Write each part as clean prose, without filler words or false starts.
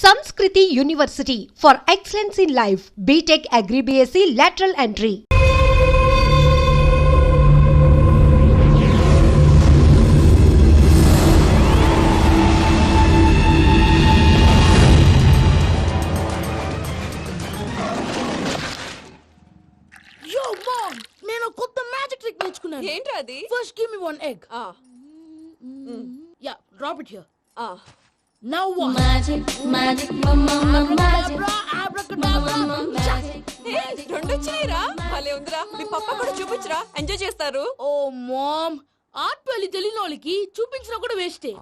Sanskriti University for excellence in life. BTech Agri BSc lateral entry. Yo mom, నేను కొత్త magic trick నేర్చుకున్నాను. ఏంట్రా అది? First give me one egg. Yeah, drop it here. Now what? Magic, mama, magic. Abracadabra. రెండు వచ్చినాయిరా. భలే ఉందిరా. మీ పప్ప కూడా చూపించరా, ఎంజాయ్ చేస్తారు. Oh mom, ఆర్ట్ పెళ్లి తెలియని వాళ్ళకి చూపించినా కూడా వేస్టే.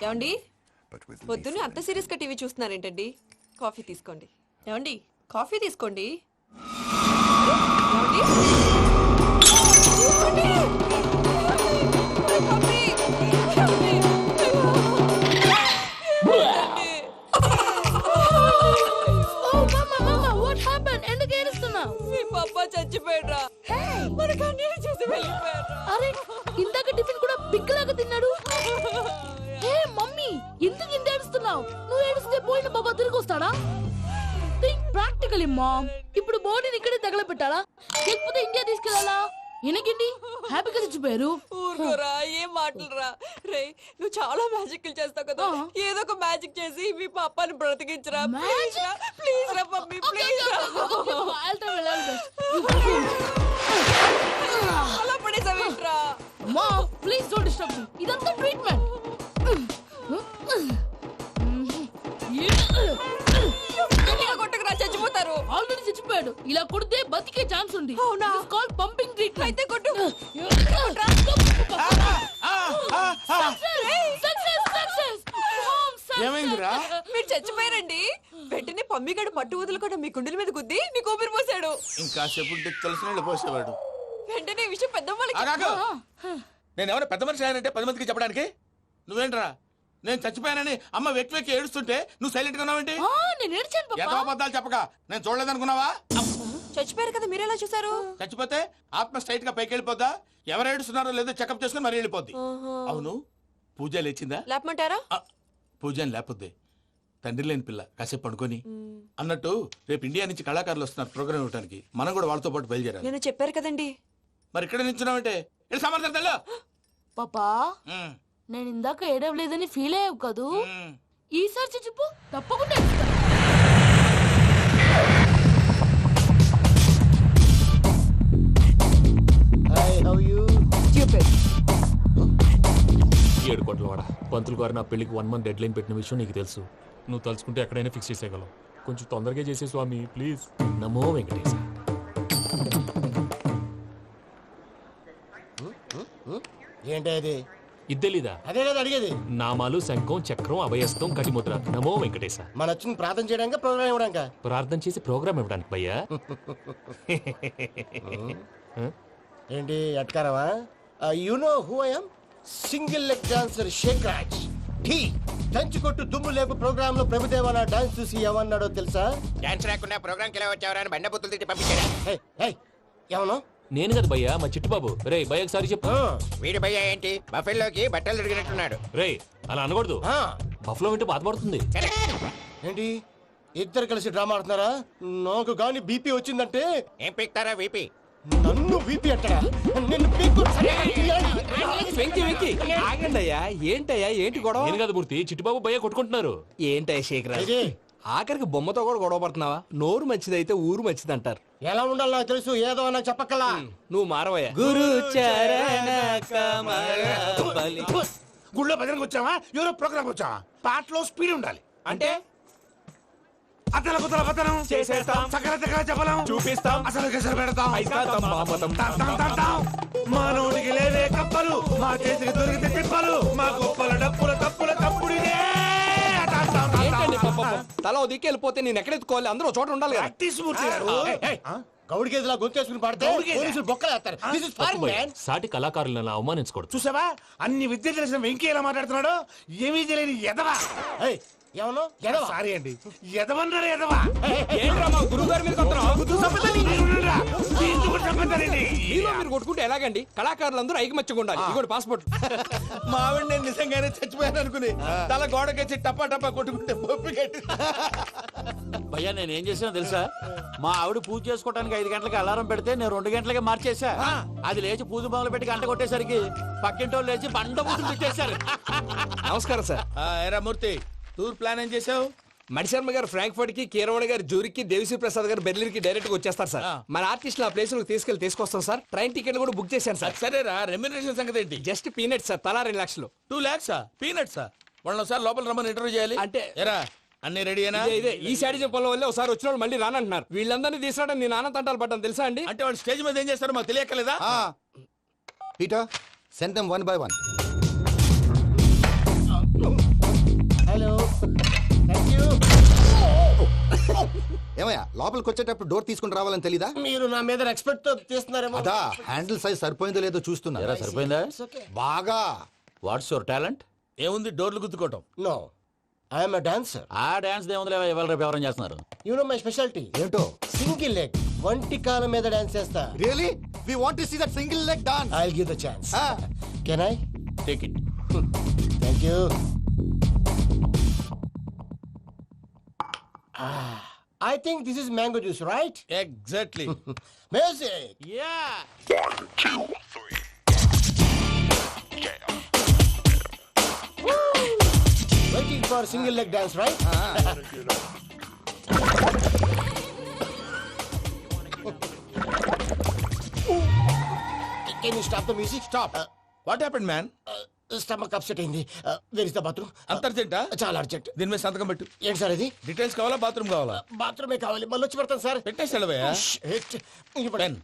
ఏమండి, పొద్దున్నే అంత సీరియస్ గా టీవీ చూస్తున్నారేంటండి? కాఫీ తీసుకోండి. ఏమండి, కాఫీ తీసుకోండి. ఏమండి? తీసుకోండి. Coffee. Oh mama, what happened? ఎందుకు ఏడుస్తున్నావు? మీ పప్ప చచ్చిపోయాడురా. మనకు అన్యాయం చేసి వెళ్ళిపోయాడురా. అరే, ఇందాక టిఫిన్ కూడా బిగ్గలాగా తిన్నాడు. హే మమ్మీ, ఎందుకు ఇంత ఏడుస్తున్నావు? నువ్వు ఏడిస్తే పోయిన బాబా తిరిగి వస్తాడా? Think practically mom. ఇప్పుడు బాడీని ఇక్కడే తగలబెట్టాలా లేకపోతే ఇండియా తీసుకెళ్లాలా? ఎనకండి హ్యాపీగా చచ్చిపోయారు. ఊరుకోరా, ఏం మాటలురా. రే, నువ్వు చాలా మ్యాజిక్లు చేస్తావు కదా, ఏదో ఒక మ్యాజిక్ చేసి మీ పాపాని బ్రతికించరా. ప్లీజ్ రా మమ్మీ, ప్లీజ్ రా. అలా పడేసావేంట్రా? Mom please don't disturb me. ఇదంతా ట్రీట్మెంట్. కొట్టకరా, చచ్చిపోతారు. ఆల్రెడీ చచ్చిపోయాడు. ఇలా కొడితే బతికే ఛాన్స్ ఉంది. అవునా? It's called pumping treatment. అయితే కొట్టు. ఏమైందిరా? మీరు చచ్చిపోయారండి. వెంటనే పమ్మిగాడు పట్టు వదులుకుండా మీ గుండెల మీద గుద్ది మీకు ఊపిరి పోసాడు. ఇంకా చెప్పు తెలిసిన పోసేవాడు. వెంటనే ఈ విషయం పెద్ద నేను ఎవరైనా పెద్ద మనిషి అయ్యానంటే 10 మందికి చెప్పడానికి. నువ్వేంట్రా, నేను చచ్చిపోయానని అమ్మ వెక్కి వెక్కి ఏడుస్తుంటే నువ్వు సైలెంట్ గా ఉన్నావేంటి? నేను ఏడ్చాను పాపా. ఎంతో అబద్ధాలు చెప్పక నేను చూడలేదనుకున్నావా? చచ్చిపోయారు కదా, మీరెలా చూసారు? చచ్చిపోతే ఆత్మ స్ట్రైట్ గా పైకి వెళ్ళిపోద్దా? ఎవరు ఏడుస్తున్నారో లేదో చెకప్ చేసుకుని మరీ వెళ్ళిపోద్ది. అవును, పూజ లేచిందా? లేపమంటారా? పూజ అని లేకపోద్ది. తండ్రి లేని పిల్ల కాసేపు పడుకొని. అన్నట్టు రేపు ఇండియా నుంచి కళాకారులు వస్తున్నారు ప్రోగ్రామ్ ఇవ్వడానికి. మనం కూడా వాళ్ళతో పాటు బయలుదేరాలి. నేను చెప్పారు కదండి. మరి ఇక్కడ నిల్చున్నావంటే సమర్థం. పాపా, నేను ఇందాక ఏడవలేదని ఫీల్ అయ్యావు కదూ? ఈసారి చచ్చిపో, తప్పకుండా ఏడుస్తా. ఏడు కోట్ల వాడ పంతులు గారు నా పెళ్లికి 1 month డెడ్ లైన్ పెట్టిన విషయం నీకు తెలుసు. నువ్వు తలుచుకుంటే ఎక్కడైనా ఫిక్స్ చేసేయగలవు. కొంచెం తొందరగా చేసే స్వామి ప్లీజ్. నమో వెంకటేశ. ఏంటి అది? ఇద్దెలీదా? అదే కదా అడిగేది. నామాలు, శంఖం, చక్రం, అభయస్తం, కటిముద్ర. నమో వెంకటేశ. మన వచ్చింది ప్రార్థన చేయడానికి, ప్రోగ్రామ్ ఇవ్వడానికి. ప్రార్థన చేసి ప్రోగ్రామ్ ఇవ్వడానికి భయ్యా. ఏంటి అట్కారమా? You know who I am? Single leg dancer Shaik Raj. టీ దంచి కొట్టు దుమ్ము లేపు ప్రోగ్రామ్ లో ప్రభుదేవ నా డాన్స్ చూసి ఏమన్నాడో తెలుసా? డాన్స్ రాకుండా ప్రోగ్రామ్ కి ఎలా వచ్చావరా అని బండ బుద్ధులు తిట్టి పంపించారా? ఏమన్నా? నేను కదా భయ్యా, మా చిట్టుబాబు. రే భయ్య ఒకసారి చెప్పు. వీడి భయ్య ఏంటి బఫెల్లోకి బట్టలు తిరిగినట్టున్నాడు. రే అలా అనకూడదు. బఫ్లో వింటే బాధపడుతుంది. ఏంటి ఇద్దరు కలిసి డ్రామా ఆడుతున్నారా? నాకు గాని బీపీ వచ్చిందంటే ఏం పీక్తారా వీపీ? నన్ను బీపీ అంటారా? నిన్ను పీక్కు. ఆగండయ్యా, ఏంటయ్యా, ఏంటి గొడవ? నేను కదా మూర్తి, చిట్టుబాబు భయ్య కొట్టుకుంటున్నారు. ఏంటయ్యా శేఖరా, ఆఖరికి బొమ్మతో కూడా గొడవ పడుతున్నావా? నోరు మంచిదైతే ఊరు మంచిది అంటారు. ఎలా ఉండాలి నాకు తెలుసు, ఏదో నాకు చెప్పక్కలా. నువ్వు మారవయ్యా. గురు చరణ కమల గుళ్ళో భజనకు వచ్చావా? ఎవరో ప్రోగ్రామ్ వచ్చావా? పాటలో స్పీడ్ ఉండాలి. అంటే అతల కుతల పతనం చేసేస్తాం, సకల దగ్గర చెప్పలేం, చూపిస్తాం, అసలు గసలు పెడతాం. ఐకాంతం మామతం. మానవుడికి లేవే కప్పలు, మా చేతికి దొరికితే తిప్పలు, మా గొప్పల డప్పుల తప్పుల తప్పుడిదే. ఏంటండి పాపం? తల ఓ దిక్కు వెళ్ళిపోతే నేను ఎక్కడెత్తుకోవాలి? అందరూ చోట ఉండాలి కదా. గౌడికేదిలా గొంతేసుకుని పాడితే పోలీసులు బొక్కలేస్తారు. This is foreign, man. సాటి కళాకారులను అవమానించకూడదు. చూసావా, అన్ని విద్య తెలిసిన వెంకీ ఎలా మాట్లాడుతున్నాడు? ఏమీ తెలియని ఎదవా. ఏమన్నా ఎడవ సారీ అండి ఎదవన్నారు ఎదవా ఏంట్రా మా గురువు గారి మీద మీలో మీరు కొట్టుకుంటే ఎలాగండి? కళాకారులందరూ ఐకమత్యంగా ఉండాలి. ఇదిగోటి పాస్పోర్ట్. మా ఆవిడ నేను నిజంగానే చచ్చిపోయాను అనుకుని తల గోడకొచ్చి టపా టపా కొట్టుకుంటే బొప్పి కట్టి భయ్యా నేనేం చేసానో తెలుసా? మా ఆవిడ పూజ చేసుకోవడానికి 5 గంటలకి అలారం పెడితే నేను 2 గంటలకి మార్చేసా. అది లేచి పూజ మొదలు పెట్టి గంట కొట్టేసరికి పక్కింటోళ్ళు లేచి బండ పూజలు పెట్టేశారు. నమస్కారం సార్. ఎరా మూర్తి టూర్ ప్లాన్ ఏం చేసావు? మణిశర్మ గారు ఫ్రాంక్ఫర్ట్ కి, కీరవాణి గారు జూరికి, దేవిశ్రీ ప్రసాద్ గారు బెర్లిన్ కి డైరెక్ట్ గా వచ్చేస్తారు సార్. మన ఆర్టిస్ట్ ఆ ప్లేస్ తీసుకొస్తాం సార్. ట్రైన్ టికెట్ కూడా బుక్ చేశాను సార్. సరేరా రెమ్యూనరేషన్ సంగతి ఏంటి? జస్ట్ పీనట్ సార్, తలా 2 లక్షలు. 2 lakhs పీనట్సా? వాళ్ళని ఒకసారి లోపల రమ్మని ఇంటర్వ్యూ చేయాలి. అంటే ఎరా అన్ని రెడీనా? ఇదే ఈ శాడిజం పొలం వల్లే ఒకసారి వచ్చిన వాళ్ళు మళ్ళీ రానంటున్నారు. వీళ్ళందరినీ తీసుకురావడం నేను నాన్న తంటాలు పడ్డాను తెలుసా అండి? అంటే వాళ్ళు స్టేజ్ మీద ఏం చేస్తారో మాకు తెలియక్కలేదా? Peter send them 1 by 1. Hello thank you. ఏమయ్యా లోపలికి వచ్చేటప్పుడు డోర్ తీసుకుని రావాలని తెలీదా? మీరు నా మీద ఎక్స్పెక్ట్ తో తీస్తున్నారేమో. అదా హ్యాండిల్ సైజ్ సరిపోయిందో లేదో చూస్తున్నా. ఎరా సరిపోయిందా? బాగా. What's your talent? ఏముంది డోర్లు గుద్దుకోవటం. No I'm a dancer. ఆ డాన్స్ దేవుందిలే, ఇవాళ రేపు ఎవరైనా చేస్తున్నారు. యు నో మై స్పెషాలిటీ ఏంటో? సింగిల్ లెగ్, వంటి కాలం మీద డాన్స్ చేస్తా. Really we want to see that single leg dance. I will give the chance. Can I? Take it. Thank you. I think this is mango juice, right? Exactly. Music. Yeah. Waiting for single leg dance, right? Can you stop the music? Stop. What happened man? Stomach upset అయింది. Where is the bathroom? అంత అర్జెంటా? చాలా urgent. దీని మీద సంతకం పెట్టు. ఏంటి sir ఇది? Details కావాలా బాత్రూమ్ కావాలా? బాత్రూమే కావాలి. మళ్ళీ వచ్చి పెడతాను సార్. పెట్టేసి వెళ్ళవయ్యా. Pen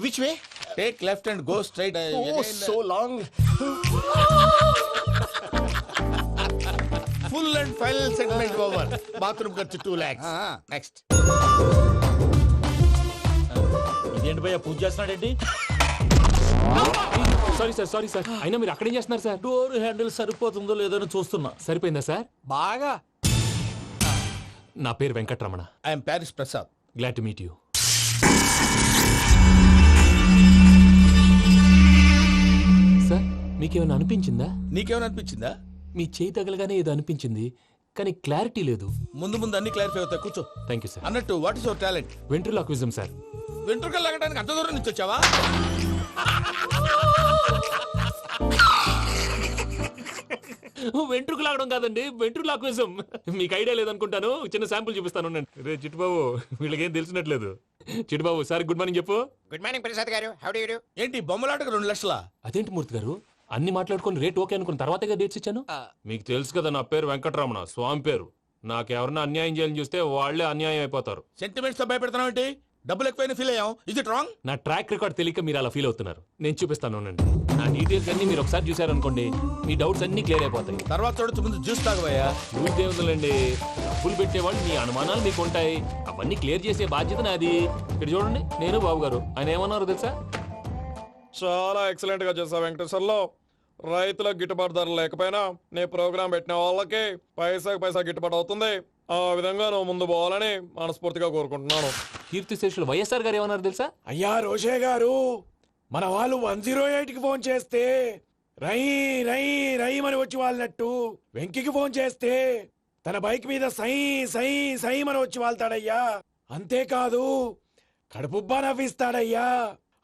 Which way? Take left and go straight. Oh, so long. Full and final segment over. Bathroom ఖర్చు 2 lakhs. నెక్స్ట్. ఇదేంటి భయ్యా పూజ చేస్తున్నాడేంటి? Sorry sir. అయినా మీరు అక్కడేం చేస్తున్నారు సార్? డోర్ హ్యాండిల్ సరిపోతుందో లేదో అని చూస్తున్నా. సరిపోయిందా సార్? బాగా. నా పేరు Venkataramana. I'm Paris Prasad. Glad to meet you. Sir మీకేమైనా అనిపించిందా? నీకేమైనా అనిపించిందా? మీ చేయి తగలగానే ఏదో అనిపించింది, కానీ క్లారిటీ లేదు. ముందు అన్ని క్లారిఫై అవుతాయి. కూర్చో. Thank you sir. అన్నట్టు what is your talent? Ventriloquism sir. వెంట్రుకలు లాగడానికి అంత దూరం నుంచి వచ్చావా? వెంట్రుకు లాగడం కాదండి, వెంట్రులాక్విజం. మీకు ఐడియా లేదనుకుంటాను. చిన్న శాంపుల్ చూపిస్తాను. రే చిట్టుబాబు, వీళ్ళకేం తెలిసినట్లేదు. చిట్టుబాబు సార్ గుడ్ మార్నింగ్ చెప్పు. Good morning Prasad garu. How do you do? ఏంటి బొమ్మలాటకు 2 లక్షలా? అదేంటి మూర్తి గారు, అన్ని మాట్లాడుకొని రేట్ ఓకే అనుకున్న తర్వాతగా డేట్స్ ఇచ్చాను. మీకు తెలుసు కదా నా పేరు వెంకటరమణ, స్వామి పేరు. నాకెవరన్నా అన్యాయం చేయాలని చూస్తే వాళ్లే అన్యాయం అయిపోతారు. సెంటిమెంట్స్ తో భయపెడతావు ఏంటి? డబ్బులు ఎక్కువైనా ఫీల్ అయ్యాం. Is it wrong? నా ట్రాక్ రికార్డ్ తెలియక మీరు అలా ఫీల్ అవుతున్నారు. నేను చూపిస్తాను ఉండండి. నా డీటెయిల్స్ అన్ని మీరు ఒకసారి చూసారనుకోండి, మీ డౌట్స్ అన్ని క్లియర్ అయిపోతాయి. తర్వాత చూడొచ్చు, ముందు జ్యూస్ తాగబోయా. యూజ్ దేవుందండి, డబ్బులు పెట్టేవాళ్ళు మీ అనుమానాలు మీకు ఉంటాయి. అవన్నీ క్లియర్ చేసే బాధ్యత నాది. ఇక్కడ చూడండి, నేను బాబు గారు. ఆయన ఏమన్నారు తెలుసా? చాలా ఎక్సలెంట్ గా చేసావు వెంకటేశ్వర్లో. రైతులకు గిట్టుబాటు ధర లేకపోయినా నీ ప్రోగ్రాం పెట్టిన వాళ్ళకి పైసాకి పైసా గిట్టుబాటు అవుతుంది. ఆ విధంగా నువ్వు ముందు పోవాలని మనస్ఫూర్తిగా కోరుకుంటున్నాను. కీర్తి శేషులు వైఎస్ఆర్ గారు ఏమన్నారు తెలుసా? అయ్యా రోషే గారు, మన వాళ్ళు 108కి ఫోన్ చేస్తే రై రై రై అని వచ్చి వాళ్ళనట్టు, వెంకికి ఫోన్ చేస్తే తన బైక్ మీద సై సై సై అని వచ్చి వాళ్తాడయ్యా. అంతేకాదు కడుపుబ్బా నవ్విస్తాడయ్యా.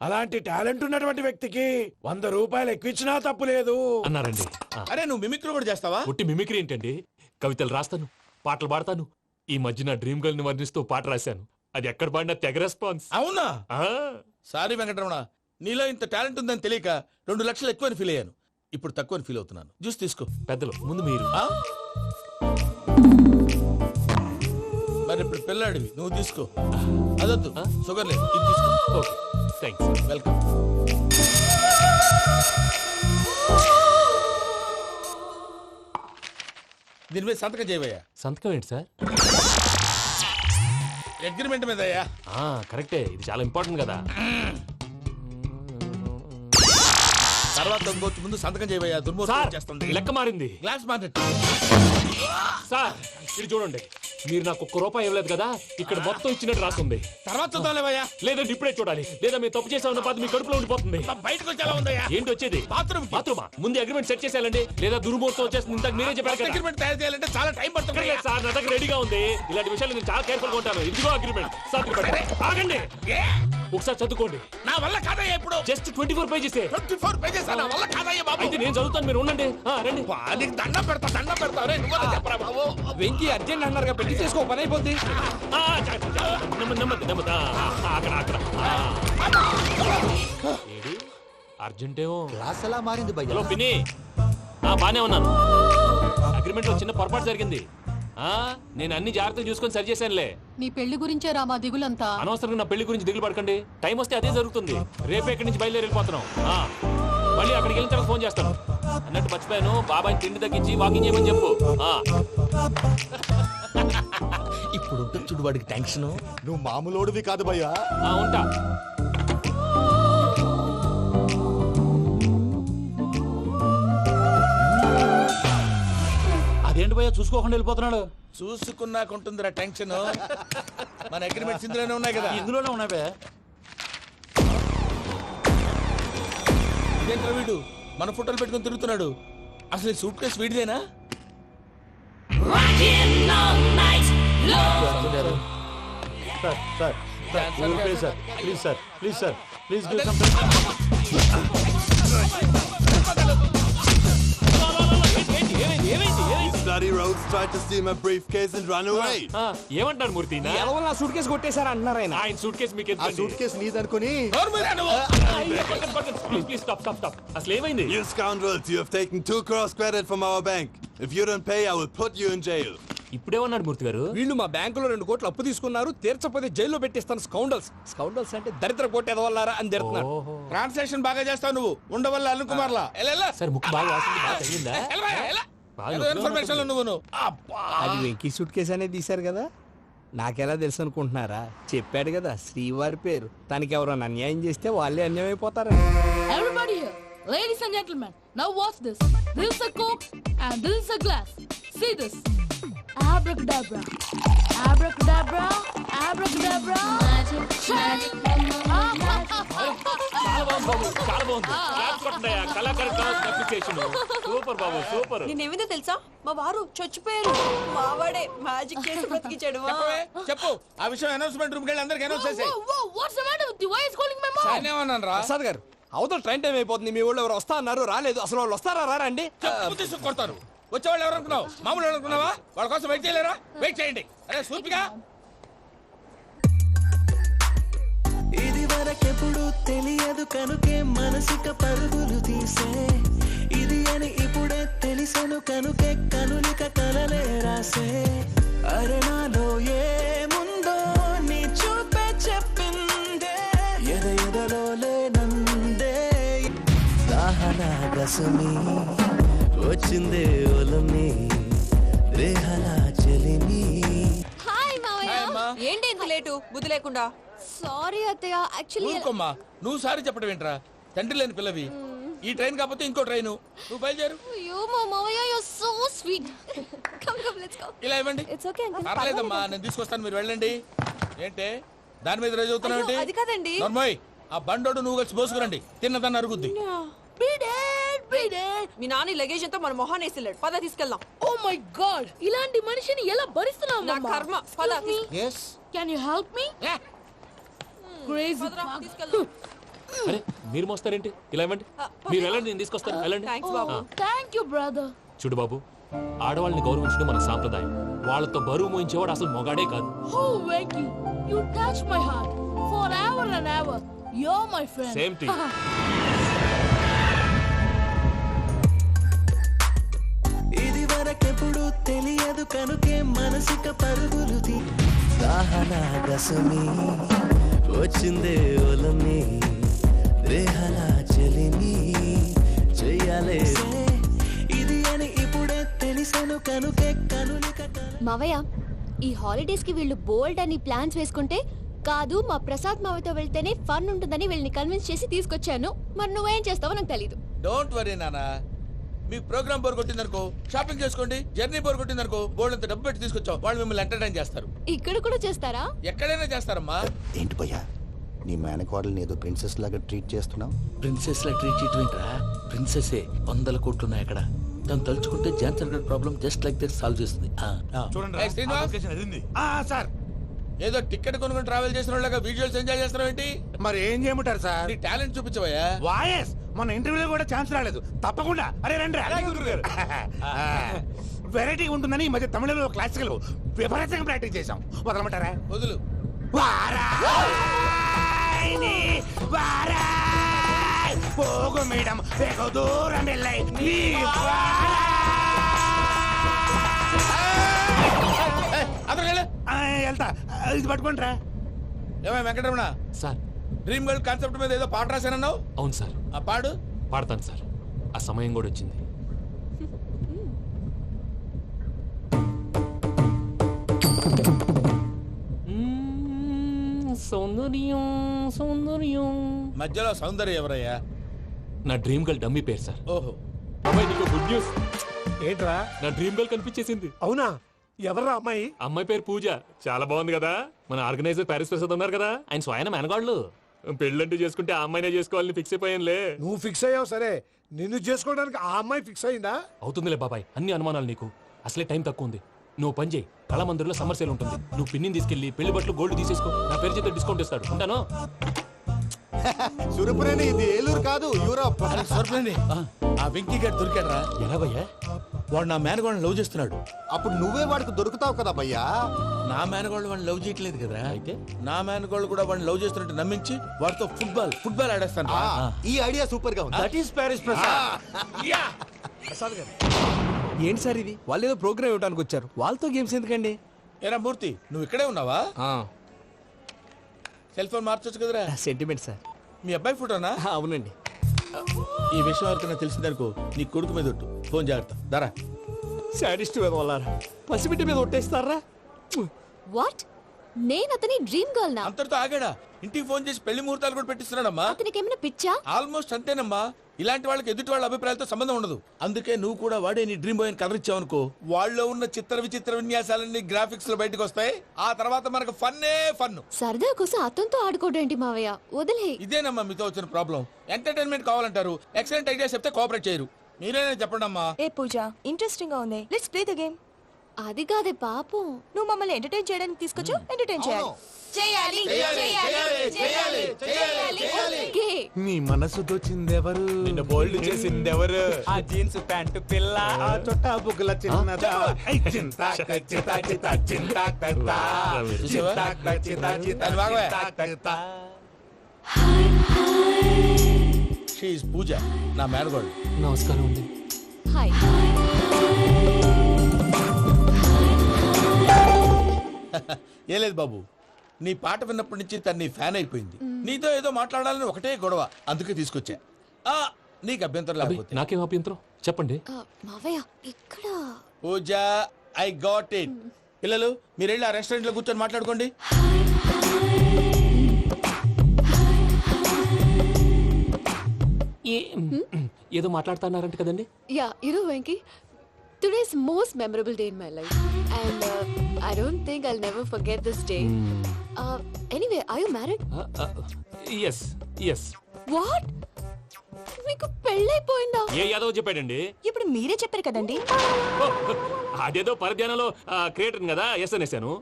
అలాంటి టాలెంట్ ఉన్నటువంటి వ్యక్తికి 100 రూపాయలు ఎక్కువచ్చినా తప్పు లేదు అన్నారండి. అరే నువ్వు మిమిక్రీ కూడా చేస్తావా? ఒట్టి మిమిక్రీ ఏంటండి, కవితలు రాస్తాను, పాటలు పాడతాను. ఈ మధ్య నా డ్రీమ్ గర్ల్ ని వర్ణిస్తూ పాట రాశాను. అది ఎక్కడ పాడినా తెగ రెస్పాన్స్. అవునా? సారీ వెంకటరమణ, నీలో ఇంత టాలెంట్ ఉందని తెలియక 2 లక్షలు ఎక్కువని ఫీల్ అయ్యాను. ఇప్పుడు తక్కువని ఫీల్ అవుతున్నాను. జ్యూస్ తీసుకో. పెద్దలు ముందు మీరు. మరి ఇప్పుడు పిల్లాడివి, నువ్వు తీసుకో. అదొద్దు, షుగర్ లేదు, ఇది తీసుకో. Okay thanks. వెల్కమ్. దీని మీద సంతకం చేయవయ్యా. సంతకం ఏంటి సార్? అగ్రిమెంట్ మీద అయ్యా. కరెక్టే, ఇది చాలా ఇంపార్టెంట్ కదా. తర్వాత ఇంకొచ్చి ముందు సంతకం చేయబోయా దుర్మోహం చేస్తుంది. లెక్క మారింది. గ్లాస్ మార్కెట్ సార్ ఇది చూడండి, మీరు నాకు ₹1 ఇవ్వలేదు కదా, ఇక్కడ మొత్తం ఇచ్చినట్టు రాస్తుంది. తర్వాత చూద్దాంలేవయ్యా. లేదంటే ఇప్పుడే చూడాలి, లేదా మీరు తప్పు చేసామన్న బాధ మీ కడుపులో ఉండిపోతుంది. బయటకు వచ్చేలా ఉందయ్యా. ఏంటి వచ్చేది? బాత్రూమా ముందు అగ్రిమెంట్ సెట్ చేసేయాలండి, లేదా దుర్మూర్తం వచ్చేస్తుంది. ఇంతకు మీరే చెప్పారు కదా. అగ్రిమెంట్ తయారు చేయాలంటే చాలా టైం పడుతుంది. లేదు సార్, నా దగ్గర రెడీగా ఉంది. ఇలాంటి విషయాలు నేను చాలా కేర్ఫుల్ గా ఉంటాను. ఇదిగో అగ్రిమెంట్. ఆగండి, ఒకసారి చదువుకోండి. నా వల్ల కాదయ్యా. ఇప్పుడు జస్ట్ 24 పేజెస్. 24 పేజెస్ నా వల్ల కాదయ్యా బాబు. అయితే నేను చదువుతాను, మీరు ఉండండి. రండి. నీకు దండం పెడతా రే. నువ్వు చెప్పరా బాబు. వెంకీ అర్జెంట్ అన్నారుగా, పెళ్లి చేసుకో, పని అయిపోద్ది. నెమ్మది. అక్కడ ఏడి అర్జెంటేమో. క్లాస్ ఎలా మారింది భయ్యా? హలో పిన్ని, బానే ఉన్నాను. అగ్రిమెంట్ లో చిన్న పొరపాటు జరిగింది. నేను అన్ని జాగ్రత్తలు చూసుకొని సరి చేశానులే. నీ పెళ్లి గురించే రా మా దిగులంతా. అనవసరంగా నా పెళ్లి గురించి దిగులు పడకండి. టైం వస్తే అదే జరుగుతుంది. రేపే ఇక్కడి నుంచి బయలుదేరి వెళ్ళిపోతున్నాం. మళ్ళీ అక్కడికి వెళ్ళిన తర్వాత ఫోన్ చేస్తాను. అన్నట్టు మర్చిపోయాను, బాబాయ్ తిండి తగ్గించి వాకింగ్ చేయమని చెప్పు. ఇప్పుడు ఉంటుంది చూడు వాడికి టెన్షన్. నువ్వు మామూలోడివి కాదు భయ్యా. ఉంటా. అదేంటి భయ్యా చూసుకోకుండా వెళ్ళిపోతున్నాడు? చూసుకున్నాకుంటుందిరా టెన్షన్. మన అగ్రిమెంట్స్ ఇందులోనే ఉన్నాయి కదా. ఇందులోనే ఉన్నాయి భయ్యా. ఇదేంట్రా వీడు మన ఫోటోలు పెట్టుకుని తిరుగుతున్నాడు. అసలు సూట్ కేసు వీడిదేనా? ఏమంటారు మూర్తి? నా సూట్ కేసు కొట్టేశారు అంటున్నారు ఆయన. ఆయన సూట్ కేసు మీకు ఆ సూట్ కేసు నీదనుకుని ప్లీజ్ స్టాప్. అసలు ఏమైంది? You scoundrels, you have taken 2 crores credit from our bank. If you don't pay, I will put you in jail. ఇప్పుడేమన్నాడు మూర్తి గారు? వీళ్ళు మా బ్యాంకులో 2 కోట్లు అప్పు తీసుకున్నారు, తీర్చపోతే జైల్లో పెట్టిస్తాను. స్కౌండల్స్ అంటే దరిద్ర కోట ఎదవల్లారా అని తిడుతున్నారు. ట్రాన్సాక్షన్ బాగా చేస్తావు నువ్వు. ఉండవల్ల అల్లు కుమార్లా సార్ ముక్కు బాగా వాసింది, బాగా తగిలిందా? ఇన్ఫర్మేషన్ నువ్వు. అది వెంకీ సూట్ కేసు అనేది తీశారు కదా, నాకెలా తెలుసు అనుకుంటున్నారా? చెప్పాడు కదా శ్రీవారి పేరు. తనకి ఎవరైనా అన్యాయం చేస్తే వాళ్ళే అన్యాయం అయిపోతారు. Everybody here, ladies and gentlemen, now watch this. This is a coke and this is a glass. See this. Abracadabra. Abracadabra. Abracadabra. చాలా బాగుంది. కళాకారు అప్లికేషన్ సూపర్ బాబు, సూపర్. నేనేమిందో తెలుసా, మా వారు చచ్చిపోయారు. మావాడే మ్యాజిక్ చేసి బ్రతికించాడు. చెప్పు ఆ విషయం. అనౌన్స్మెంట్ రూమ్ కెళ్ళి అందరికి అనౌన్స్ చేసేయ్. What's the matter with you? Why is calling my mom? నేనేమన్నాను రా? ప్రసాద్ గారు, అవతల ట్రైన్ టైం అయిపోతుంది. మీ ఊళ్ళో ఎవరు వస్తా అన్నారు, రాలేదు. అసలు వాళ్ళు వస్తారా రారా అండి? తీసుకు కొడతారు. వచ్చేవాళ్ళు ఎవరు అనుకున్నావు? మామూలు అనుకున్నావా? వాళ్ళ కోసం వెయిట్ చేయలేరా? వెయిట్ చేయండి. అరే సూపిగా. ఇది వరకెప్పుడు తెలియదు కనుకే మనసుక పరుగులు తీసే, ఇది అని ఇప్పుడే తెలిసెను కనుకే కనులిక కలలే రాసే. అరణాలో ఏముందో నీ చూపే చెప్పిందే, ఎదలో లేనందే దాహనా గసమి వచ్చిందే ఒలమి రేహలా చెలిమి. హాయ్ మావయ్య. ఏంటి ఇంత లేటు? బుద్ధి లేకుండా. సారీ అత్తయ్య, యాక్చువల్లీ ఊరుకోమ్మా. నువ్వు సారి చెప్పడం ఏంట్రా? తండ్రి లేని పిల్లవి. ఈ ట్రైన్ కాకపోతే ఇంకో ట్రైన్. నువ్వు బయలుదేరు. అయ్యో మా మావయ్య, you are so sweet. Come let's go. ఇలా ఇవ్వండి. It's okay uncle. పర్లేదమ్మా, నేను తీసుకొస్తాను, మీరు వెళ్ళండి. ఏంటే దాని మీద రోజు అవుతున్నావు? అది కాదండి. నర్మోయ్, ఆ బండోడు నువ్వు కలిసి పోసుకురండి. తిన్నదాన్ని అరుగుద్ది. మీ నాన్న లగేజ్ అంతా మన మొహాన్ వేసిల్లాడు. పద తీసుకెళ్దాం. Oh my god, ఇలాంటి మనిషిని ఎలా భరిస్తున్నావు? నా కర్మ. పద. Can you help me? Crazy. తీసుకెళ్దాం. అరే మీరు మోస్తారేంటి? ఇలా ఇవ్వండి. మీరు వెళ్ళండి, నేను తీసుకొస్తాను. వెళ్ళండి. Thanks Babu. Thank you brother. చూడు బాబు, ఆడవాళ్ళని గౌరవించడం మన సాంప్రదాయం. వాళ్ళతో బరువు మోయించేవాడు అసలు మొగాడే కాదు. Oh Venky, you touch my heart forever and ever. You're my friend. Same to you. ఇది వరకెప్పుడు తెలియదు కనుకే మనసుక పరుగులు తీ, దాహనా గసమి వచ్చిందే ఒలమి రేహలా చెలిమి చెయ్యాలే, ఇది అని ఇప్పుడే తెలిసెను కనుకే కనులిక. మావయ్య, ఈ హాలిడేస్ కి వీళ్ళు బోల్డ్ అని ప్లాన్స్ వేసుకుంటే కాదు, మా ప్రసాద్ మావయ్యతో వెళ్తేనే ఫన్ ఉంటుందని వీళ్ళని కన్విన్స్ చేసి తీసుకొచ్చాను. మరి నువ్వేం చేస్తావో నాకు తెలీదు. డోంట్ వరీ నానా. మీకు ప్రోగ్రామ్ బోర్ కొట్టిందనుకో షాపింగ్ చేసుకోండి. జర్నీ బోర్ కొట్టిందనుకో బోర్డు అంత డబ్బు పెట్టి తీసుకొచ్చాం. వాళ్ళు మిమ్మల్ని ఎంటర్టైన్ చేస్తారు. ఇక్కడ కూడా చేస్తారా? ఎక్కడైనా చేస్తారమ్మా. ఏంటి భయ్యా నీ మేనకోడల్ని ఏదో ప్రిన్సెస్ లాగా ట్రీట్ చేస్తున్నావు? ప్రిన్సెస్ లా ట్రీట్ చేయటమేంట్రా? ప్రిన్సెస్ 100 కోట్లున్నాయి అక్కడ. తను తలుచుకుంటే జాన్సన్ గడ్ problem just like that solve చేస్తుంది. ఏయ్, శ్రీనివాస్, సార్ ఏదో టికెట్ కొనుక్కొని ట్రావెల్ చేసిన వాళ్ళగా వీడియోస్ ఎంజాయ్ చేస్తున్నావు ఏంటి? మరి ఏం చేయమంటారు సార్? నీ టాలెంట్ చూపించవయ్యా. వాయస్ మన ఇంటర్వ్యూలో కూడా ఛాన్స్ రాలేదు. తప్పకుండా అరే రండి. వెరైటీ ఉంటుందని ఈ మధ్య తమిళలో క్లాసికల్ విపరీతంగా ప్రాక్టీస్ చేశాం. వదలమంటారా? వదులు. పోగు మేడం వెగు దూరం వెళ్ళాయి. వెళ్తా ఇది పట్టుకుంటారా? ఏమై Venkataramana sir, dream girl concept మీద ఏదో పాట రాశానన్నావు. అవును సార్. ఆ పాడు. పాడతాను సార్. ఆ సమయం కూడా వచ్చింది. సౌందర్యం సౌందర్యం. మధ్యలో సౌందర్యం ఎవరయ్యా? నా డ్రీమ్ గర్ల్ డమ్మీ పేరు సార్. ఓహో. అమ్మాయి నీకు గుడ్ న్యూస్. ఏంట్రా? నా డ్రీమ్ గర్ల్ కనిపించేసింది. అవునా? ఎవరా అమ్మాయి? అమ్మాయి పేరు పూజ. చాలా బాగుంది కదా. మన ఆర్గనైజర్ ప్యారిస్ ప్రసాద్ ఉన్నారు కదా, ఆయన స్వయం మెనగాళ్ళు. పెళ్ళంటూ చేసుకుంటే ఆ అమ్మాయినే చేసుకోవాలని ఫిక్స్ అయిపోయానులే. నువ్వు ఫిక్స్ అయ్యావు సరే, నిన్ను చేసుకోవడానికి ఆ అమ్మాయి ఫిక్స్ అయిందా? అవుతుందిలే బాబాయ్, అన్ని అనుమానాలు నీకు. అసలే టైం తక్కువ ఉంది. నువ్వు పని చేయి, కళామందిర్లో సమ్మర్ సేల్ ఉంటుంది. నువ్వు పిన్నిని తీసుకెళ్లి పెళ్లి బట్టలు గోల్డ్ తీసేసుకో. నా పేరు చేత డిస్కౌంట్ ఇస్తాడు. ఉంటాను. సురపురేని ఇది ఏలూరు కాదు, యూరోప్. ఆ వెంకీ గారు దొరికాడరా? ఎలా భయ్యా? వాడు నా మేనగోళ్ళని లవ్ చేస్తున్నాడు. అప్పుడు నువ్వే వాడికి దొరుకుతావు కదా భయ్యా. నా మేనగోళ్ళు వాడిని లవ్ చేయట్లేదు కదరా. అయితే నా మేనగోళ్ళు కూడా వాడిని లవ్ చేస్తున్నట్టు నమ్మించి వాడితో ఫుట్బాల్ ఆడేస్తాను. ఈ ఐడియా సూపర్ గా ఉంది. That is Paris Prasad. ఏంటి సార్ ఇది? వాళ్ళు ఏదో ప్రోగ్రామ్ ఇవ్వడానికి వచ్చారు, వాళ్ళతో గేమ్స్ ఎందుకండి? ఏరా మూర్తి, నువ్వు ఇక్కడే ఉన్నావా? సెల్ ఫోన్ మార్చొచ్చు కదరా. Sentiment sir. మీ అబ్బాయి ఫోటోనా? అవునండి. ఈ విషయం ఎవరికైనా తెలిసిందనుకో నీ కొడుకు మీద ఒట్టు. ఫోన్ జాగ్రత్త. దారా. సాడిస్ట్ మీద వాళ్ళారా? పసిబిడ్డ మీద ఒట్టేస్తారా? వాట్? నేను అతని డ్రీమ్ గర్ల్ నా? అంతటితో ఆగాడా? ఇంటికి ఫోన్ చేసి పెళ్లి ముహూర్తాలు కూడా పెట్టిస్తున్నాడమ్మా. అతనికి ఏమైనా పిచ్చా? ఆల్మోస్ట్ అంతేనమ్మా. ఇలాంటి వాళ్ళకి ఎదుటి వాళ్ళ అభిప్రాయాలతో సంబంధం ఉండదు. అందుకే నువ్వు కూడా వాడే నీ డ్రీమ్ బాయ్ కవర్ ఇచ్చావు అనుకో, వాళ్ళలో ఉన్న చిత్ర విచిత్ర విన్యాసాలన్నీ గ్రాఫిక్స్ లో బయటకు వస్తాయి. ఆ తర్వాత మనకు ఫన్నే ఫన్. సరదా కోసం అతనితో ఆడుకోడేంటి మావయ్య? వదిలే. ఇదేనమ్మా మీతో వచ్చిన ప్రాబ్లం. ఎంటర్టైన్మెంట్ కావాలంటారు, ఎక్సలెంట్ ఐడియా చెప్తే కోఆపరేట్ చేయరు. మీరేనే చెప్పండి అమ్మా. ఏ పూజ, ఇంట్రెస్టింగ్ గా ఉంది. Let's play the game. అది కాదే పాపం. నువ్వు మమ్మల్ని ఎంటర్టైన్ చేయడానికి తీసుకొచ్చావు, ఎంటర్టైన్ చేయాలి. చేయాలి నీ మనసు దోచిందెవరు? నిన్న బోల్డ్ చేసిందెవరు? ఆ జీన్స్ ప్యాంటు పిల్ల, ఆ చొట్టా బుగ్గల చిన్నదా. షీ ఈజ్ పూజ, నా మేనగోడు. నమస్కారం అండి. హాయ్. ఏ లేదు బాబు, నీ పాట విన్నప్పటి నుంచి తను నీ ఫ్యాన్ అయిపోయింది. నీతో ఏదో మాట్లాడాలని ఒకటే గొడవ, అందుకే తీసుకొచ్చా. నీకు అభ్యంతరం లేకపోతే. నాకేం అభ్యంతరం చెప్పండి. మావయ్య ఇక్కడ. పూజ, ఐ గాట్ ఇట్. పిల్లలు మీరు వెళ్ళి ఆ రెస్టారెంట్ లో కూర్చొని మాట్లాడుకోండి. ఏదో మాట్లాడుతున్నారంట కదండి. Yeah, you know Venky, today's most memorable day in my life, and I don't think I'll never forget this day. Anyway, are you married? yes yes. What? మీకు పెళ్ళైపోయిందా? ఏ యాదవ్ చెప్పాడండి? ఇప్పుడు మీరే చెప్పారు కదండి. అదేదో పరధ్యానంలో క్రియేటర్ కదా ఎస్ అనేసాను.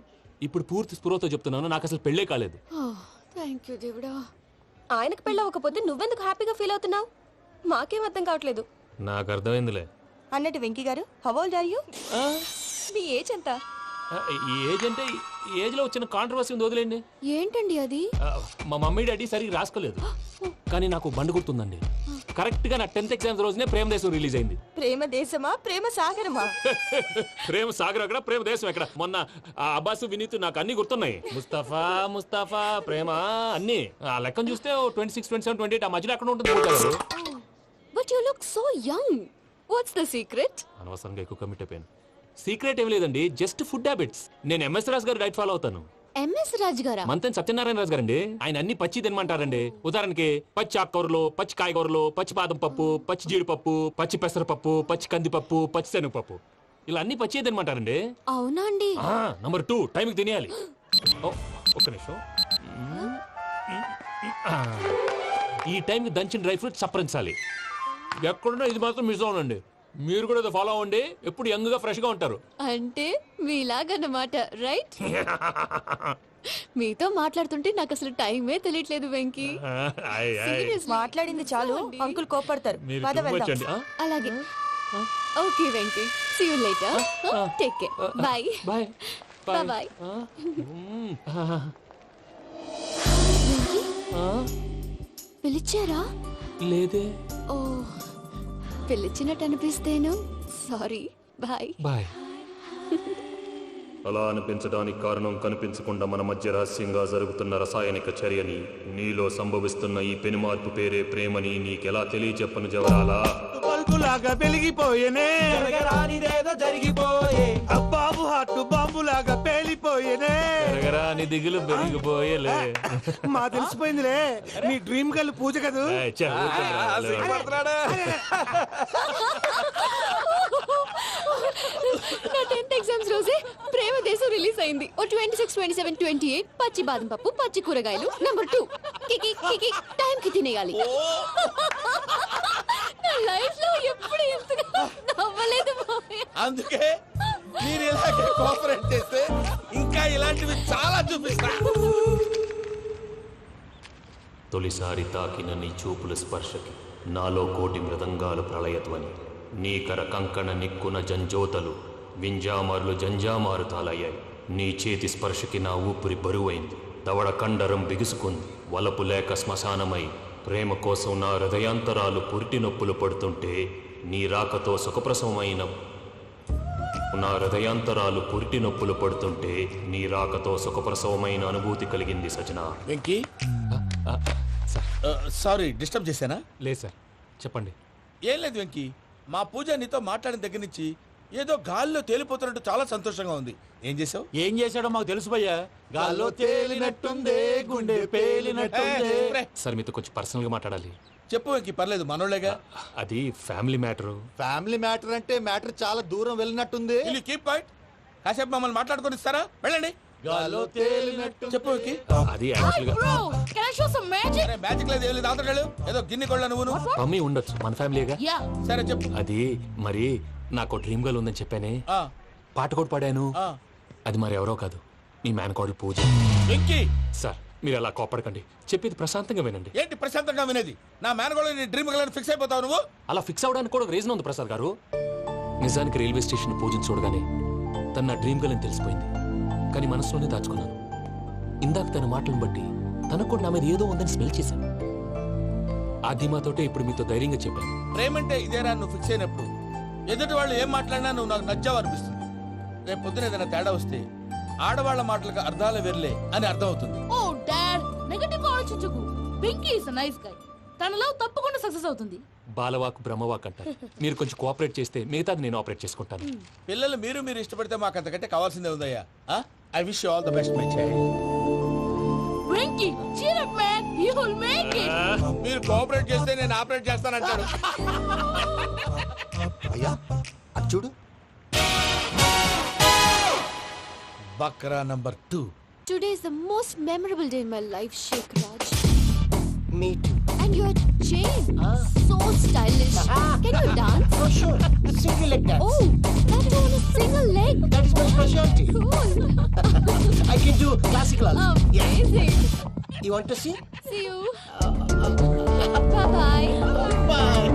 ఇప్పుడు పూర్తి స్పృహతో చెప్తున్నాను, నాకు అసలు పెళ్ళే కాలేదు. థ్యాంక్ యూ దేవుడా. ఆయనకు పెళ్ళవకపోతే నువ్వెందుకు హ్యాపీగా ఫీల్ అవుతున్నావు? మాకేం అర్థం కావట్లేదు. నాకు అర్థమైందిలే. అన్నట్టు Venky garu, how old are you? మీ ఏజ్ ఎంత? ఈ ఏజ్ అంటే ఏజ్ లో వచ్చిన కాంట్రవర్సీ ఉంది, వదిలేండి. ఏంటండి అది? మా మమ్మీ డాడీ సరిగ్గా రాసుకోలేదు, కానీ నాకు బండి గుర్తుందండి. కరెక్ట్ గా నా 10th ఎగ్జామ్స్ రోజునే ప్రేమ దేశం రిలీజ్ అయింది. ప్రేమ దేశమా ప్రేమ సాగరమా? ప్రేమ సాగర్ ఎక్కడ, ప్రేమ దేశం ఎక్కడ? మొన్న అబ్బాసు వినీత్ నాకు అన్ని గుర్తున్నాయి. ముస్తఫా ప్రేమ అన్ని ఆ లెక్కను చూస్తే 26, 27, 28 ఆ మధ్యలో ఎక్కడ ఉంటుంది. But you look so young. What's the secret? అనవసరంగా ఎక్కువ కమిట్ అయిపోయాను. సీక్రెట్ ఏం లేదండి, జస్ట్ ఫుడ్ హ్యాబిట్స్. నేను ఎంఎస్ రాజ్ గారు డైట్ ఫాలో అవుతాను. ఎంఎస్ రాజు గారా? మంతెన్ సత్యనారాయణ రాజు గారండి. ఆయన అన్ని పచ్చి తినమంటారండి. ఉదాహరణకి పచ్చి ఆకుకూరలు, పచ్చి కాయగూరలు, పచ్చి బాదం పప్పు, పచ్చి జీడిపప్పు, పచ్చి పెసరపప్పు, పచ్చి కందిపప్పు, పచ్చి శనగపప్పు, ఇలా అన్ని పచ్చి తినమంటారండి. అవునా అండి? నంబర్ 2 టైంకి తినేయాలి. ఒక్క నిమిషం. ఈ టైంకి దంచిన డ్రై ఫ్రూట్స్ సప్పరించాలి. ఎక్కడున్నా ఇది మాత్రం మిస్ అవునండి. మీరు కూడా ఇది ఫాలో అవ్వండి. ఎప్పుడు యంగ్ గా ఫ్రెష్ గా ఉంటారు. అంటే మీలాగన్నమాట, రైట్? మీతో మాట్లాడుతుంటే నాకు అసలు టైమే తెలియట్లేదు వెంకీ. మాట్లాడింది చాలు, అంకుల్ కోపడతారు. మీరు పద వెళ్దాం. వచ్చండి. అలాగే. Okay Venky, see you later. Take care. Bye bye bye. పిలిచారా? లేదే. ఓ, పిలిచినట్టు అనిపిస్తేను. సారీ. Bye bye. అలా అనిపించడానికి కారణం కనిపించకుండా మన మధ్య రహస్యంగా జరుగుతున్న రసాయనిక చర్యని, నీలో సంభవిస్తున్న ఈ పెనుమార్పు పేరే ప్రేమని నీకెలా తెలియచెప్పను జవరాలా? బల్బులాగా వెలిగిపోయేనే, జరగరానిదేదో జరిగిపోయే, బాబు హార్ట్ బాంబులాగా పేలిపోయేనే, జరగరాని దిగులు పెరిగిపోయేలే. మా తెలిసిపోయిందిలే, నీ డ్రీమ్ గర్ల్ పూజ కదూ. నా 10th ఎగ్జామ్స్ రోజే ప్రేమ దేశం రిలీజ్ అయింది. ఓ 26, 27, 28 పచ్చి బాదం పప్పు, పచ్చి కూరగాయలు. నంబర్ 2 కికి కికి టైం కి తినేయాలి. నా లైఫ్ లో ఎప్పుడు ఇంతగా నవ్వలేదు మామయ్య. అందుకే మీరు ఇలాగే కోఆపరేట్ చేస్తే ఇంకా ఇలాంటివి చాలా చూపిస్తా. తొలిసారి తాకిన నీ చూపుల స్పర్శకి నాలో కోటి మృదంగాలు ప్రళయధ్వని. నీకర కంకణ నిక్కున జంజోతలు, వింజామారులు జంజామారు తాలయ్యాయి. నీ చేతి స్పర్శకి నా ఊపిరి బరువైంది. దవడ కండరం బిగుసుకుంది. వలపు లేక శ్మశానమై ప్రేమ కోసం నా హృదయాంతరాలు పురిటి నొప్పులు పడుతుంటే, నీ రాకతో సుఖప్రసవమైన నా హృదయాంతరాలు పురిటి నొప్పులు పడుతుంటే నీ రాకతో సుఖప్రసవమైన అనుభూతి కలిగింది సజనా. వెంకీ, సారీ డిస్టర్బ్ చేశానా? లేదు సార్, చెప్పండి. ఏం లేదు వెంకీ, మా పూజ నీతో మాట్లాడిన దగ్గర నుంచి ఏదో గాల్లో తేలిపోతున్నట్టు చాలా సంతోషంగా ఉంది. ఏం చేసావు? ఏం చేశాడో మాకు తెలుసు భయ్యా. గాల్లో తేలినట్టుందే, గుండె పేలినట్టుందే. సార్ మీతో కొంచెం పర్సనల్ గా మాట్లాడాలి. చెప్పు వెంకీ, పర్లేదు, మనోళ్ళేగా. అది ఫ్యామిలీ మ్యాటర్. ఫ్యామిలీ మ్యాటర్ అంటే మ్యాటర్ చాలా దూరం వెళ్ళినట్టుంది. Keep point. కాసేపు మమ్మల్ని మాట్లాడుకొని ఇస్తారా? వెళ్ళండి. గాల్లో తేలినట్టు చెప్పు వెంకీ. అది యాక్చువల్ గా మ్యాజిక్ లేదు, ఏం లేదు. ఆతడాడు ఏదో గిన్నె కొళ్ళ నువ్వు. మమ్మీ ఉండొచ్చు, మన ఫ్యామిలీగా. సరే చెప్పు. అది మరి నాకు డ్రీమ్ గర్ల్ ఉందని చెప్పానే, పాట కూడా పాడాను. అది మరి ఎవరో కాదు, మీ మేనకోడలు పూజ. వెంకీ సార్ మీరు అలా కోపడకండి, చెప్పేది ప్రశాంతంగా వినండి. ఏంటి ప్రశాంతంగా వినేది? నా మేనకోడలు నీ డ్రీమ్ గర్ల్ ఫిక్స్ అయిపోతావు నువ్వు. అలా ఫిక్స్ అవడానికి కూడా రీజన్ ఉంది ప్రసాద్ గారు. నిజానికి రైల్వే స్టేషన్ పూజను చూడగానే తన నా డ్రీమ్ గర్ల్ అని తెలిసిపోయింది. కానీ మనసులోనే దాచుకున్నాను. ఇందాక తన మాటలను బట్టి తనకు కూడా నా మీద ఏదో ఉందని స్మెల్ చేశాను. ఆ ధీమాతోటే ఇప్పుడు మీతో ధైర్యంగా చెప్పాను. ప్రేమంటే ఇదేరా నువ్వు ఫిక్స్ అయినప్పుడు ఎదుటి వాళ్ళు ఏం మాట్లాడినా నువ్వు నాకు నచ్చావు అనిపిస్తుంది. రేపు పొద్దున ఏదైనా తేడా వస్తే ఆడవాళ్ల మాటలకు అర్థాలు వెర్లే అని అర్థం అవుతుంది. ఓ డాడ్, నెగటివ్ ఆలోచించకు. Venky is nice guy. తన లవ్ తప్పకుండా సక్సెస్ అవుతుంది. బాలవాక్ బ్రహ్మవాక్ అంటారు. మీరు కొంచెం కోఆపరేట్ చేస్తే మిగతాది నేను ఆపరేట్ చేసుకుంటాను. పిల్లలు మీరు ఇష్టపడితే మాకు అంతకంటే కావాల్సిందే ఉందయ్యా. I wish you all the best my child. Venky cheer up man, you will make it. మీరు కోఆపరేట్ చేస్తే నేను ఆపరేట్ చేస్తానంటాడు. అయ్యా అది చూడు. Bakra number 2. Today is the most memorable day in my life, Sheikh Raj. Me too. And your chain, so stylish. Can you dance? Oh, sure. Single leg dance. Oh, that is on a single leg. That is my specialty. Cool. I can do classical also. Amazing. You want to see? See you. Bye-bye. Bye.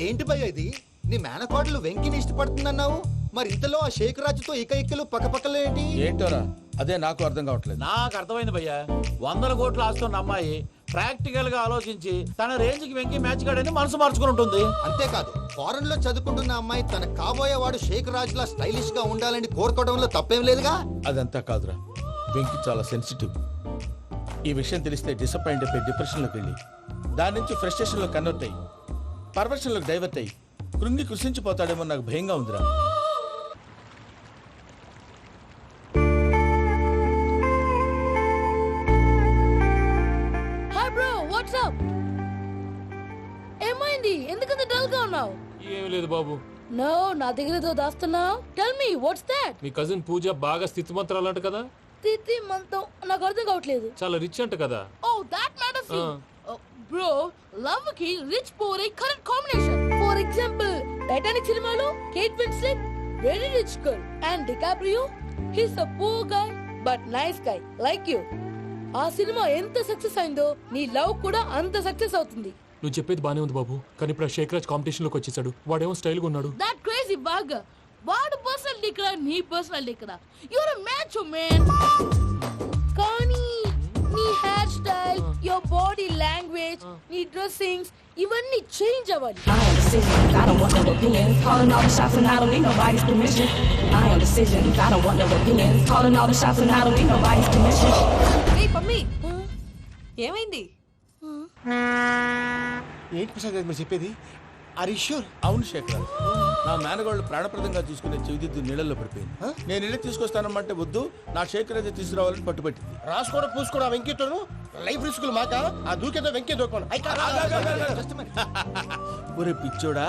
ఏంటి భయ్య ఇది? నీ మేనకోడలు వెంకిని ఇష్టపడుతుందన్నావు, మరి ఇంతలో ఆ షేక్ రాజుతో ఇకలు పక్కపక్కలు ఏంటి? ఏంటోరా, అదే నాకు అర్థం కావట్లేదు. నాకు అర్థమైంది భయ్యా. 100 కోట్లు ఆస్తున్న అమ్మాయి ప్రాక్టికల్ గా ఆలోచించి తన రేంజ్ కి వెంకి మ్యాచ్ కాడని మనసు మార్చుకుని ఉంటుంది. అంతేకాదు, ఫారెన్ లో చదువుకుంటున్న అమ్మాయి తన కాబోయేవాడు షేక్ రాజ్ లా స్టైలిష్ గా ఉండాలని కోరుకోవడంలో తప్పేం లేదుగా. అదంతా కాదురా, వెంకి చాలా సెన్సిటివ్. ఈ విషయం తెలిస్తే డిసప్పాయింట్ అయిపోయి డిప్రెషన్ లోకి వెళ్ళి దాని నుంచి ఫ్రస్ట్రేషన్ లో కన్వర్ట్ అయ్యి పర్వర్షన్ లోకి డైవర్ట్ అయ్యి కృంగి కృషించిపోతాడేమో నాకు భయంగా ఉందిరా. Hi bro, what's up? ఏమైంది? ఎందుకంత డల్ గా ఉన్నావు? ఏం లేదు బాబు. నో, నా దగ్గర ఏదో దాస్తున్నావు. Tell me what's that? మీ కజిన్ పూజ బాగా స్థితిమంతరాలు అంట కదా. తిత్తి మంతం నాకు అర్థం కావట్లేదు. చాలా రిచ్ అంట కదా. Oh that matters. Bro, love కి rich poor correct combination. For example Titanic సినిమాలో Kate Winslet very rich girl and DiCaprio he's a poor guy but nice guy like you. ఆ సినిమా ఎంత సక్సెస్ అయిందో నీ love కూడా అంత success అవుతుంది. నువ్వు చెప్పేది బానే ఉంది బాబు, కానీ ఇప్పుడు షేక్ రాజ్ కాంపిటీషన్ లోకి వచ్చేసాడు. వాడేమో స్టైల్ గా ఉన్నాడు. That crazy bag. వాడు పర్సనల్ ఇక్కడ, నీ పర్సనల్ ఇక్కడ. You're a match man. కానీ నీ hair style, your body language, నీ డ్రెస్సింగ్స్ ఇవన్నీ చేంజ్ అవ్వాలి. I don't want no opinions. Calling all the shots and I don't need nobody's permission. I am decisions. I don't want no opinions. Calling all the shots and I don't need nobody's permission. ఏ పమ్మి, ఏమైంది? ఏంటి ప్రసాద్ గారు మీరు చెప్పేది? Are you sure? అవును శేఖర్, నా మేనగాళ్ళు ప్రాణప్రదంగా చూసుకునే చెవిదిద్దు నీళ్ళల్లో పడిపోయింది. నేను ఇల్లు తీసుకొస్తానమ్మంటే వద్దు, నా శేఖర్ అయితే తీసుకురావాలని పట్టుబట్టింది. రాసుకోవడం పూసుకోవడం ఆ వెంకీతోను లైఫ్ రిస్కులు మాక. ఆ దూకేదో వెంకీ దూకోను. ఒరే పిచ్చోడా,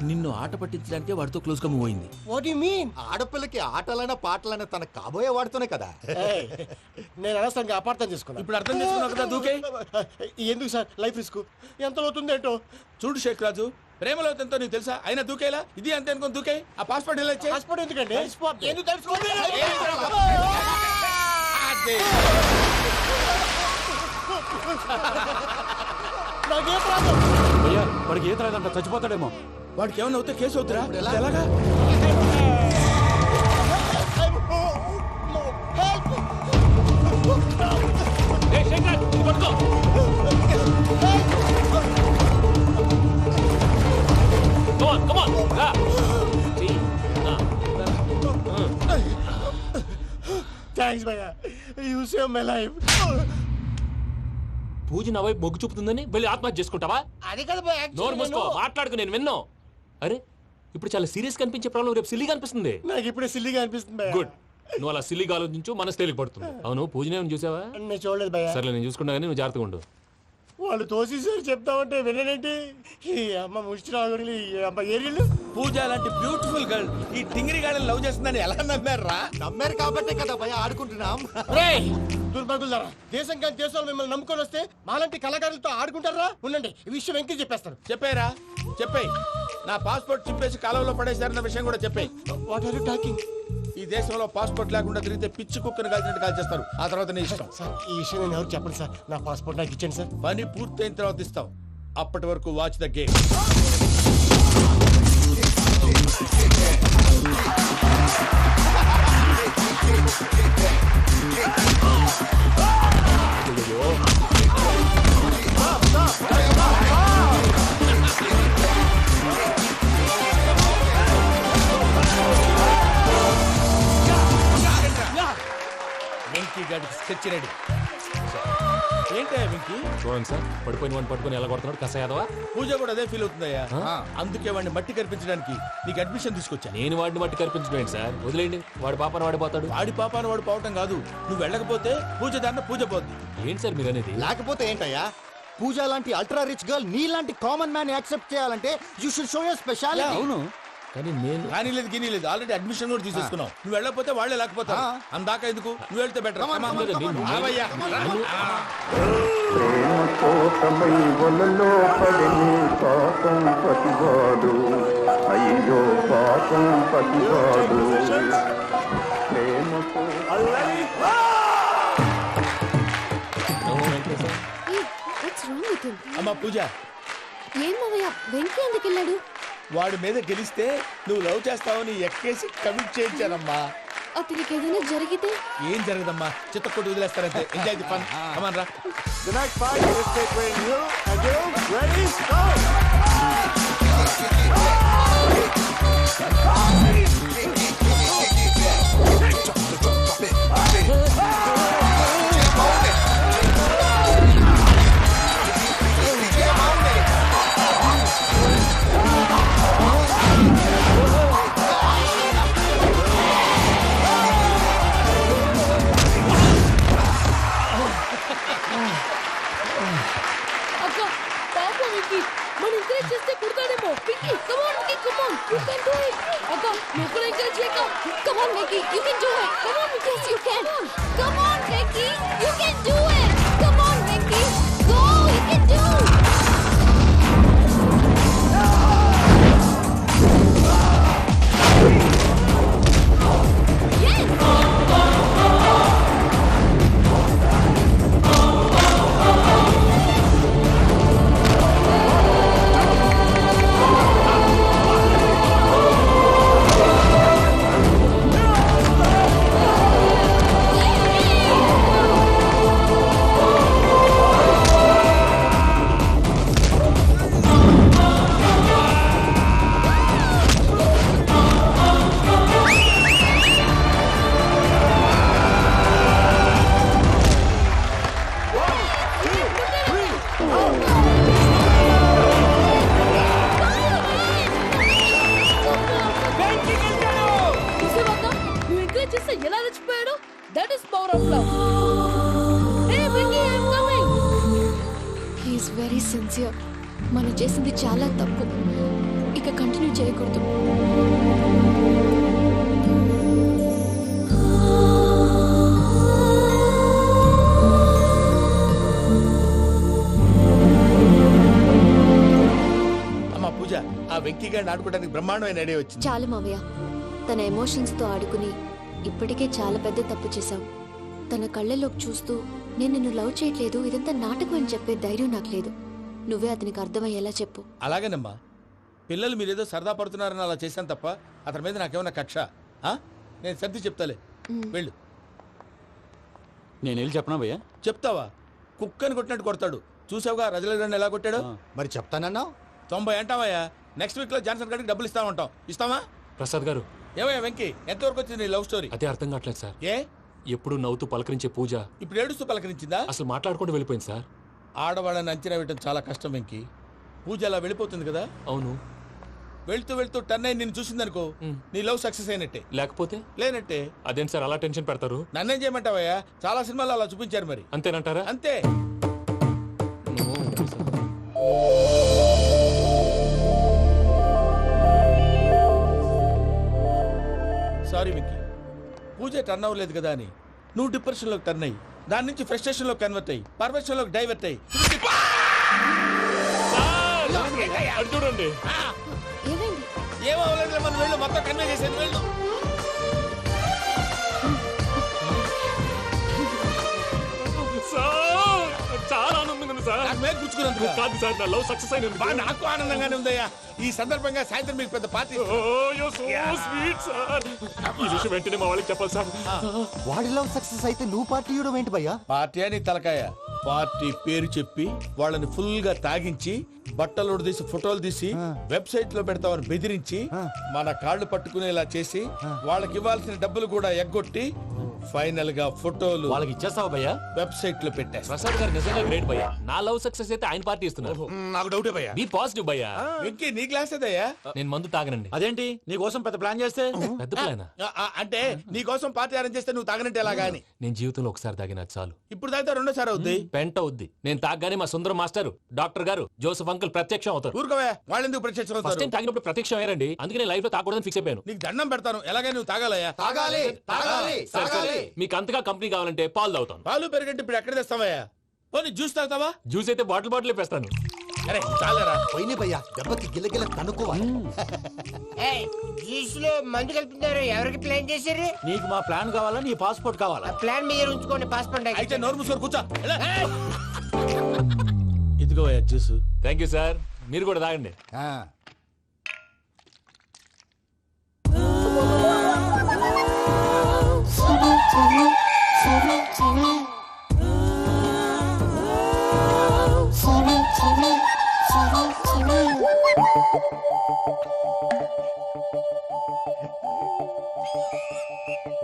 నిన్ను ఆట పట్టించడానికే వాడితో క్లోజ్ గా మూవ్ అయింది. What you mean? ఆడపిల్లకి ఆటలైనా పాటలైనా తన కాబోయే వాడితోనే కదా. నేను అనవసరంగా అపార్థం చేసుకున్నా. ఇప్పుడు అర్థం చేసుకున్నావు కదా, దూకే. ఎందుకు సార్ లైఫ్ రిస్క్? ఎంత అవుతుంది ఏంటో చూడు శేఖ్ రాజు, ప్రేమలో ఎంతో నీకు తెలుసా? అయినా దూకేలా? ఇది అంతే అనుకుని దూకే. ఆ పాస్పోర్ట్ ఎలా ఇచ్చే? పాస్పోర్ట్ ఎందుకండి? ఎందుకు తెలుసుకోండి? భయ్యా వాడికి ఈత రాదంట, చచ్చిపోతాడేమో. వాడికి ఏమన్నా అవుతే కేసు అవుతురా? ఎలాగా? థ్యాంక్స్ భయ్యా, యు సేవ్ మై లైఫ్. పూజ నా వైపు మొగ్గు చూపుతుందని వెళ్ళి ఆత్మహత్య చేసుకుంటావా? అది కదా భయ్యా. నోరు మూసుకో, మాట్లాడుకు, నేను విన్నో. అరే ఇప్పుడు చాలా సీరియస్ కనిపించే ప్రాబ్లం రేపు సిల్లీగా అనిపిస్తుంది. నాకు ఇప్పుడే సిల్లీగా అనిపిస్తుంది భయ్యా. గుడ్, నువ్వు అలా సిల్లీగా ఆలోచించు, మనసు తేలిక పడుతుంది. అవును పూజనే చూసావా? నేను చూడలేదు భయ్యా. సర్లే నేను చూసుకున్నా కానీ నువ్వు జాగ్రత్తగా ఉండు. వాళ్ళు తోసేసారు చెప్తామంటే విననేంటి? ఈ అమ్మ ముష్టిరాగుడి అమ్మ ఏరియలు. పూజ లాంటి బ్యూటిఫుల్ గర్ల్ ఈ టింగిరి గాడిని లవ్ చేస్తుందని ఎలా నమ్మారా? నమ్మారు కాబట్టే కదా భయ ఆడుకుంటున్నాం. దుర్భగులారా, దేశం కానీ దేశాలు మిమ్మల్ని నమ్ముకొని వస్తే మాలాంటి కళాకారులతో ఆడుకుంటారా? ఉండండి, ఈ విషయం వెంకీ చెప్పేస్తారు. చెప్పారా? చెప్పే. నా పాస్పోర్ట్ చింపేసి కాలంలో పడేశారన్న విషయం కూడా చెప్పే. What are you talking? ఈ దేశంలో పాస్పోర్ట్ లేకుండా తిరిగితే పిచ్చి కుక్కను కాల్చినట్టు కాల్చేస్తారు. ఆ తర్వాత నీ ఇష్టం. సార్ ఈ విషయం నేను ఎవరు చెప్పండి సార్. నా పాస్పోర్ట్ నాకు ఇచ్చాను సార్. పని పూర్తయిన తర్వాత ఇస్తాం. అప్పటి వరకు వాచ్ ద గేమ్. వెంకీ గాడికి స్కెచ్ రెడీ. ఏంటయ్యా వెంకీ? చూడండి సార్, పడిపోయిన వాడిని పట్టుకొని ఎలా కొడుతున్నాడు కసాయాదవా. పూజ కూడా అదే ఫీల్ అవుతుందయ్యా. అందుకే వాడిని మట్టి కనిపించడానికి నీకు అడ్మిషన్ తీసుకొచ్చా. నేను వాడిని మట్టి కనిపించడం సార్, వదిలేండి. వాడి పాపాన వాడిపోతాడు. వాడి పాపాన వాడు పోవటం కాదు, నువ్వు వెళ్ళకపోతే పూజ దాన్న పూజ పోద్ది. ఏంటి సార్ మీరు అనేది? లేకపోతే ఏంటయ్యా? పూజ లాంటి అల్ట్రా రిచ్ గర్ల్ నీ లాంటి కామన్ మ్యాన్ యాక్సెప్ట్ చేయాలంటే you should show your speciality. అవును, కానీ నేను కానీ లేదు గిని లేదు, ఆల్రెడీ అడ్మిషన్ కూడా తీసేసుకున్నావు. నువ్వు వెళ్ళకపోతే వాళ్ళే లేకపోతారు. అందాక ఎందుకు? నువ్వు వెళ్తే బెటర్. అమ్మా పూజ, ఏం మావయ్య వెంకీ ఎందుకు వెళ్ళాడు? వాడి మీద గెలిస్తే నువ్వు లవ్ చేస్తావని ఎక్కేసి కమిట్ చేయించానమ్మా. అతనికి ఏదైనా జరిగితే? ఏం జరగదమ్మా, చిత్తకొట్టు వదిలేస్తారంటే. Enjoy the fun. కమాన్ రా. The next fight is between you and you. Ready? Go! మనం ఎంకరేజ్ చేస్తే కుడతాడేమో. Pinky come on Pinky come on you can do it. అక్క నువ్వు కూడా ఎంకరేజ్ చేయక. Come on, Vicky, you can do it. Come on, yes, you can. Come on, Vicky, you can do it. Come on, Vicky, go, you can do it. ఎలా రెచ్చిపోయాడు. That is power of love. Hey Vicky I am coming. He is very sincere. మనం చేసింది చాలా తప్పు, ఇక continue చేయకూడదు. అమ్మా పూజ, ఆ వెంకీ గారిని ఆడుకోవడానికి బ్రహ్మాండమైన ఐడియా వచ్చింది. చాలు మావయ్య, తన ఎమోషన్స్ తో ఆడుకుని ఇప్పటికే చాలా పెద్ద తప్పు చేశావు. తన కళ్ళలోకి చూస్తూ నేను నిన్ను లవ్ చేయట్లేదు, ఇదంతా నాటకం అని చెప్పే ధైర్యం నాకు లేదు. నువ్వే అతనికి అర్థమయ్యేలా చెప్పు. అలాగేనమ్మా, పిల్లలు మీరేదో సరదా పడుతున్నారని అలా చేశాను తప్ప అతని మీద నాకేమన్నా కక్ష? నేను సర్ది చెప్తాలే, వెళ్ళు. నేను వెళ్ళి చెప్పనా భయ్యా? చెప్తావా? కుక్కని కొట్టినట్టు కొడతాడు. చూసావుగా రజల గారిని ఎలా కొట్టాడు. మరి చెప్తానన్నావు. 90 అంటావయ్యా. నెక్స్ట్ వీక్ లో జాన్సన్ గారికి డబ్బులు ఇస్తామంటాం. ఇస్తావా? ప్రసాద్ గారు, ఏమయ్యా వెంకీ, ఎంతవరకు వచ్చింది నీ లవ్ స్టోరీ? అదే అర్థం కావట్లేదు సార్. ఏ ఎప్పుడు నవ్వుతూ పలకరించే పూజ ఇప్పుడు ఏడుస్తూ పలకరించిందా? అసలు మాట్లాడుకుంటూ వెళ్ళిపోయింది సార్. ఆడవాళ్ళని అంచనా వేయడం చాలా కష్టం వెంకీ. పూజ అలా వెళ్ళిపోతుంది కదా. అవును. వెళ్తూ వెళ్తూ టర్న్ అయి నిన్ను చూసిందనుకో, నీ లవ్ సక్సెస్ అయినట్టే. లేకపోతే లేనట్టే. అదేంటి సార్ అలా టెన్షన్ పెడతారు? నన్నేం చేయమంటావయ్యా? చాలా సినిమాలు అలా చూపించారు. మరి అంతేనంటారా? అంతే. సారీ విక్కీ, పూజ టర్న్ అవ్వలేదు కదా అని నువ్వు డిప్రెషన్ లోకి టర్న్ అయ్యి దాని నుంచి ఫ్రస్ట్రేషన్ లో కన్వర్ట్ అయ్యి పర్వర్షన్ లోకి డైవర్ట్ అయ్యి చూడండి. ఏమో మనం వెళ్ళు, మొత్తం కన్వే చేసేది వెళ్ళు. చాలా ఆనందంగా ఉంది సార్. నాకు మీద గుచ్చుకున్నందుకు కాదు సార్, నా లవ్ సక్సెస్ అయినందుకు. నాకు ఆనందంగానే ఉందయ్యా. ఈ సందర్భంగా సాయంత్రం మీకు పెద్ద పార్టీ. Sweet sir. ఈ విషయం వెంటనే మా వాళ్ళకి చెప్పాలి సార్. వాడి లవ్ సక్సెస్ అయితే నువ్వు పార్టీ ఇవ్వడం ఏంటి భయ్యా? పార్టీ అని తలకాయ. పార్టీ పేరు చెప్పి వాళ్ళని ఫుల్ గా తాగించి బట్టలు తీసి ఫోటోలు తీసి వెబ్సైట్ లో పెడతామని బెదిరించి మన కాళ్ళు పట్టుకునేలా చేసి వాళ్ళకి ఇవ్వాల్సిన డబ్బులు కూడా ఎగ్గొట్టి ఫైనల్ గా ఫోటోలు వాళ్ళకి ఇచ్చేస్తావా భయ్యా? వెబ్సైట్ లో పెట్టేస్తా. ప్రసాద్ గారు నిజంగా గ్రేట్ భయ్యా. నా లవ్ సక్సెస్ అయితే ఆయన పార్టీ ఇస్తున్నారు. నాకు డౌటే భయ్యా. బీ పాజిటివ్ భయ్యా. వెంకీ నీ గ్లాస్ ఏదయ్యా? నేను మందు తాగనండి. అదేంటి నీ కోసం పెద్ద ప్లాన్ చేస్తే? పెద్ద ప్లాన్ అంటే నీ కోసం పార్టీ అరేంజ్ చేస్తే నువ్వు తాగనంటే ఎలాగా అని. నేను జీవితంలో ఒకసారి తాగినా చాలు. ఇప్పుడు తాగితే రెండోసారి అవుద్ది. పెంట అవుద్ది. నేను తాగగానే మా సుందరం మాస్టర్, డాక్టర్ గారు, జోసెఫ్ అంకుల్ ప్రత్యక్షం అవుతారు. ఊరుకోవే, వాళ్ళు ఎందుకు ప్రత్యక్షం అవుతారు? ఫస్ట్ టైం తాగినప్పుడు ప్రత్యక్షం అయ్యారండి. అందుకే లైఫ్ లో తాగకూడదని ఫిక్స్ అయిపోయాను. నీకు దండం పెడతాను, ఎలాగైనా నువ్వు తాగాలయ్యా. తాగాలి తాగాలి సరే సరే, తాగాలి. మీకు అంతగా కంపెనీ కావాలంటే పాలు తాగుతాను. పాలు పెరిగంటే ఇప్పుడు ఎక్కడ తెస్తావయ్యా? పోనీ జ్యూస్ తాగుతావా? జ్యూస్ అయితే బాటిల్ వేస్తాను. అరే చాలరా పోయిన భయ్యా, దెబ్బకి గిల్లగిల్ల తనుకోవాలి. జ్యూస్ లో మందు కలుపుతున్నారు. ఎవరికి ప్లాన్ చేశారు? నీకు మా ప్లాన్ కావాలా, నీ పాస్పోర్ట్ కావాలా? ప్లాన్ మీరు ఉంచుకోండి, పాస్పోర్ట్ అయితే నోరు మూసుకొని కూర్చో. ఇదిగో జ్యూస్. Thank you sir. మీరు కూడా తాగండి.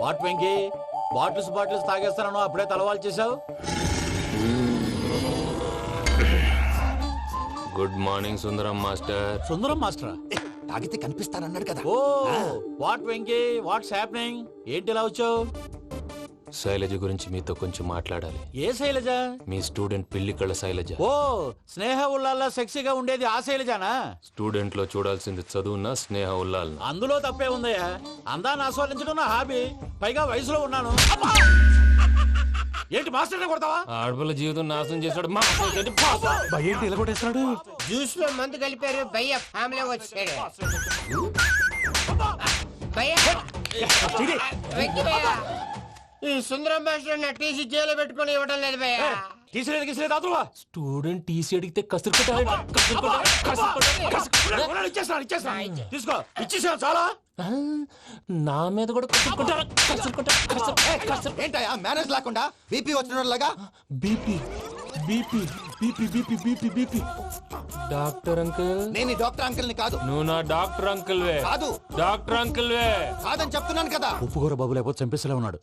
వాట్ వెంకీ, బాటిల్స్ తాగేస్తానో అప్పుడే తలవాలు చేసావు. Good morning Sundaram master. Sundaram మాస్టరా? తాగితే కనిపిస్తానన్నాడు కదా. Oh what Venky, what's happening? ఏంటి ఇలా వచ్చావు? శైలజ గురించి మీతో కొంచెం మాట్లాడాలి. ఏ శైలజ? మీ స్టూడెంట్ పిల్లి కళ్ళ శైలజ. ఓ, స్నేహ ఉల్లాల్లో సెక్సీగా ఉండేది ఆ శైలజానా? స్టూడెంట్ లో చూడాల్సింది చదువున్న స్నేహ ఉల్లాల్. అందులో తప్పే ఉందయ్యా. అందాన్ని ఆస్వాదించడం నా హాబీ. పైగా వయసులో ఉన్నాను. ఏంటి మాస్టర్ కొడతావా? ఆడపిల్ల జీవితం నాశనం చేశాడు. ఏంటి ఇలా కొట్టేస్తున్నాడు? జ్యూస్ లో మందు కలిపారు భయ్య ఫ్యామిలీ వచ్చాడు. ఈ సుందరం మాస్టర్ నా టీసీ జైలు పెట్టుకుని ఇవ్వడం లేదు భయ్య. స్టూడెంట్ టీసీ అడిగితే కసురు తీసుకో, ఇచ్చేసా చాలా. నా మీద కూడా ఏంటయ్యా మేనేజ్ లేకుండా బీపీ వచ్చినలాగా? BP BP BP BP BP BP. Doctor uncle, నేను డాక్టర్ అంకుల్ ని కాదు. నువ్వు నా డాక్టర్ అంకుల్ వే. కాదు డాక్టర్ అంకుల్ వే. కాదని చెప్తున్నాను కదా. ఉప్పుకూర బాబు లేకపోతే చంపేసేలా ఉన్నాడు.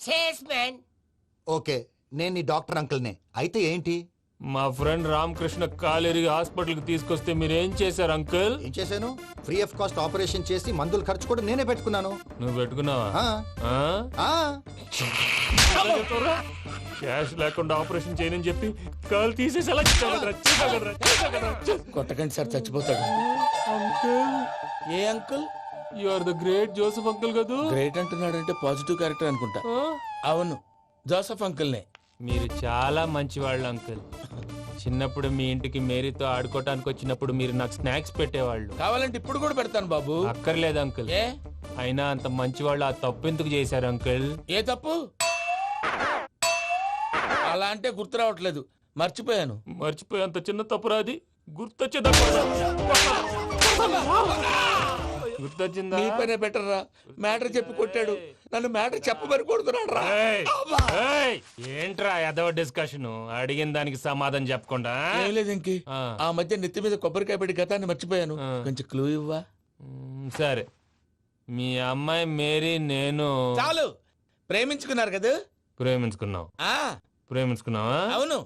ఓకే, నేను నీ డాక్టర్ అంకుల్ నే. అయితే ఏంటి? మా ఫ్రెండ్ రామకృష్ణ కాలేరికి హాస్పిటల్ కి తీసుకొస్తే మీరేం చేశారు అంకుల్? ఏం చేశాను? ఫ్రీ ఆఫ్ కాస్ట్ ఆపరేషన్ చేసి మందులు ఖర్చు కూడా నేనే పెట్టుకున్నాను. నువ్వు పెట్టుకున్నావా? క్యాష్ లేకుండా ఆపరేషన్ చేయనని చెప్పి కాల్ తీసేసి అలా కొట్టకండి సార్, చచ్చిపోతాడు. అంకుల్, ఏ uncle? You are the great Joseph uncle కదా. గ్రేట్ అంటున్నాడు అంటే పాజిటివ్ క్యారెక్టర్ అనుకుంటా. అవును, జోసెఫ్ అంకుల్నే. మీరు చాలా మంచివాళ్ళు అంకుల్. చిన్నప్పుడు మీ ఇంటికి మేరీతో ఆడుకోవటానికి వచ్చినప్పుడు మీరు నాకు స్నాక్స్ పెట్టేవాళ్ళు. కావాలంటే ఇప్పుడు కూడా పెడతాను బాబు. అక్కర్లేదు అంకుల్. అయినా అంత మంచివాళ్ళు ఆ తప్పు ఎందుకు చేశారు అంకుల్? ఏ తప్పు? అలా అంటే గుర్తు రావట్లేదు, మర్చిపోయాను. మర్చిపోయేంత చిన్న తప్పురా అది? గుర్తొచ్చిందా? నీ పనే బెటర్ రా. మ్యాటర్ చెప్పి కొట్టాడు, నన్ను మ్యాటర్ చెప్పమని కొడుతున్నాడు రా. ఏంట్రా ఎదవ డిస్కషన్? అడిగిన దానికి సమాధానం చెప్పకుండా. ఏం లేదు ఇంకి, ఆ మధ్య నెత్తి మీద కొబ్బరికాయ పెట్టి గతాన్ని మర్చిపోయాను. కొంచెం క్లూ ఇవ్వా? సరే, మీ అమ్మాయి మేరీ నేను చాలు. ప్రేమించుకున్నారు కదా? ప్రేమించుకున్నావు. ప్రేమించుకున్నావా? అవును.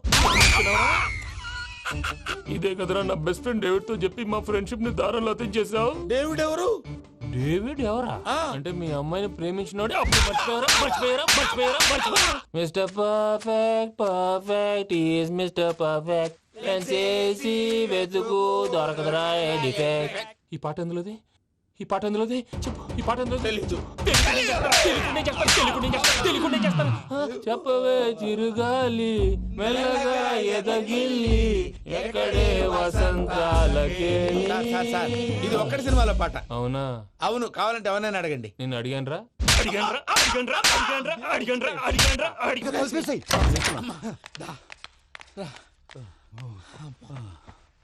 ఇదే కదరా నా బెస్ట్ ఫ్రెండ్ డేవిడ్ తో చెప్పి మా ఫ్రెండ్షిప్ ని దారంలో అతించేసావు. డేవిడ్ ఎవరు? డేవిడ్ ఎవరా? అంటే మీ అమ్మాయిని ప్రేమించినోడే అప్పుడు మర్చిపోయారా? Mister perfect, perfect is mister perfect. చేసి వెతుకు దొరకదురా డిఫెక్ట్. ఈ పాట ఎందులోది? ఈ పాట ఎందులోది? చెప్పు. ఈ పాట ఎందులో? తెలీదు. చెప్పవే చిరుగాలి మెల్లగా ఎదగిల్లి ఎక్కడే వసంతాలకే. ఇది ఒక్కటి సినిమాలో పాట. అవునా? అవును. కావాలంటే ఎవరైనా అడగండి. నేను అడిగాను రా.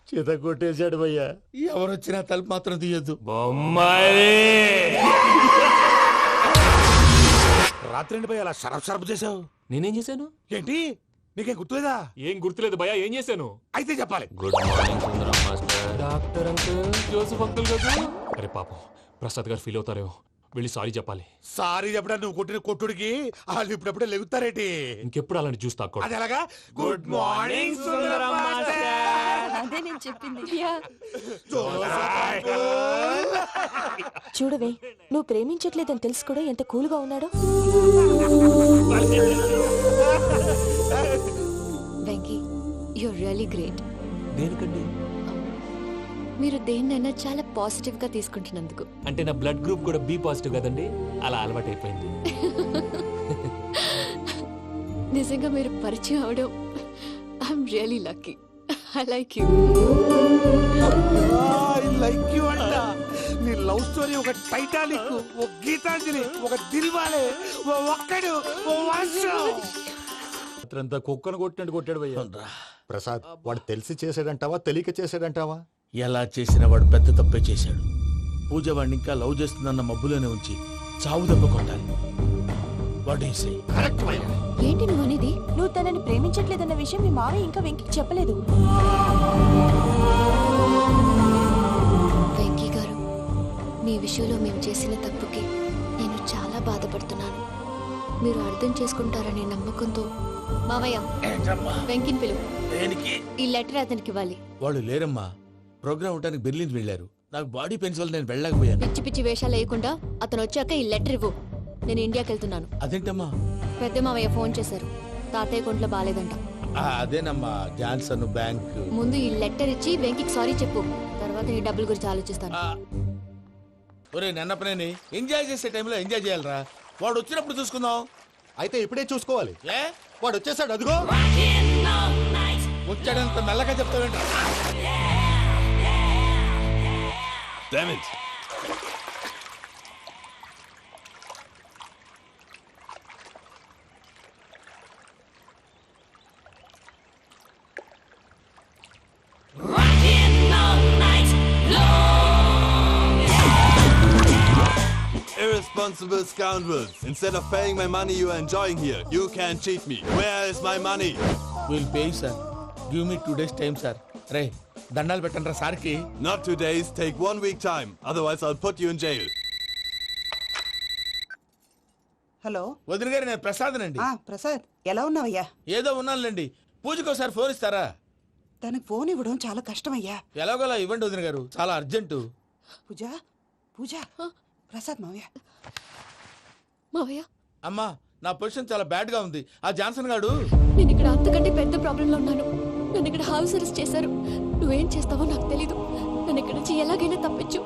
చేత కొట్టేశాడు భయ్యా. ఎవరొచ్చినా తలుపు మాత్రం తీయొద్దు. బొమ్మాయి రాత్రి భయ్య అలా షరఫ్ చేసావు. నేనేం చేశాను? ఏంటి నీకేం గుర్తులేదా? ఏం గుర్తులేదు భయ్యా. ఏం చేశాను? అయితే చెప్పాలి. Good morning Sundaram master. Doctor uncle, Joseph uncle కదా. అరే పాపం, ప్రసాద్ గారు ఫీల్ అవుతారేమో. వెళ్ళి సారీ చెప్పాలి. సారీ చెప్పడా? నువ్వు కొట్టిన కొట్టుడికి వాళ్ళు ఇప్పుడప్పుడే లెగుతారేటి? ఇంకెప్పుడు అలాంటి చూస్తా. అది ఎలాగా? Good morning Sundaram master. అదే నేను చెప్పింది. చూడవే, నువ్వు ప్రేమించట్లేదని తెలుసు కూడా ఎంత కూల్గా ఉన్నాడో. Venky, you're really great. దేనికండి? మీరు దేన్నైనా చాలా పాజిటివ్ గా తీసుకుంటున్నందుకు. అంటే నా బ్లడ్ గ్రూప్ కూడా బి పాజిటివ్ కదండి, అలా అలవాటు అయిపోయింది. నిజంగా మీరు పరిచయం అవడం I'm really lucky. I like you. Like you అంట. నీ లవ్ స్టోరీ ఒక టైటానిక్, ఒక గీతాంజలి, ఒక దిల్వాలే, ఓ ఒక్కడు, ఓ వర్షం. అంతా కుక్కను కొట్టినట్టు కొట్టాడు భయ్యా. ప్రసాద్, వాడు తెలిసి చేసాడంటావా తెలియక చేసాడంటావా? ఎలా చేసిన వాడు పెద్ద తప్పే చేశాడు. పూజ వాడిని ఇంకా లవ్ చేస్తుందన్న మబ్బులోనే ఉంచి చావు దెబ్బ కొట్టాలి. ఏంటి నువ్వు అనేది? నువ్వు తనని ప్రేమించట్లేదన్న విషయం మీ మావయ్య ఇంకా వెంకికి చెప్పలేదు. వెంకీ గారు, మీ విషయంలో మేము చేసిన తప్పుకి నేను చాలా బాధపడుతున్నాను. మీరు అర్థం చేసుకుంటారనే నమ్మకంతో మావయ్య వెంకిని పిలువు. ఈ లెటర్ అతనికి ఇవ్వాలి. వాళ్ళు లేరమ్మా, ప్రోగ్రామ్ ఉండడానికి బెర్లిన్ వెళ్ళారు. నాకు బాడీ పెయిన్స్ వల్ల నేను వెళ్ళలేకపోయాను. పిచ్చి పిచ్చి వేషాలు వేయకుండా అతను వచ్చాక ఈ లెటర్ ఇవ్వు. నేను ఇండియాకి వెళ్తున్నాను. అదేంటమ్మా? పెద్ద మావయ్య ఫోన్ చేశారు. తాతయ్య కొంట్లో బాలేదంట. అదేనమ్మా జాన్సన్ బ్యాంక్. ముందు ఈ లెటర్ ఇచ్చి వెంకికి సారీ చెప్పు, తర్వాత నీ డబ్బుల గురించి ఆలోచిస్తాను. ఒరే నన్నపనేని ఎంజాయ్ చేసే టైంలో ఎంజాయ్ చేయాలరా. వాడు వచ్చినప్పుడు చూసుకుందాం. అయితే ఇప్పుడే చూసుకోవాలి. ఏ వాడు వచ్చేసాడు, అదిగో వచ్చాడంత మెల్లగా చెప్తావేంట. Damn it. Irresponsible scoundrels. Instead of paying my money you are enjoying here, you can't cheat me. Where is my money? We'll pay, sir. Give me 2 days time, sir. రే దండాలు పెట్టండి రా సార్కి. Not 2 days, take 1 week time. Otherwise I'll put you in jail. Hello వదిన గారు, నేను ప్రసాదనండి. ప్రసాద్, ఎలా ఉన్నావయ్యా? ఏదో ఉన్నానులేండి. పూజకి ఒకసారి ఫోన్ ఇస్తారా? తనకు ఫోన్ ఇవ్వడం చాలా కష్టమయ్యా. ఎలాగోలా ఇవ్వండి వదిన గారు, చాలా అర్జెంటు. పూజ పూజ ప్రసాద్ మావయ్య. మావయ్య, అమ్మా నా పొజిషన్ చాలా బ్యాడ్ గా ఉంది. ఆ జాన్సన్ గాడు. నేను ఇక్కడ అంతకంటే పెద్ద ప్రాబ్లం లో ఉన్నాను. నన్ను ఇక్కడ హౌస్ అరెస్ట్ చేశారు. నువ్వేం చేస్తావో నాకు తెలీదు. నన్ను ఇక్కడ నుంచి ఎలాగైనా తప్పించు.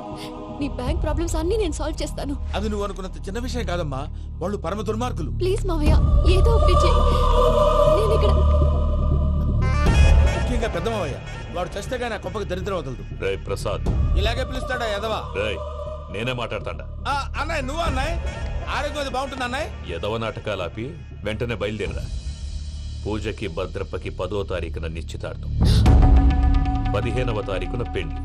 నీ బ్యాంక్ ప్రాబ్లమ్స్ అన్ని నేను సాల్వ్ చేస్తాను. అది నువ్వు అనుకున్నంత చిన్న విషయం కాదమ్మా. వాళ్ళు పరమ దుర్మార్గులు. ప్లీజ్ మావయ్య, ఏదో ఒకటి చెయ్యి. నేను ఇక్కడ ముఖ్యంగా పెద్ద మావయ్య. వాడు చస్తే గానీ ఆ కొంపకి దరిద్రం వదలదు. రే ప్రసాద్, ఇలాగే పిలుస్తాడా ఎదవా? నేనే మాట్లాడతాడా? అన్నయ్య నువ్వు అన్నాయ్. ఆరోగ్యం అది బాగుంటుంది అన్నాయ్. ఎదవ నాటకాలు ఆపి వెంటనే బయలుదేరరా. పూజకి భద్రప్పకి 10వ తారీఖున నిశ్చితార్థం, 15వ తారీఖున పెళ్లి.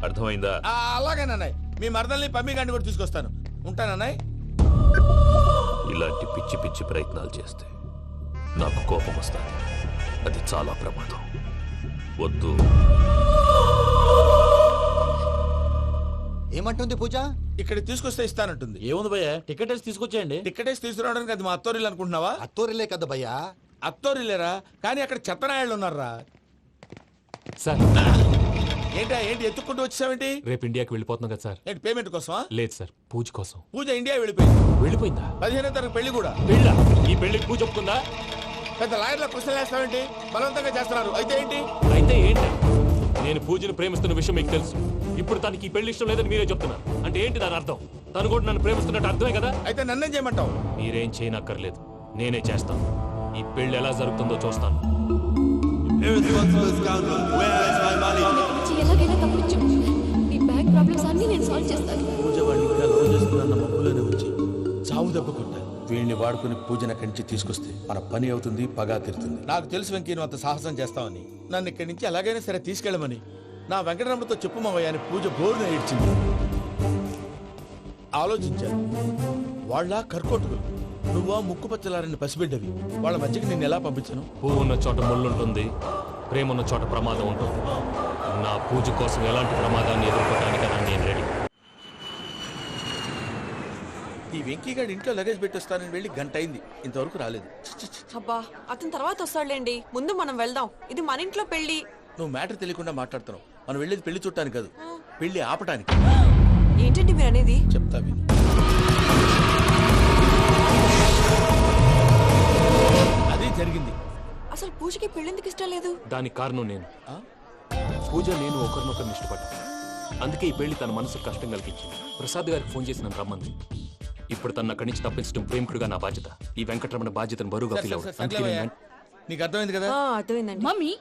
అర్థమైందా? అలాగేనన్నాయ్. మీ మరదల్ని పమ్మి గండి కూడా తీసుకొస్తాను. ఉంటానన్నాయ్. ఇలాంటి పిచ్చి పిచ్చి ప్రయత్నాలు చేస్తే నాకు కోపం వస్తుంది. అది చాలా ప్రమాదం. వద్దు. ఏమంటుంది పూజ? ఇక్కడ తీసుకొస్తే ఇస్తానంటుంది. ఏముంది భయ్యా, టికెట్ వేసి తీసుకొచ్చేయండి. టికెట్ వేసి తీసుకురావడానికి అది మా అత్తోరిల్లు అనుకుంటున్నావా? అత్తోరిలే కదా భయ్యా. అత్తోరిల్లేరా, కానీ అక్కడ చెత్తనాయాళ్ళు ఉన్నారా. సార్ ఏంటి ఎత్తుక్కుంటూ వచ్చావేంటి? రేపు ఇండియాకి వెళ్ళిపోతున్నాం కదా సార్. ఏంటి పేమెంట్ కోసమా? లేదు సార్, పూజ కోసం. పూజ ఇండియా వెళ్ళిపోయింది. వెళ్ళిపోయిందా? 15వ తారీఖు పెళ్లి కూడా. పెళ్ళా? ఈ పెళ్లికి పూజ ఒప్పుకుందా? పెద్ద లాయర్ల క్వశ్చన్ వేస్తావేంటి? బలవంతంగా చేస్తున్నారు. అయితే ఏంటి? అయితే ఏంటి? నేను పూజను ప్రేమిస్తున్న విషయం మీకు తెలుసు. ఇప్పుడు తనకి ఈ పెళ్లి ఇష్టం లేదని మీరే చెప్తున్నారు. అంటే ఏంటి దాని అర్థం? తను కూడా నన్ను ప్రేమిస్తున్నట్టు అర్థమే కదా. అయితే నన్నేం చేయమంటావు? మీరేం చేయనక్కర్లేదు, నేనే చేస్తాను. ఈ పెళ్లి ఎలా జరుగుతుందో చూస్తాను. Irresponsible scoundrel. Where is my money? ఎలాగైనా తప్పించు. నీ బ్యాంక్ ప్రాబ్లమ్స్ అన్ని నేను సాల్వ్ చేస్తాను. పూజ వాడిని ఇంకా లవ్ చేస్తున్న మబ్బులోనే వచ్చి చావు దెబ్బ కొట్టాను. వీడిని వాడుకుని పూజన కంచి తీసుకొస్తే మన పని అవుతుంది, పగా తీరుతుంది. నాకు తెలుసు వెంకీ నువ్వు అంత సాహసం చేస్తావని. నన్ను ఇక్కడి నుంచి ఎలాగైనా సరే తీసుకెళ్ళమని నా వెంకటరమణతో చెప్పు మావయ్య అని పూజ బోరున ఏడ్చింది. ఆలోచించాను. వాళ్ళ కర్కోటకులు, నువ్వా ముక్కుపచ్చలారని పసిబిడ్డవి. వాళ్ళ మధ్యకి నేను ఎలా పంపించను? పువ్వు ఉన్న చోట ముళ్ళుంటుంది, ప్రేమ ఉన్న చోట ప్రమాదం ఉంటుంది. నా పూజ కోసం ఎలాంటి ప్రమాదాన్ని ఎదుర్కోవడానికైనా నేను రెడీ. ఈ వెంకీగాడి ఇంట్లో లగేజ్ పెట్టొస్తానని వెళ్ళి గంట అయింది, ఇంతవరకు రాలేదు. అబ్బా, అతని తర్వాత వస్తాడులేండి. ముందు మనం వెళ్దాం. ఇది మన ఇంట్లో పెళ్లి. నువ్వు మ్యాటర్ తెలియకుండా మాట్లాడుతున్నావు. మనం వెళ్ళేది పెళ్లి చుట్టానికి కాదు, పెళ్లి ఆపటానికి. ఏంటండి మీరు అనేది? చెప్తా విను. అది జరిగింది. అసలు పూజకి పెళ్ళెందుకు ఇష్టం లేదు? దానికి కారణం నేను. పూజ నేను ఒకరినొకరిని ఇష్టపడ్డా. అందుకే ఈ పెళ్లి తన మనసుకు కష్టం కలిగించింది. ప్రసాద్ గారికి ఫోన్ చేసి నన్ను రమ్మంది. ఇప్పుడు తన అక్కడి నుంచి తప్పించడం ప్రేమికుడుగా నా బాధ్యత. ఈ వెంకటరమణ బాధ్యతను బరువుగా ఫీల్ అవుతుంది. నీకు అర్థమైంది కదా? అర్థమైందండి. మమ్మీ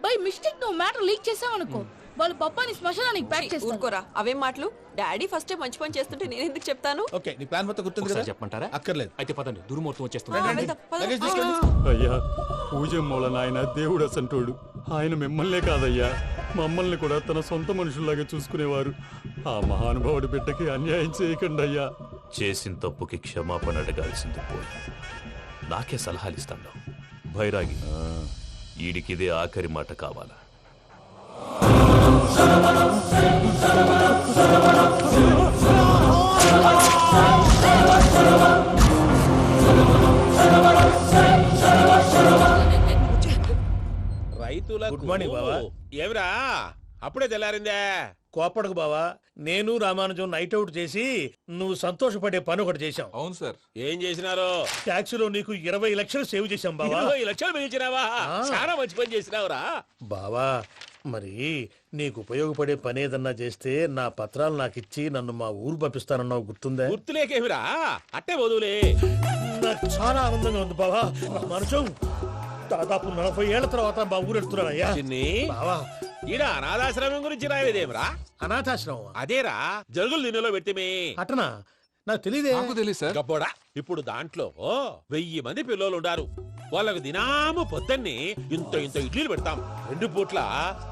బై మిస్టేక్ నువ్వు మ్యాటర్ లీక్ చేసావనుకో, వాళ్ళ పప్పాని శ్మశానానికి ప్యాక్ చేస్తారు. ఊరుకోరా, అవేం మాటలు. డాడీ ఫస్ట్ మంచి పని చేస్తుంటే నేను ఎందుకు చెప్తాను? ఓకే, నీ ప్లాన్ మొత్తం గుర్తుంది కదా? చెప్పమంటారా? అక్కర్లేదు. అయితే పదండి, దుర్మూర్తం వచ్చేస్తుంది. అయ్యా, పూజ మూలన ఆయన దేవుడు అసంటోడు. ఆయన మిమ్మల్నే కాదయ్యా, మమ్మల్ని కూడా తన సొంత మనుషుల్లాగా చూసుకునేవారు. ఆ మహానుభావుడి బిడ్డకి అన్యాయం చేయకండి అయ్యా. చేసిన తప్పుకి క్షమాపణ అడగాల్సింది పోయి నాకే సలహాలు ఇస్తాను. భైరాగి, ఈడికిదే ఆఖరి మాట కావాలా? రైతుల గుడ్ మార్నింగ్ బాబా. ఏమిరా అప్పుడే తెల్లారిందే. కోపడకు బావా, నేను రామానుజం నైట్ అవుట్ చేసి నువ్వు సంతోషపడే పని ఒకటి చేశాం. అవును సార్. ఏం చేసినారు? ట్యాక్సీలో నీకు 20 లక్షలు సేవ్ చేశాం బావా. 20 లక్షలు మిగిల్చినావా? చాలా మంచి పని చేసినావురా బావా. మరి నీకు ఉపయోగపడే పని ఏదన్నా చేస్తే నా పత్రాలు నాకిచ్చి నన్ను మా ఊరు పంపిస్తానన్నావు, గుర్తుందా? గుర్తులేకేమిరా, అట్టే వదులే. నాకు చాలా ఆనందంగా ఉంది బావా. రామానుజం దాదాపు 40 ఏళ్ల తర్వాత మా ఊరు వెళ్తున్నానయ్యా. బావా ఈడ అనాథాశ్రమం గురించి రాలేదేమిరా? అనాథాశ్రమం అదేరా, జరుగులు దీనిలో పెట్టిమే. అటనా? నాకు తెలియదే. నాకు తెలియదు సార్. గబ్బోడా, ఇప్పుడు దాంట్లో 1000 మంది పిల్లలు ఉండారు. వాళ్ళకు దినాము పొద్దున్నే ఇంత ఇంత ఇడ్లీలు పెడతాం. 2 పూట్ల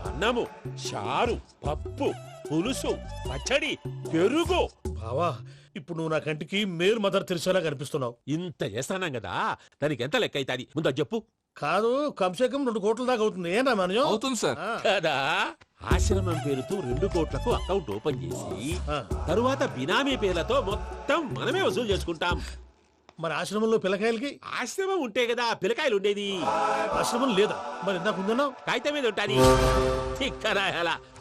అన్నము, చారు, పప్పు, పులుసు, పచ్చడి, పెరుగు. బావా ఇప్పుడు నువ్వు నా కంటికి మేరు మదర్ తెరిసేలా కనిపిస్తున్నావు. ఇంత చేస్తానం కదా, దానికి ఎంత లెక్క అవుతుంది ముందు చెప్పు. కాదు, కంసే కం 2 కోట్ల దాకా అవుతుంది. ఏం రామానుజం? అవుతుంది సార్. కదా, ఆశ్రమం పేరుతో 2 కోట్లకు అకౌంట్ ఓపెన్ చేసి తరువాత బినామీ పేర్లతో మొత్తం మనమే వసూలు చేసుకుంటాం. మరి ఆశ్రమంలో పిల్లకాయలకి? ఆశ్రమం ఉంటే కదా పిల్లకాయలు ఉండేది. ఆశ్రమం లేదా? మరి ఇందాక ఉందన్నావు. కాగితం మీద ఉంటాది.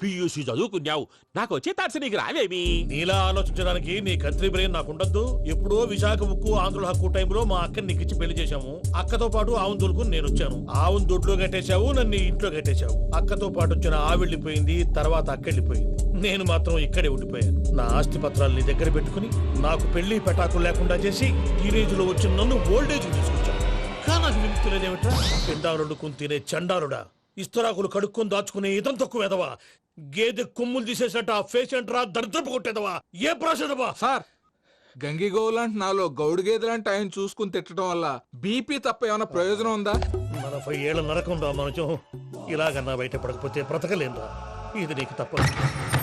పియూసీ చదువుకున్నావు, నాకు వచ్చే తాట్స్ నీకు రావేమి? నీలా ఆలోచించడానికి నీ కత్రి బ్రెయిన్ నాకు ఉండద్దు. ఎప్పుడో విశాఖ ఉక్కు ఆంధ్రుల హక్కు టైంలో మా అక్కని నీకిచ్చి పెళ్లి చేశాము. అక్కతో పాటు ఆవును దొడుకుని నేను వచ్చాను. ఆవును దొడ్లో కట్టేశావు, నన్ను ఇంట్లో కట్టేశావు. అక్కతో పాటు వచ్చిన ఆవిళ్ళిపోయింది, తర్వాత అక్కెళ్ళిపోయింది. నేను మాత్రం ఇక్కడే ఉండిపోయాను. నా ఆస్తి పత్రాలు నీ దగ్గర పెట్టుకుని నాకు పెళ్లి పెటాకులు లేకుండా చేసి టీనేజ్ లో వచ్చిన నన్ను ఓల్డేజ్ తీసుకొచ్చాను. కానీ నాకు విముక్తులేదేమిట్రా? పిండారుడుకుని తినే చండారుడా, ఇస్తరాకులు కడుక్కొని దాచుకునే ఇదం తక్కువ ఎదవా, గేదె కొమ్ములు తీసేసట ఆ పేషెంట్ రా దరిద్రపు కొట్టేదవా, ఏ ప్రాసెదవా? సార్, గంగి గోవులాంటి నాలో గౌడు గేదెలాంటి ఆయన చూసుకుని తిట్టడం వల్ల బీపీ తప్ప ఏమైనా ప్రయోజనం ఉందా? 40 ఏళ్ల నరకం రా మనచం. ఇలాగన్నా బయటపడకపోతే బ్రతకలేనురా. ఇది నీకు తప్పదు.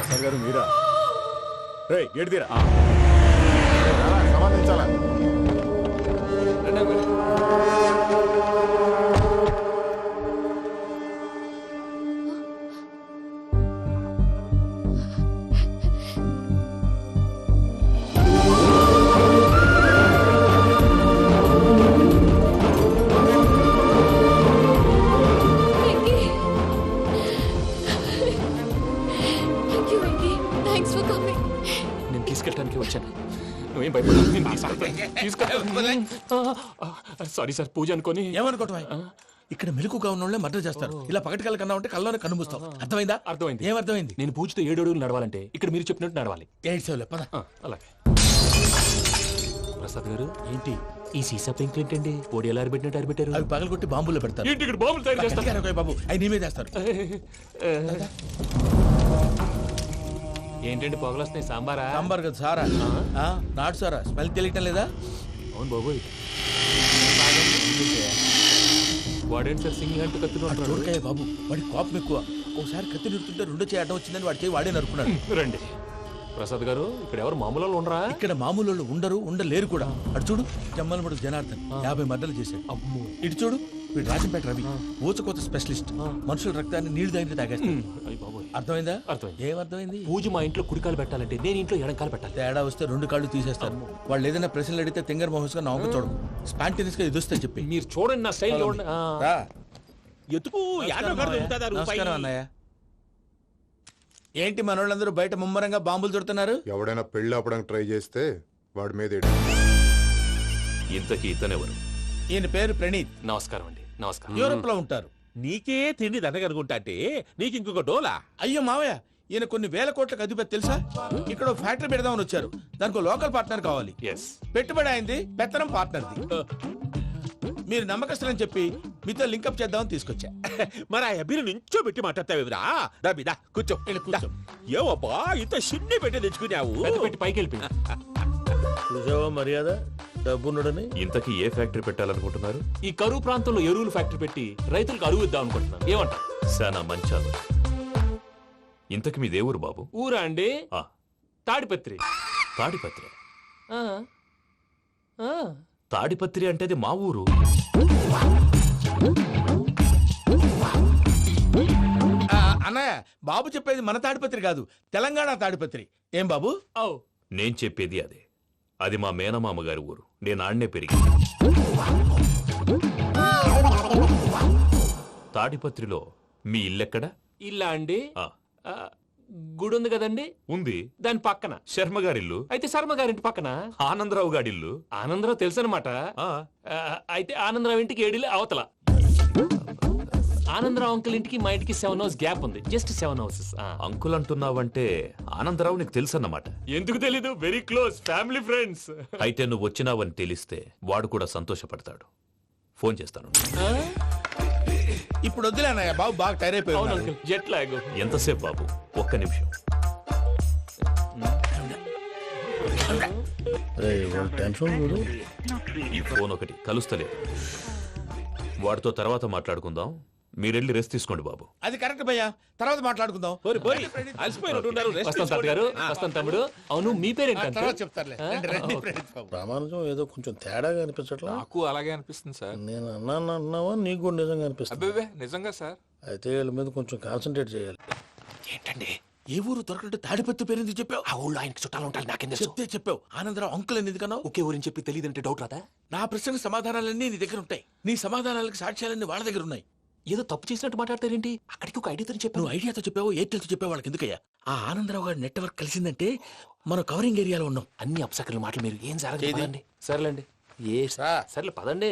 సార్ గారు మీరా? రే గేడిదిరా. సమాధించాలా? నేను తీసుకెళ్ళడానికి వచ్చాను. నువ్వేం భయపడదు. సారీ సార్, పూజ అనుకోని. ఏమనుకోవటం? ఇక్కడ మెలకుగా ఉన్న వాళ్ళే మర్డర్ చేస్తారు. ఇలా పగటి కళ్ళ కన్నా ఉంటే కళ్ళలోనే కనుమూస్తావు. అర్థమైందా? అర్థమైంది. ఏమర్థమైంది? నేను పూజతో 7 అడుగులు నడవాలంటే ఇక్కడ మీరు చెప్పినట్టు నడవాలి. 8 సేవలే పద. అలాగే. ప్రసాద్ గారు, ఏంటి ఈ సీసా పెంకులు ఏంటండి? పొడి ఎలా అరబెట్టినట్టు అరబెట్టారు? అవి పగలగొట్టి బాంబులో పెడతారు. ఏంటి ఇక్కడ బాంబులు తయారు చేస్తారు? బాబు అవి నీ మీద వేస్తారు. ఏంటండి పొగలు వస్తున్నాయి? సాంబారా? సాంబార్ కదా సారా. నాటు సారా. స్మెల్ తెలియటం లేదా? అవును బాబోయ్. వాడేంటి సార్ సింగిల్ హ్యాండ్ కత్తి చూడకాయ బాబు, వాడి కోపం ఎక్కువ. ఒకసారి కత్తి నిరుతుంటే 2 చేయి అడ్డం వచ్చిందని వాడి చేయి వాడే నరుకున్నాడు. రండి ప్రసాద్ గారు, ఇక్కడ ఎవరు మామూలు వాళ్ళు ఉండరా? ఇక్కడ మామూలు ఉండరు, ఉండలేరు కూడా. అటు చూడు, జమ్మలమడు జనార్దన్ 50 మర్డర్లు చేశాడు. ఇటు చూడు, వీడు రాజంపేట రవి ఊచకోత స్పెషలిస్ట్. మనుషుల రక్తాన్ని నీళ్లు దగ్గర తాగేస్తాడు. అర్థమైందా? ఏమర్థమైంది? పూజ మా ఇంట్లో కుడికాలు పెట్టాలంటే నేను ఇంట్లో ఎడంకాలు పెట్టాలి. తేడా వస్తే 2 కాళ్ళు తీసేస్తారు. వాళ్ళు ఏదైనా ప్రశ్నలు అడిగితే తింగర్ మహోస్ గా నవ్వు చూడదు. స్పాంటినియస్ గా ఎదుస్తా చెప్పి. మీరు చూడండి, నా స్టైల్ చూడండి. ఎత్తుకు నమస్కారం అన్నయ్య. ఏంటి మనోళ్ళందరూ బయట ముమ్మరంగా బాంబులు దొరుకుతున్నారు? ఎవడైనా పెళ్లి ఆపడానికి ట్రై చేస్తే వాడి మీద ఇంతకీ ఇతనెవరు? ఈయన పేరు ప్రణీత్. నమస్కారం అండి. నమస్కారం. యూరోప్ లో ఉంటారు. నీకే తిండి దండగనుకుంటా అంటే నీకు ఇంకొక డోలా? అయ్యో మావయ్య, ఈయన కొన్ని వేల కోట్లకు అధిపతి తెలుసా? ఇక్కడ ఫ్యాక్టరీ పెడదామని వచ్చారు. దానికి లోకల్ పార్ట్నర్ కావాలి. పెట్టుబడి అయింది, పెత్తనం పార్ట్నర్ది. మీరు నమ్మకస్తులని చెప్పి మీతో లింకప్ చేద్దామని తీసుకొచ్చా. మరి ఆ అబ్బిని నుంచో పెట్టి మాట్లాడతావేమిరా? రబిదా కూర్చో. ఏవబ్బా ఇంత సిన్ని పెట్టి తెచ్చుకున్నావు? పెట్టి పైకి వెళ్ళిపోయి చూసావా మర్యాద డబ్బున్నడని. ఇంతకీ ఏ ఫ్యాక్టరీ పెట్టాలనుకుంటున్నారు? ఈ కరువు ప్రాంతంలో ఎరువులు ఫ్యాక్టరీ పెట్టి రైతులకు అరువు ఇద్దాం అనుకుంటున్నాను. ఏమంటారు? శానా మంచాలు. ఇంతకి మీ దేవురు బాబు? ఊరా అండి? తాడిపత్రి. తాడిపత్రి? తాడిపత్రి అంటే అది మా ఊరు. అన్నయ్య, బాబు చెప్పేది మన తాడిపత్రి కాదు, తెలంగాణ తాడిపత్రి. ఏం బాబు? నేను చెప్పేది అదే. అది మా మేనమామ గారి ఊరు. నేను ఆడనే పెరిగి. తాడిపత్రిలో మీ ఇల్లెక్కడ? ఇల్లా అండి? గుడి ఉంది కదండి, ఉంది. దాని పక్కన శర్మ గారిల్లు. అయితే శర్మ గారింటి పక్కన ఆనందరావు గారిల్లు. ఆనందరావు తెలుసు అనమాట. అయితే ఆనందరావు ఇంటికి 7 అవతల. ఆనందరావు అంకుల్ ఇంటికి మా ఇంటికి 7 hours గ్యాప్ ఉంది, జస్ట్ 7 houses. అంకుల్ అంటున్నావంటే ఆనందరావు నీకు తెలుసన్నమాట. ఎందుకు తెలీదు, వెరీ క్లోజ్ ఫ్యామిలీ ఫ్రెండ్స్. అయితే నువ్వు వచ్చినావని తెలిస్తే వాడు కూడా సంతోషపడతాడు. ఫోన్ చేస్తాను. ఇప్పుడు వద్దులేనయ్య, బాబు బాగా టైర్ అయిపోయావు. Jet lag. ఎంతసేపు బాబు? ఒక్క నిమిషం. ఈ ఫోన్ ఒకటి కలుస్తలేదు. వాడితో తర్వాత మాట్లాడుకుందాం. మీరెళ్ళి రెస్ట్ తీసుకోండి బాబు. అది కరెక్ట్ భయ్యా, తర్వాత మాట్లాడుకుందాం. వస్తాం గారు, వస్తాం తమ్ముడు. అవును మీ పేరేంటి? తర్వాత చెప్తారులే. రామానుజం ఏదో కొంచెం తేడాగా అనిపించట్లా? నాకు అలాగే అనిపిస్తుంది సార్. నేను అన్నావా నీకు కూడా నిజంగా అనిపిస్తుంది? అబ్బే నిజంగా సార్. అయితే వీళ్ళ మీద కొంచెం కాన్సన్ట్రేట్ చేయాలి. ఏంటండి ఏ ఊరు దొరకట్టు తాడిపత్రి పేరు ఎందుకు చెప్పావు? ఆ ఊళ్ళో ఆయనకి చుట్టాలు ఉంటారు, నాకేం చెప్తే చెప్పావు. ఆనందరావు అంకుల్ అని ఎందుకన్నావు? ఒకే ఊరిని చెప్పి తెలియదంటే డౌట్ రాదా? నా ప్రశ్నకు సమాధానాలన్నీ నీ దగ్గర ఉంటాయి. నీ సమాధానాలకు సాక్ష్యాలన్నీ వాళ్ళ దగ్గర ఉన్నాయి. ఏదో తప్పు చేసినట్టు మాట్లాడతారేంటి? అక్కడికి ఒక ఐడియాతో చెప్పావు. నువ్వు ఐడియాతో చెప్పావు, ఎయిర్టెల్తో చెప్పావు, వాళ్ళకి ఎందుకయ్యా? ఆ ఆనందరావు గారి నెట్వర్క్ కలిసిందంటే మనం కవరింగ్ ఏరియాలో ఉన్నాం. అన్ని అప్సకర్ల మాటలు మీరు ఏం జరగదండి. సర్లేండి, సర్లే పదండి.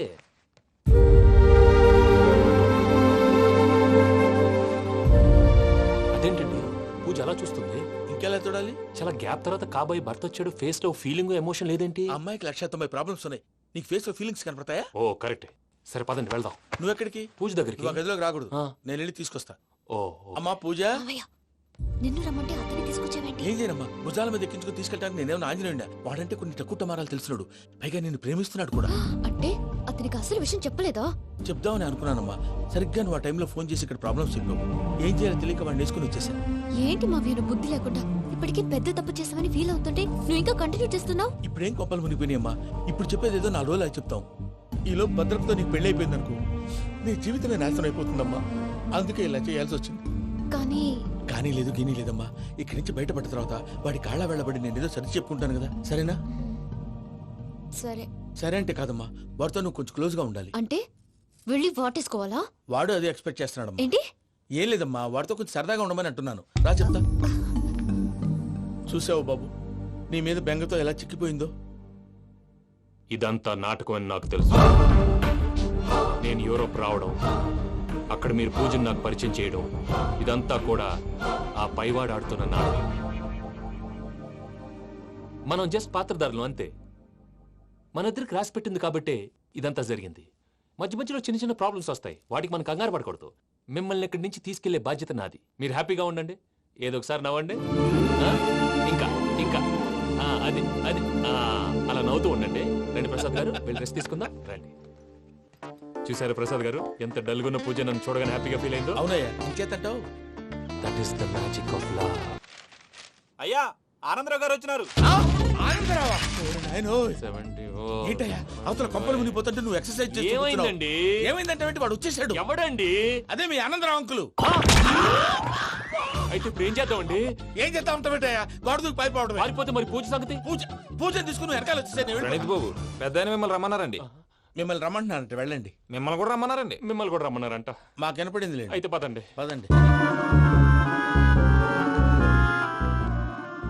అదేంటండి పూజ అలా చూస్తుంది? ఇంకెలా చూడాలి? చాలా గ్యాప్ తర్వాత కాబోయే భర్త వచ్చాడు, ఫేస్ లో ఫీలింగ్ ఎమోషన్ లేదేంటి? అమ్మాయికి 190 ప్రాబ్లమ్స్ ఉన్నాయి, నీకు ఫేస్ లో ఫీలింగ్స్ కనపడతాయా? ఓ కరెక్ట్. సరే పదండి వెళ్దాం. నువ్వు ఎక్కడికి? పూజ దగ్గరికి. నువ్వు గదిలోకి రాకూడదు, నేను వెళ్ళి తీసుకొస్తా. ఓ అమ్మా పూజ, నిన్ను రమ్మంటే అతన్ని తీసుకొచ్చావేంటి? ఏం చేయనమ్మా, భుజాల మీద ఎక్కించుకుని తీసుకెళ్ళడానికి నేనేమన్నా ఆంజనేయుడా? వాడంటే కొన్ని తక్కువ టమారాలు తెలిసినాడు, పైగా నేను ప్రేమిస్తున్నాడు కూడా. అంటే అతనికి అసలు విషయం చెప్పలేదా? చెప్దామని అనుకున్నానమ్మా, సరిగ్గా నువ్వు ఆ టైంలో ఫోన్ చేసి ఇక్కడ ప్రాబ్లమ్స్ చెప్పావు. ఏం చేయాలో తెలియక వాడిని వేసుకుని వచ్చేసా. ఏంటి మా వీరు బుద్ధి లేకుండా ఇప్పటికే పెద్ద తప్పు చేస్తామని ఫీల్ అవుతుంటే నువ్వు ఇంకా కంటిన్యూ చేస్తున్నావు? ఇప్పుడేం కోపాలు మునిగిపోయినాయమ్మా, ఇప్పుడు చెప్పేది ఏదో 4 రోజులు అది చెప్తాం. ఈలో భద్రతతో నీకు పెళ్లి అయిపోయింది అనుకో, నీ జీవితమే నాశనం అయిపోతుందమ్మా. అందుకే ఇలా చేయాల్సి వచ్చింది. కానీ లేదు గీనీ లేదమ్మా, ఇక్కడి నుంచి బయటపడ్డ తర్వాత వాడి కాళ్ళ వెళ్ళబడి నేను ఏదో సరి చెప్పుకుంటాను కదా, సరేనా? సరే. సరే అంటే కాదమ్మా, వాడితో నువ్వు కొంచెం క్లోజ్ గా ఉండాలి. అంటే వెళ్ళి వాటేసుకోవాలా? వాడు అదే ఎక్స్పెక్ట్ చేస్తున్నాడమ్మా. ఏంటి? ఏం లేదమ్మా, వాడితో కొంచెం సరదాగా ఉండమని అంటున్నాను. రా చెప్తా. చూసావు బాబు, నీ మీద బెంగతో ఎలా చిక్కిపోయిందో. ఇదంతా నాటకం అని నాకు తెలుసు. నేను యూరోప్ రావడం, అక్కడ మీరు పూజను నాకు పరిచయం చేయడం, ఇదంతా కూడా ఆ పైవాడు ఆడుతున్న నాటకం. మనం జస్ట్ పాత్రధారులు అంతే. మన ఇద్దరికి రాసి పెట్టింది కాబట్టే ఇదంతా జరిగింది. మధ్య మధ్యలో చిన్న చిన్న ప్రాబ్లమ్స్ వస్తాయి, వాటికి మనం కంగారు పడకూడదు. మిమ్మల్ని ఇక్కడి నుంచి తీసుకెళ్లే బాధ్యత నాది. మీరు హ్యాపీగా ఉండండి, ఏదో ఒకసారి నవ్వండి. ఇంకా ఇంకా అది అది అలా నవ్వుతూ ఉండండి. రండి ప్రసాద్ గారు, వెళ్ళి రెస్ట్ తీసుకుందాం. రండి. చూసారా ప్రసాద్ గారు, ఎంత డల్గున్న పూజ నన్ను చూడగానే హ్యాపీగా ఫీల్ అయిందో? అవునయ్యా, ఇంకేతంటావు? That is the magic of love. అయ్యా ఆనందరావు గారు వచ్చినారు. ఏంటయ్యా అవతల కొంపలు మునిగిపోతుంటే నువ్వు ఎక్సర్సైజ్ చేస్తూ ఏమైందండి? ఏమైందంటే వాడు వచ్చేసాడు. ఎవడండి? అదే మీ ఆనందరావు అంకులు. అయితే ఇప్పుడు ఏం చేద్దామండి? ఏం చేద్దాం ఉంటావేటయ్యా, గొడవకు పైపోవడం. పారిపోతే మరి పూజ సంగతి? పూజ తీసుకుని వెనకాల వచ్చేసాను. ప్రణీత్ బాబు, పెద్ద మిమ్మల్ని రమ్మన్నారండి. మిమ్మల్ని రమ్మంటున్నారంట, వెళ్ళండి. మిమ్మల్ని కూడా రమ్మన్నారండి. మిమ్మల్ని కూడా రమ్మన్నారంట. మాకు వినపడింది లేదు. అయితే పదండి. పదండి.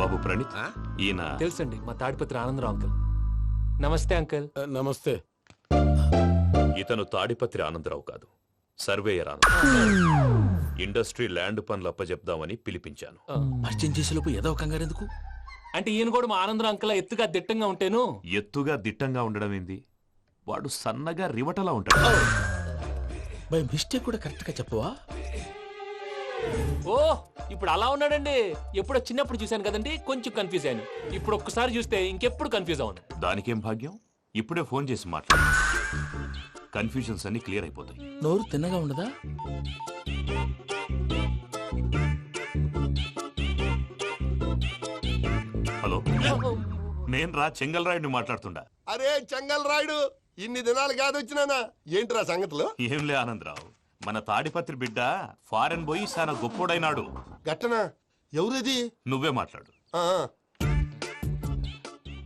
బాబు ప్రణీత్, ఈయన తెలుసండి, మా తాడిపత్రి ఆనందరావు అంకుల్. నమస్తే అంకుల్. నమస్తే. ఇతను తాడిపత్రి ఆనందరావు కాదు, సర్వేయర్ ఆనందరావు. ఇండస్ట్రీ ల్యాండ్ పనులు అప్పచెప్దామని పిలిపించాను. పరిచయం చేసేలోపు ఏదో కంగారు ఎందుకు? అంటే ఈయన కూడా మా ఆనందరావు అంకుల్ ఎత్తుగా దిట్టంగా ఉంటేను. ఎత్తుగా దిట్టంగా ఉండడం ఏంది, వాడు సన్నగా రివటలా ఉంటాడు. బై మిస్టేక్ కూడా కరెక్ట్ గా చెప్పవా? ఓ ఇప్పుడు అలా ఉన్నాడండి. ఎప్పుడో చిన్నప్పుడు చూశాను కదండి, కొంచెం కన్ఫ్యూజ్ అయ్యాను. ఇప్పుడు ఒక్కసారి చూస్తే ఇంకెప్పుడు కన్ఫ్యూజ్ అవును. దానికేం భాగ్యం, ఇప్పుడే ఫోన్ చేసి మాట్లాడు, కన్ఫ్యూజన్స్ అన్ని క్లియర్ అయిపోతాయి. నోరు తిన్నగా ఉండదా? హలో, నేను రా చెంగల్ రాయుడిని మాట్లాడుతుండా. అరే చెంగల్ రాయుడు, ఇన్ని దినాలు కాదు వచ్చినానా? ఏంట్రా సంగతులు? ఏంలే ఆనందరావు, మన తాడిపత్రి బిడ్డ ఫారెన్ పోయి చాలా గొప్పోడైనాడు. గట్టనా? ఎవరిది? నువ్వే మాట్లాడు.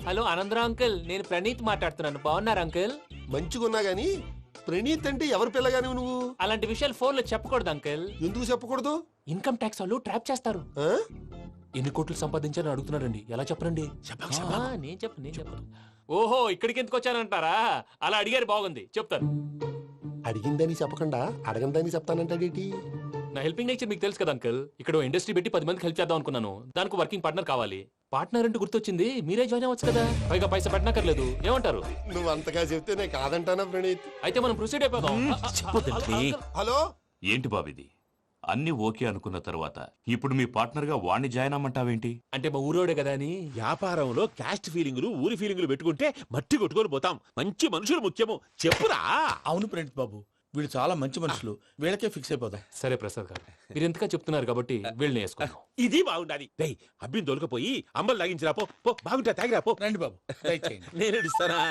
హలో ఆనందరావు అంకుల్, నేను ప్రణీత్ మాట్లాడుతున్నాను. బాగున్నారు అంకుల్? మంచిగున్నా గాని ప్రణీత్ అంటే ఎవరి పిల్లగాని నువ్వు? అలాంటి విషయాలు ఫోన్ లో చెప్పకూడదు అంకుల్. ఎందుకు చెప్పకూడదు? ఇన్కమ్ ట్యాక్స్ వాళ్ళు ట్రాప్ చేస్తారు. ఎన్ని కోట్లు సంపాదించాలని అడుగుతున్నారండి, ఎలా చెప్పరండి? నేను చెప్పను. ఓహో, ఇక్కడికి ఎందుకు వచ్చానంటారా? అలా అడిగారు, బాగుంది, చెప్తాను. అడిగిందని చెప్పకుండా అడగందని చెప్తానంటాడేటి? నా హెల్పింగ్ నేచర్ మీకు తెలుసు కదా అంకుల్. ఇక్కడ ఇండస్ట్రీ పెట్టి 10 మందికి హెల్ప్ చేద్దాం అనుకున్నాను. దానికి వర్కింగ్ పార్ట్నర్ కావాలి. పార్ట్నర్ అంటే గుర్తొచ్చింది, మీరే జాయిన్ అవ్వచ్చు కదా, పైగా పైసా పెట్టనక్కర్లేదు. ఏమంటారు? నువ్వు అంతగా చెప్తే నేను కాదంటానా ప్రణీత్? అయితే మనం ప్రొసీడ్ అయిపోదాం. హలో, ఏంటి బాబిది? అన్ని ఓకే అనుకున్న తర్వాత ఇప్పుడు మీ పార్ట్నర్ గా వాణ్ణి జాయిన్ అమ్మంటావేంటి? అంటే మా ఊరోడే కదా అని. వ్యాపారంలో క్యాస్ట్ ఫీలింగులు, ఊరి ఫీలింగులు పెట్టుకుంటే మట్టి కొట్టుకొని పోతాం. మంచి మనుషులు ముఖ్యము, చెప్పురా. అవును ప్రణీత్ బాబు, వీళ్ళు చాలా మంచి మనుషులు, వీళ్ళకే ఫిక్స్ అయిపోతాం. సరే ప్రసాద్ గారు, మీరు ఎంతగా చెప్తున్నారు కాబట్టి వీళ్ళని వేసుకున్నాం. ఇది బాగుండాలి. రేయ్, అబ్బిని దొలకపోయి అంబలు లాగించిరా పో. పో, బాగుంటా, తాగిరా పో. రండి బాబు, నేను ఇస్తానా?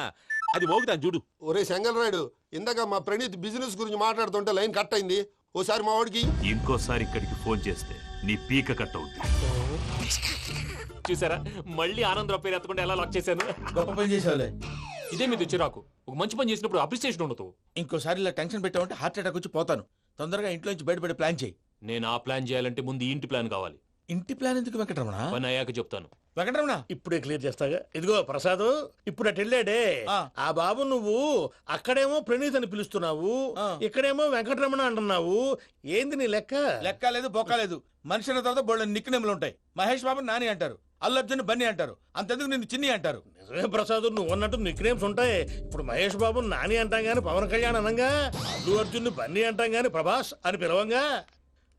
అది మోగుతాను చూడు. ఒరే చెంగల్ రాయుడు, ఇందాక మా ప్రణీత్ బిజినెస్ గురించి మాట్లాడుతుంటే లైన్ కట్ అయింది. ఓసారి మా వాడికి ఇంకోసారి ఇక్కడికి ఫోన్ చేస్తే నీ పీక కట్ అవుతుంది. చూసారా, మళ్ళీ ఆనందరావు పేరు ఎత్తకుండా ఎలా లాక్ చేశాను. గొప్ప పని చేసేవాళ్ళే. ఇదే మీ చిరాకు. ఒక మంచి పని చేసినప్పుడు అప్రిసియేషన్ ఉండదు. ఇంకోసారి ఇలా టెన్షన్ పెట్టామంటే హార్ట్ అటాక్ వచ్చి పోతాను. తొందరగా ఇంట్లో నుంచి బయటపడే ప్లాన్ చేయి. నేను ఆ ప్లాన్ చేయాలంటే ముందు ఇంటి ప్లాన్ కావాలి. ఇంటి ప్లాన్ ఎందుకు వెంకటరమణ? పని అయ్యాక చెప్తాను. వెంకటరమణ ఇప్పుడే క్లియర్ చేస్తాగా. ఇదిగో ప్రసాద్, ఇప్పుడు అటు వెళ్ళాడే ఆ బాబు, నువ్వు అక్కడేమో ప్రణీత్ అని పిలుస్తున్నావు, ఇక్కడేమో వెంకటరమణ అంటున్నావు. ఏంది నీ లెక్క? లెక్క లేదు, బొక్క లేదు. మనిషి అన్న తర్వాత బోళ్ళ నిక్నెములు ఉంటాయి. మహేష్ బాబు నాని అంటారు, అల్లు అర్జున్ బన్నీ అంటారు, అంతెందుకు నిన్ను చిన్ని అంటారు. నిజమే ప్రసాద్, నువ్వు అన్నట్టు నిక్నేమ్స్ ఉంటాయి. ఇప్పుడు మహేష్ బాబు నాని అంటాం గాని పవన్ కళ్యాణ్ అనంగా, అల్లు అర్జున్ బన్నీ అంటాం గాని ప్రభాస్ అని పిలవంగా.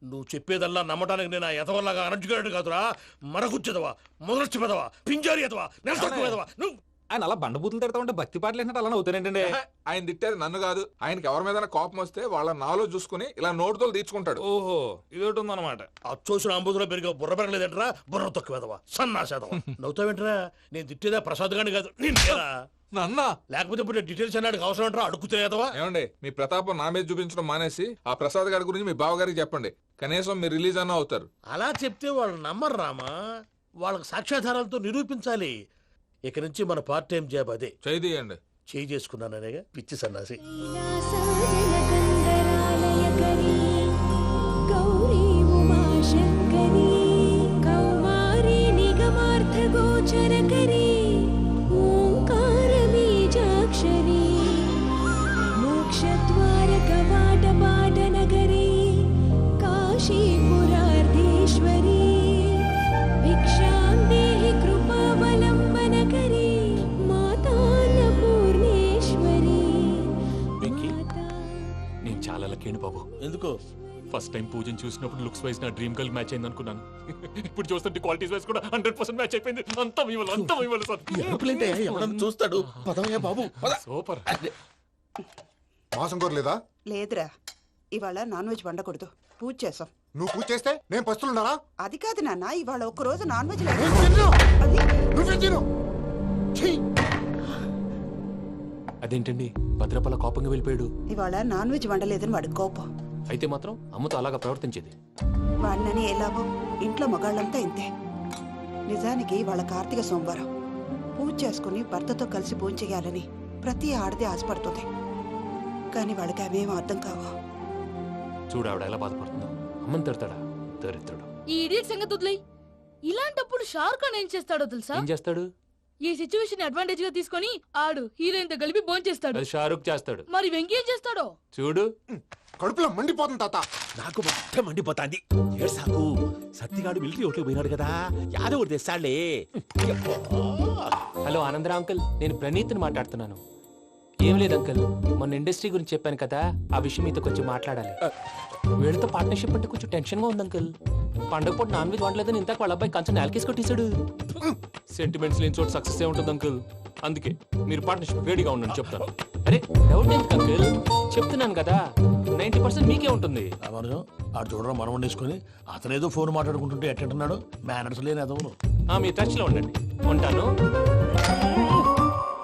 నువ్వు చెప్పేదల్లా నమ్మటానికి నేను ఆ ఎతవల్లాగా అనర్జుకేటెడ్ కాదురా. మరగుచ్చదవా, మొదలచ్చి పెదవా, పింజారి ఎదవా, నెలసొక్కుదవా నువ్వు. ఆయన అలా బండబూతులు తిడతా ఉంటే భక్తి పాటలు ఏంటంటే అలా అవుతానంటే. ఆయన తిట్టేది నన్ను కాదు, ఆయనకి ఎవరి మీద కోపం వస్తే వాళ్ళ నాలో చూసుకుని ఇలా నోటుతో తీర్చుకుంటాడు. ఓహో, ఇదొకటి ఉందన్నమాట. అచ్చోసిన అంబుధులో పెరిగే బుర్ర పెరగలేదంటరా, బుర్ర తొక్కువేదవా, సన్నాసేదవా. నవ్వుతావేంట్రా? నేను తిట్టేదా ప్రసాద్ గాని కాదు, నిన్నేరా. నన్నా? లేకపోతే ఇప్పుడు డీటెయిల్స్ అన్నాడు అవసరం అంటారా? అడుగుతాయేదవా. ఏమండి, మీ ప్రతాపం నా మీద చూపించడం మానేసి ఆ ప్రసాద్ గారి గురించి మీ బావగారికి చెప్పండి. కనీసం మీరు రిలీజ్ అన్న అవుతారు. అలా చెప్తే వాళ్ళు నమ్మరు రామా. వాళ్ళకి సాక్ష్యాధారాలతో నిరూపించాలి. ఇక నుంచి మన పార్ట్ టైం జాబ్ అదే. చేయండి. చేయి చేసుకున్నాననేగా పిచ్చి సన్నాసి. బాబు ఎందుకు? ఫస్ట్ టైం పూజను చూసినప్పుడు లుక్స్ వైజ్ నా డ్రీమ్ గర్ల్ మ్యాచ్ అయింది అనుకున్నాను. ఇప్పుడు చూస్తుంటే క్వాలిటీస్ వైజ్ కూడా 100% మ్యాచ్ అయిపోయింది. అంతా చూస్తాడు. పదవయ్యా బాబు, సూపర్. మాసం కోరలేదా? లేదురా, ఇవాళ నాన్ వెజ్ వండకూడదు, పూజ చేసాం. నువ్వు పూజ చేస్తే నేను పస్తులున్నానా? అది కాదు నాన్న, ఇవాళ ఒక్క రోజు నాన్ వెజ్ అదేంటండి భద్రపల కోపంగా వెళ్ళిపోయాడు? ఇవాళ నాన్ వెజ్ వండలేదని వాడి కోపం. అయితే మాత్రం అమ్మతో అలాగా ప్రవర్తించేది. వాడినని ఎలాగో ఇంట్లో మగాళ్ళంతా ఇంతే. నిజానికి వాళ్ళ కార్తీక సోమవారం పూజ చేసుకుని భర్తతో కలిసి పూజ చేయాలని ప్రతి ఆడది ఆశపడుతుంది. కానీ వాళ్ళకి అవేం అర్థం కావు. చూడు ఆవిడ ఎలా బాధపడుతుందో. అమ్మని తిడతాడా దరిద్రుడు. ఈ ఇడియట్ సంగతి వదిలేయ్. ఇలాంటప్పుడు షారుఖ్ ఖాన్ ఏం చేస్తాడో తెలుసా? ఏం చేస్తాడు? ఈ సిచ్యువేషన్ అడ్వాంటేజ్ గా తీసుకొని ఆడు హీరోయిన్ తో కలిపి బోన్ చేస్తాడు. అది షారుఖ్ చేస్తాడు. మరి వెంకీ ఏం చేస్తాడో చూడు. కడుపులో మండిపోతుంది తాత. నాకు మొత్తం మండిపోతాంది. ఏడ్సాకు, సత్తిగాడు మిలిటరీ ఓట్లు పోయినాడు కదా, యాదో ఒకటి తెస్తాడులే. హలో ఆనందరా అంకుల్, నేను ప్రణీత్ని మాట్లాడుతున్నాను. ఏం లేదు అంకుల్, మొన్న ఇండస్ట్రీ గురించి చెప్పాను కదా, ఆ విషయం మీతో కొంచెం మాట్లాడాలి. వీళ్ళతో పార్ట్నర్షిప్ అంటే కొంచెం టెన్షన్ గా ఉంది అంకుల్. పండగ పూట నాన్ వెజ్ వండలేదని ఇంతకు వాళ్ళ అబ్బాయి కంచెం నేలకేసి కొట్టేశాడు. సెంటిమెంట్స్ లేని చోట సక్సెస్ ఏ ఉంటుంది అంకుల్. అందుకే మీరు పార్ట్నర్షిప్ రెడీగా ఉండండి చెప్తాను. అరే డౌట్ ఎందుకు అంకుల్, చెప్తున్నాను కదా 90% మీకే ఉంటుంది. ఆడు చూడడం మనం వండేసుకుని అతనేదో ఫోన్ మాట్లాడుకుంటుంటే ఎట్టంటున్నాడు. మేనర్స్ లేని అదవును. మీ టచ్ లో ఉండండి. ఉంటాను.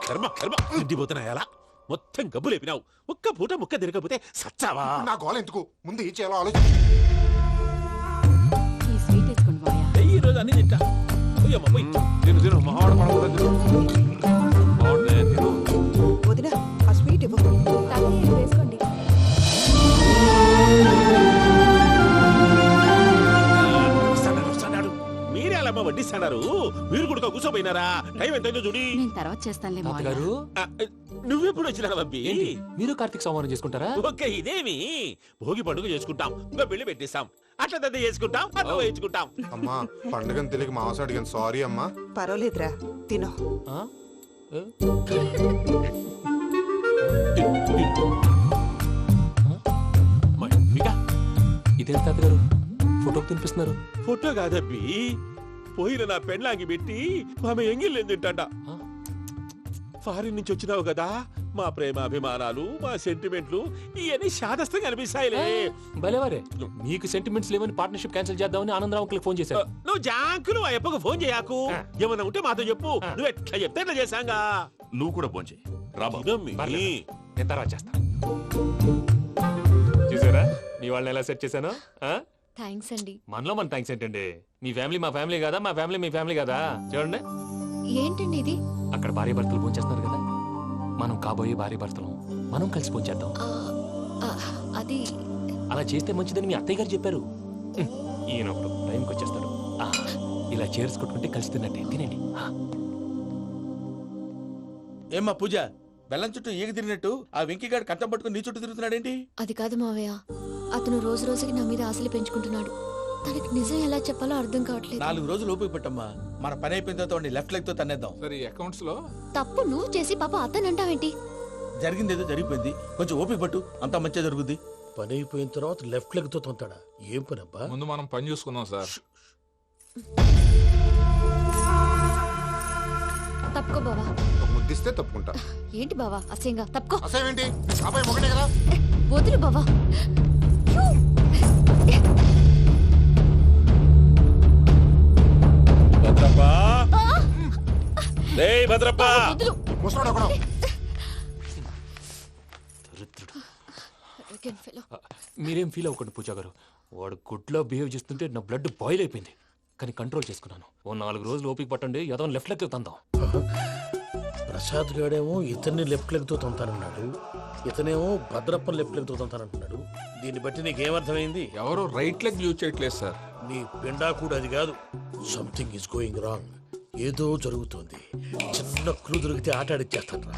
కర్మ కర్మ తిండిపోతున్నా ఎలా మొత్తం గబ్బు లేపినావు. ఒక్క పూట ముక్క తిరగకపోతే సచ్చావా? నా గోల ఎందుకు, ముందు ఏం చేయాలో ఆలోచించు. ఈ రోజు అన్ని తింటా. వదినా, ఆ స్వీట్ ఇవ్వు. వడ్డిస్తాడారు మీరు కూడా కూర్చోపోయినారా? టైం ఎంతైందో చూడి. నేను తర్వాత చేస్తానులే మావయ్య. తాతగారు నువ్వెప్పుడు వచ్చినా బంబి? మీరు కార్తీక సంహారం చేసుకుంటారా? ఓకే, ఇదేమి భోగి పండుగ చేసుకుంటాం, ఇంకా పెళ్లి పెట్టిస్తాం, అట్లా దద్ద చేసుకుంటాం, అట్లా వేయించుకుంటాం. అమ్మా పండుగని తెలియక మాంసం అడిగాను, సారీ అమ్మా. పర్వాలేదురా తినో. ఇదేంటి తాతగారు ఫోటోకి తినిపిస్తున్నారు? ఫోటో కాదబ్బి, పోయిన నా పెళ్ళాంగి పెట్టి ఆమె ఎంగిల్లేం తింటాడ. ఫారిన్ నుంచి వచ్చినావు కదా, మా ప్రేమ అభిమానాలు, మా సెంటిమెంట్లు ఇవన్నీ శాదస్తంగా అనిపిస్తాయిలే. భలేవారే, మీకు సెంటిమెంట్స్ లేవని పార్ట్నర్షిప్ క్యాన్సిల్ చేద్దామని ఆనందరావు అంకుల్ ఫోన్ చేశారు. నువ్వు జాంకులు ఆ అప్పకు ఫోన్ చేయకు, ఏమన్నా ఉంటే మాతో చెప్పు. నువ్వు ఎట్లా చెప్తే ఎట్లా చేశాంగా. నువ్వు కూడా ఫోన్ చేయి. నేను తర్వాత చేస్తా. చూసారా మీ వాళ్ళని ఎలా సెట్ చేశాను? థ్యాంక్స్ అండి. మనలో మన థ్యాంక్స్ ఏంటండి? మీ ఫ్యామిలీ మా ఫ్యామిలీ కదా, మా ఫ్యామిలీ మీ ఫ్యామిలీ కదా. చూడండి, ఏంటండి ఇది? అక్కడ భార్య భర్తలు ఫోన్ చేస్తున్నారు కదా, మనం కాబోయే భార్య భర్తలు మనం కలిసి ఫోన్ చేద్దాం. అది అలా చేస్తే మంచిదని మీ అత్తయ్య గారు చెప్పారు. ఈయన ఒకడు టైంకి వచ్చేస్తాడు. ఇలా చేర్స్ కొట్టుకుంటే కలిసి తిన్నట్టే. తినండి. ఏమ్మా పూజ, బెల్లం చుట్టూ ఈగ తిరిగినట్టు ఆ వెంకీగాడు కంటం పట్టుకుని నీ చుట్టూ తిరుగుతున్నాడేంటి? అది కాదు మావయ్య, అతను రోజు రోజుకి నా మీద ఆశలు పెంచుకుంటున్నాడు. తనకి నిజం ఎలా చెప్పాలో అర్థం కావట్లేదు. 4 రోజులు ఓపిక పట్టమ్మా, మన పని అయిపోయిన తర్వాత లెఫ్ట్ లెగ్ తో తన్నేద్దాం. సరే అకౌంట్స్ లో తప్పు నువ్వు చేసి పాప అతను అంటావేంటి? జరిగిందేదో జరిగిపోయింది, కొంచెం ఓపిక పట్టు, అంతా మంచిగా జరుగుద్ది. పని అయిపోయిన తర్వాత లెఫ్ట్ లెగ్ తో తొంతాడా? ఏం పని అబ్బా? ముందు మనం పని చూసుకుందాం సార్. తప్పుకో బావా. ముద్దిస్తే తప్పుకుంటా. ఏంటి బావా అసహ్యంగా? తప్పుకో. అసేమేంటి? అబ్బాయి ఒకటే కదా. వదులు బావా. భద్రప్పా, రేయ్ భద్రప్పా. ముసలోడు ఒకడు. మీరేం ఫీల్ అవ్వకండి పూజా గారు. వాడు గుడ్లో బిహేవ్ చేస్తుంటే నా బ్లడ్ బాయిల్ అయిపోయింది, కానీ కంట్రోల్ చేసుకున్నాను. ఓ 4 రోజులు ఓపిక పట్టండి, ఏదో లెఫ్ట్ లెగ్ తందాం. ప్రసాద్ గాడేమో ఇతన్ని లెఫ్ట్ లెగ్ తో తొంతానన్నాడు, ఇతనేమో భద్రప్ప లెఫ్ట్ లెగ్ తో తొంతానంటున్నాడు. దీన్ని బట్టి నీకేమర్థమైంది? ఎవరు రైట్ లెగ్ యూజ్ చేయట్లేదు సార్. నీ పిండా కూడా అది కాదు. Something is going wrong. ఏదో జరుగుతోంది. చిన్న క్లూ దొరికితే ఆట ఆడిచ్చేస్తాను రా.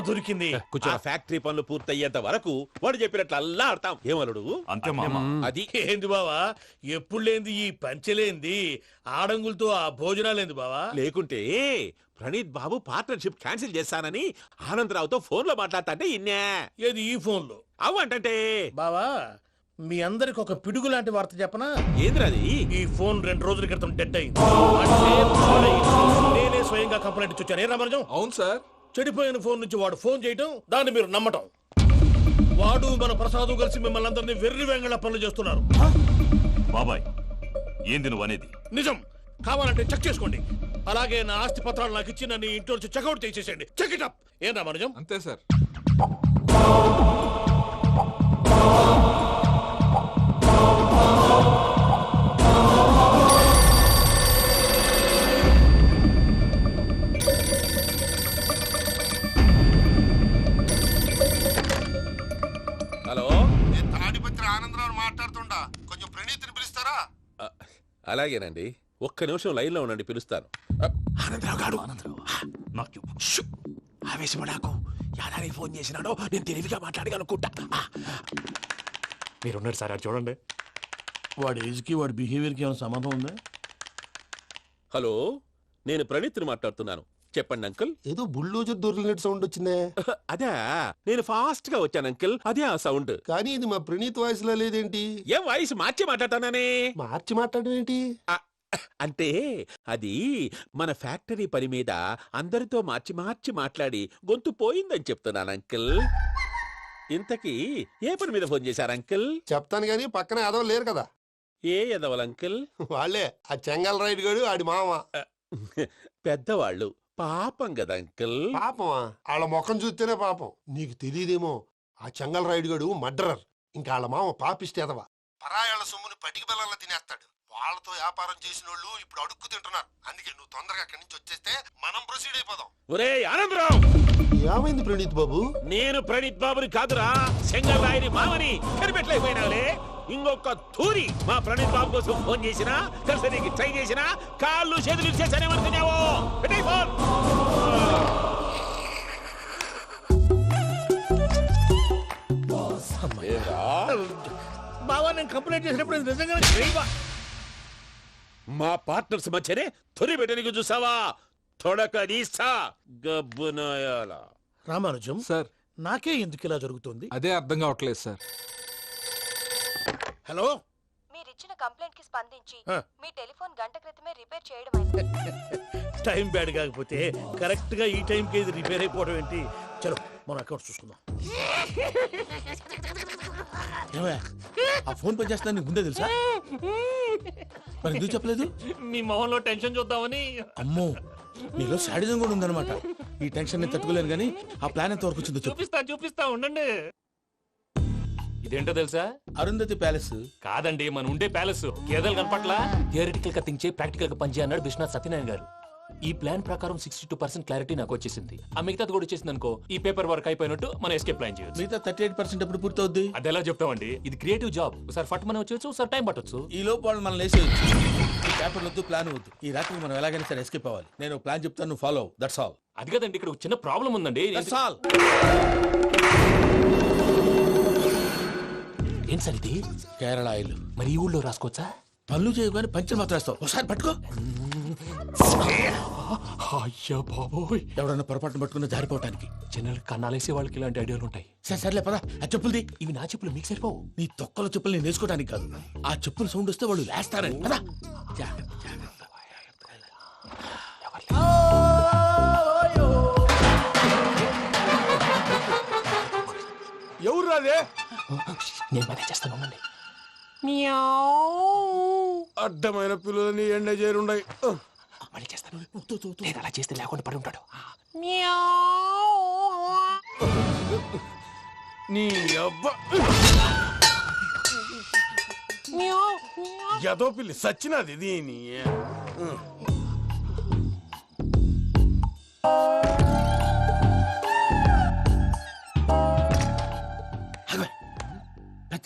దొరికింది. ఆ ఫ్యాక్టరీ పనులు పూర్తయ్యేంత వరకు వాడు చెప్పినట్లు అల్లా ఆడతాం. ఏమలుడు? అంతే మామ. అది ఏంది బావా, ఎప్పుడు లేంది ఈ పంచలేంది, ఆడంగులతో ఆ భోజనాలేంది బావా? లేకుంటే ప్రణీత్ బాబు పార్ట్నర్షిప్ క్యాన్సిల్ చేస్తానని ఆనందరావుతో ఫోన్ లో మాట్లాడతాంటే ఇన్నే. ఏది ఈ ఫోన్ లో? అవ్వంటే బావా, మీ అందరికి ఒక పిడుగు లాంటి వార్త చెప్పనా? ఏంద్రది? ఈ ఫోన్ 2 రోజుల క్రితం డెడ్ అయింది. అంటే నేనే స్వయంగా కంప్లైంట్ ఇచ్చాను. ఏ రామరాజం? అవును సార్. చెడిపోయిన ఫోన్ నుంచి వాడు ఫోన్ చేయటం, దాన్ని మీరు నమ్మటం. వాడు మన ప్రసాదు కలిసి మిమ్మల్ని అందరినీ వెర్రి వెంగళ పనులు చేస్తున్నారు. బాబాయ్, ఏంది నువ్వు అనేది? నిజం. కావాలంటే చెక్ చేసుకోండి. అలాగే నా ఆస్తి పత్రాలు నాకు ఇచ్చి నన్ను ఇంట్లో నుంచి చెక్అౌట్ చేసేసేయండి. Check it up. ఏం రామరాజం? అంతే సార్. హలో, నేను తాడిపత్రి ఆనందరావు మాట్లాడుతుండా, కొంచెం ప్రణీతిని పిలుస్తారా? అలాగేనండి, ఒక్క నిమిషం లైన్ లో ఉండండి, పిలుస్తాను. ఆనందరావు గాడు ఆవేశపడాకు. యాదానికి ఫోన్ చేసినాడో నేను తెలివిగా మాట్లాడగలనుకుంటా. మీరున్నారు సార్, చూడండి. వాడి ఏజ్ కి వాడి బిహేవియర్ కి ఏమైనా సంబంధం ఉందా? హలో, నేను ప్రణీత్ని మాట్లాడుతున్నాను. చెప్పండి అంకుల్. ఏదో బుల్డోజర్ దొరికినట్టు సౌండ్ వచ్చిందే. అదే, నేను ఫాస్ట్ గా వచ్చాను అంకుల్, అదే ఆ సౌండ్. కానీ ఇది మా ప్రణీత్ వాయిస్ లో లేదేంటి? ఏం వాయిస్ మార్చి మాట్లాడతానే? మార్చి మాట్లాడడం ఏంటి? అంటే అది మన ఫ్యాక్టరీ పని మీద అందరితో మార్చి మార్చి మాట్లాడి గొంతు పోయిందని చెప్తున్నాను అంకుల్. ఇంతకీ ఏ పని మీద ఫోన్ చేశారు అంకుల్? చెప్తాను గానీ పక్కన ఏదో లేరు కదా. ఏ ఎదవలు అంకుల్? వాళ్ళే ఆ చెంగల్ రైడ్ గడు ఆడి మామ. పెద్దవాళ్ళు, పాపం కదా అంకుల్. పాపమా? వాళ్ళ ముఖం చూస్తేనే పాపం. నీకు తెలియదేమో, ఆ చెంగల్ రైడ్ గడు మర్డరర్. ఇంకా వాళ్ళ మామ పాపిస్తే ఎదవా. పరాయాళ్ళ సొమ్ముని పటికి బెల్లంలో తినేస్తాడు. వాళ్ళతో వ్యాపారం చేసిన వాళ్ళు ఇప్పుడు అడుక్కు తింటున్నారు. అందుకే నువ్వు తొందరగా అక్కడి నుంచి వచ్చేస్తే మనం ప్రొసీడ్ అయిపోదాం. ఒరే ఆనందరావు! ఏమైంది ప్రణీత్ బాబు? నేను ప్రణీత్ బాబుని కాదురా, చెంగల్ రాయని మామని కనిపెట్టలేకపోయినావులే. ఇంకొక తూరి మా ప్రణీత్ బాబు కోసం ఫోన్ చేసినా కలిసి ట్రై చేసినా కాళ్ళు చేతులు ఇచ్చేసానేమనుకున్నావో పెట్టే ఫోన్. బావా నేను కంప్లైంట్ చేసినప్పుడు నిజంగా మా పార్ట్నర్స్ మధ్యనే తొలి పెట్టడానికి చూసావా? తొడక నీస్తా గబ్బునాయాల. రామానుజం సార్, నాకే ఎందుకు ఇలా జరుగుతుంది? అదే అర్థం కావట్లేదు సార్. హలో, మీరిచ్చిన కంప్లైంట్ కి స్పందించి ఆ. మీ టెలిఫోన్ గంట క్రితమే రిపేర్ చేయడం అయింది. టైం బ్యాడ్ కాకపోతే కరెక్ట్ గా ఈ టైంకి ఇది రిపేర్ అయిపోవడం ఏంటి? చలో మన అకౌంట్ చూసుకుందాం. ఏమయ్య, ఆ ఫోన్ పని చేస్తున్నా నీకు ముందే తెలుసా? మరి ఎందుకు చెప్పలేదు? మీ మొహంలో టెన్షన్ చూద్దామని. అమ్మో, నీలో శాడిజం కూడా ఉందన్నమాట. ఈ టెన్షన్ ని తట్టుకోలేను కానీ ఆ ప్లాన్ ఎంత వరకు వచ్చిందో చెప్పు. చూపిస్తా ఉండండి. ఇదేంటో తెలుసా? అరుంధతి ప్యాలెస్ కాదండి, మన ఉండే ప్యాలెస్. గేదెలు కనపట్లా? థియరిటికల్ గా థింక్ చేయి, ప్రాక్టికల్ గా పనిచేయ అన్నాడు విశ్వనాథ్ సత్యనారాయణ గారు. ఈ ప్లాన్ ప్రకారం 62% క్లారిటీ నాకు వచ్చేసింది. ఆ మిగతాది కూడా వచ్చేసింది అనుకో, ఈ పేపర్ వర్క్ అయిపోయినట్టు మనం ఎస్కేప్ ప్లాన్ చేయొచ్చు. మిగతా 38% ఎప్పుడు పూర్తవుద్ది? అది ఎలా చెప్తామండి? ఇది క్రియేటివ్ జాబ్. ఒకసారి ఫట్ మనం వచ్చేయచ్చు, ఒకసారి టైం పట్టొచ్చు. ఈ లోపు వాళ్ళు మనం లేసేయచ్చు. ఈ పేపర్ వద్దు, ప్లాన్ వద్దు. ఈ రాత్రికి మనం ఎలాగైనా సరే ఎస్కేప్ అవ్వాలి. నేను ప్లాన్ చెప్తాను, నువ్వు ఫాలో. That's all. అది కదండి, ఇక్కడ ఒక చిన్న ప్రాబ్లం ఉందండి. That's all. ఏం సార్ ఇది? కేరళ ఆయిల్. మరి ఈ ఊళ్ళో రాసుకోవచ్చా? పనులు చేయగానే పంచర్ మాత్రం వేస్తావు. ఒకసారి పట్టుకో. అయ్యా బాబోయ్, ఎవడన్నా పొరపాటున పట్టుకున్న జారిపోవటానికి. జనరల్ కన్నాలేసే వాళ్ళకి ఇలాంటి ఐడియాలు ఉంటాయి. సర్లే పదా, ఆ చెప్పులది. ఇవి నా చెప్పులు, మీకు సరిపోవు. నీ తొక్కల చెప్పులు నేను వేసుకోవడానికి కాదు, ఆ చెప్పులు సౌండ్ వస్తే వాళ్ళు లేస్తారని. పదా. ఎవరు రాదే? నేను మళ్ళీ చేస్తాను, ఉండండి. అడ్డమైన పిల్లలని ఎండ చేరుండయి. మళ్ళీ చేస్తాను. లేదు, అలా చేస్తే లేకుండా పడి ఉంటాడు. నీ అబ్బా ఎదో పిల్లి సచ్చినది దీని.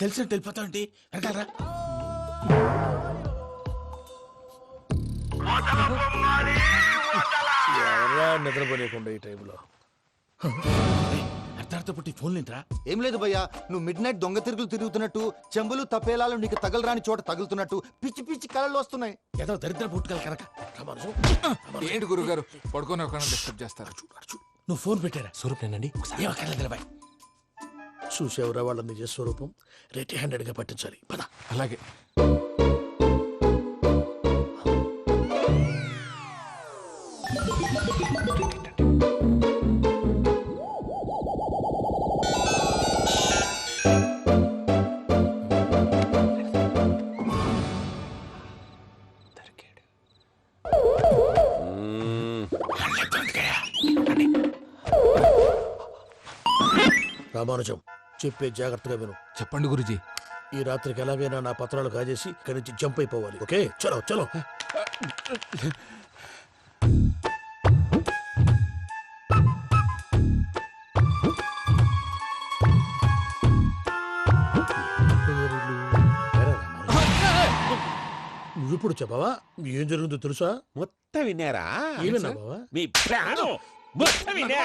తెలిసినట్టు వెళ్ళిపోతావంటి వెనకాలరా. ఎవరా నిద్రపోలేకుండా ఈ టైంలో? అర్ధార్థ పుట్టి ఫోన్ లేంట్రా? ఏం లేదు భయ్యా, నువ్వు మిడ్ నైట్ దొంగ తిరుగులు తిరుగుతున్నట్టు, చెంబులు తపేలాలు నీకు తగలరాని చోట తగులుతున్నట్టు పిచ్చి పిచ్చి కళలు వస్తున్నాయి. ఏదో దరిద్ర పుట్టుకల కనుక. ఏంటి గురుగారు పడుకొని ఒక డిస్టర్బ్ చేస్తారు? నువ్వు ఫోన్ పెట్టారా? స్వరూప్ నేనండి. ఏమక్కర్లేదులే. చూసేవరా వాళ్ళ నిజ స్వరూపం. రెట్టి హ్యాండెడ్ గా పట్టించాలి. పద. అలాగే. రామానుజం, చెప్పే జాగ్రత్తగా విను. చెప్పండి గురుజీ. ఈ రాత్రికి ఎలాగైనా నా పత్రాలు కాజేసి ఇక్కడి నుంచి జంప్ అయిపోవాలి. ఓకే, చలో చలో. నువ్విప్పుడు చెప్పవా ఏం జరుగుతుందో తెలుసా? మొత్తం విన్నారా? ఏమన్నా బావా? మీ ప్రాణం మొత్తం విన్నా.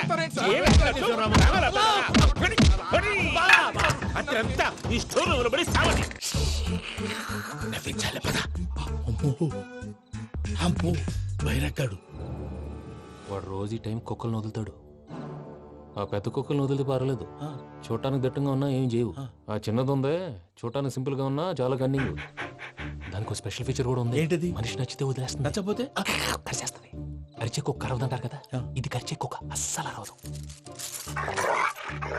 అతనంతా ఈ స్టోర్ రూమ్ లో పడి సావండి. నవ్వించాలి. పద. అమ్మో, బైరక్కాడు. వాడు రోజు ఈ టైం కుక్కలను వదులుతాడు. ఆ పెద్ద కుక్కలను వదిలితే పర్లేదు, చూడటానికి దట్టంగా ఉన్నా ఏం చేయవు. ఆ చిన్నది ఉందే, చూడటానికి సింపుల్ గా ఉన్నా చాలా కన్నింగ్. దానికి ఒక స్పెషల్ ఫీచర్ కూడా ఉంది. ఏంటిది? మనిషి నచ్చితే వదిలేస్తుంది, నచ్చపోతే కరిచేస్తుంది. అరిచే కుక్క అరవదంటారు కదా, ఇది కరిచే కుక్క అస్సలు అరవదు.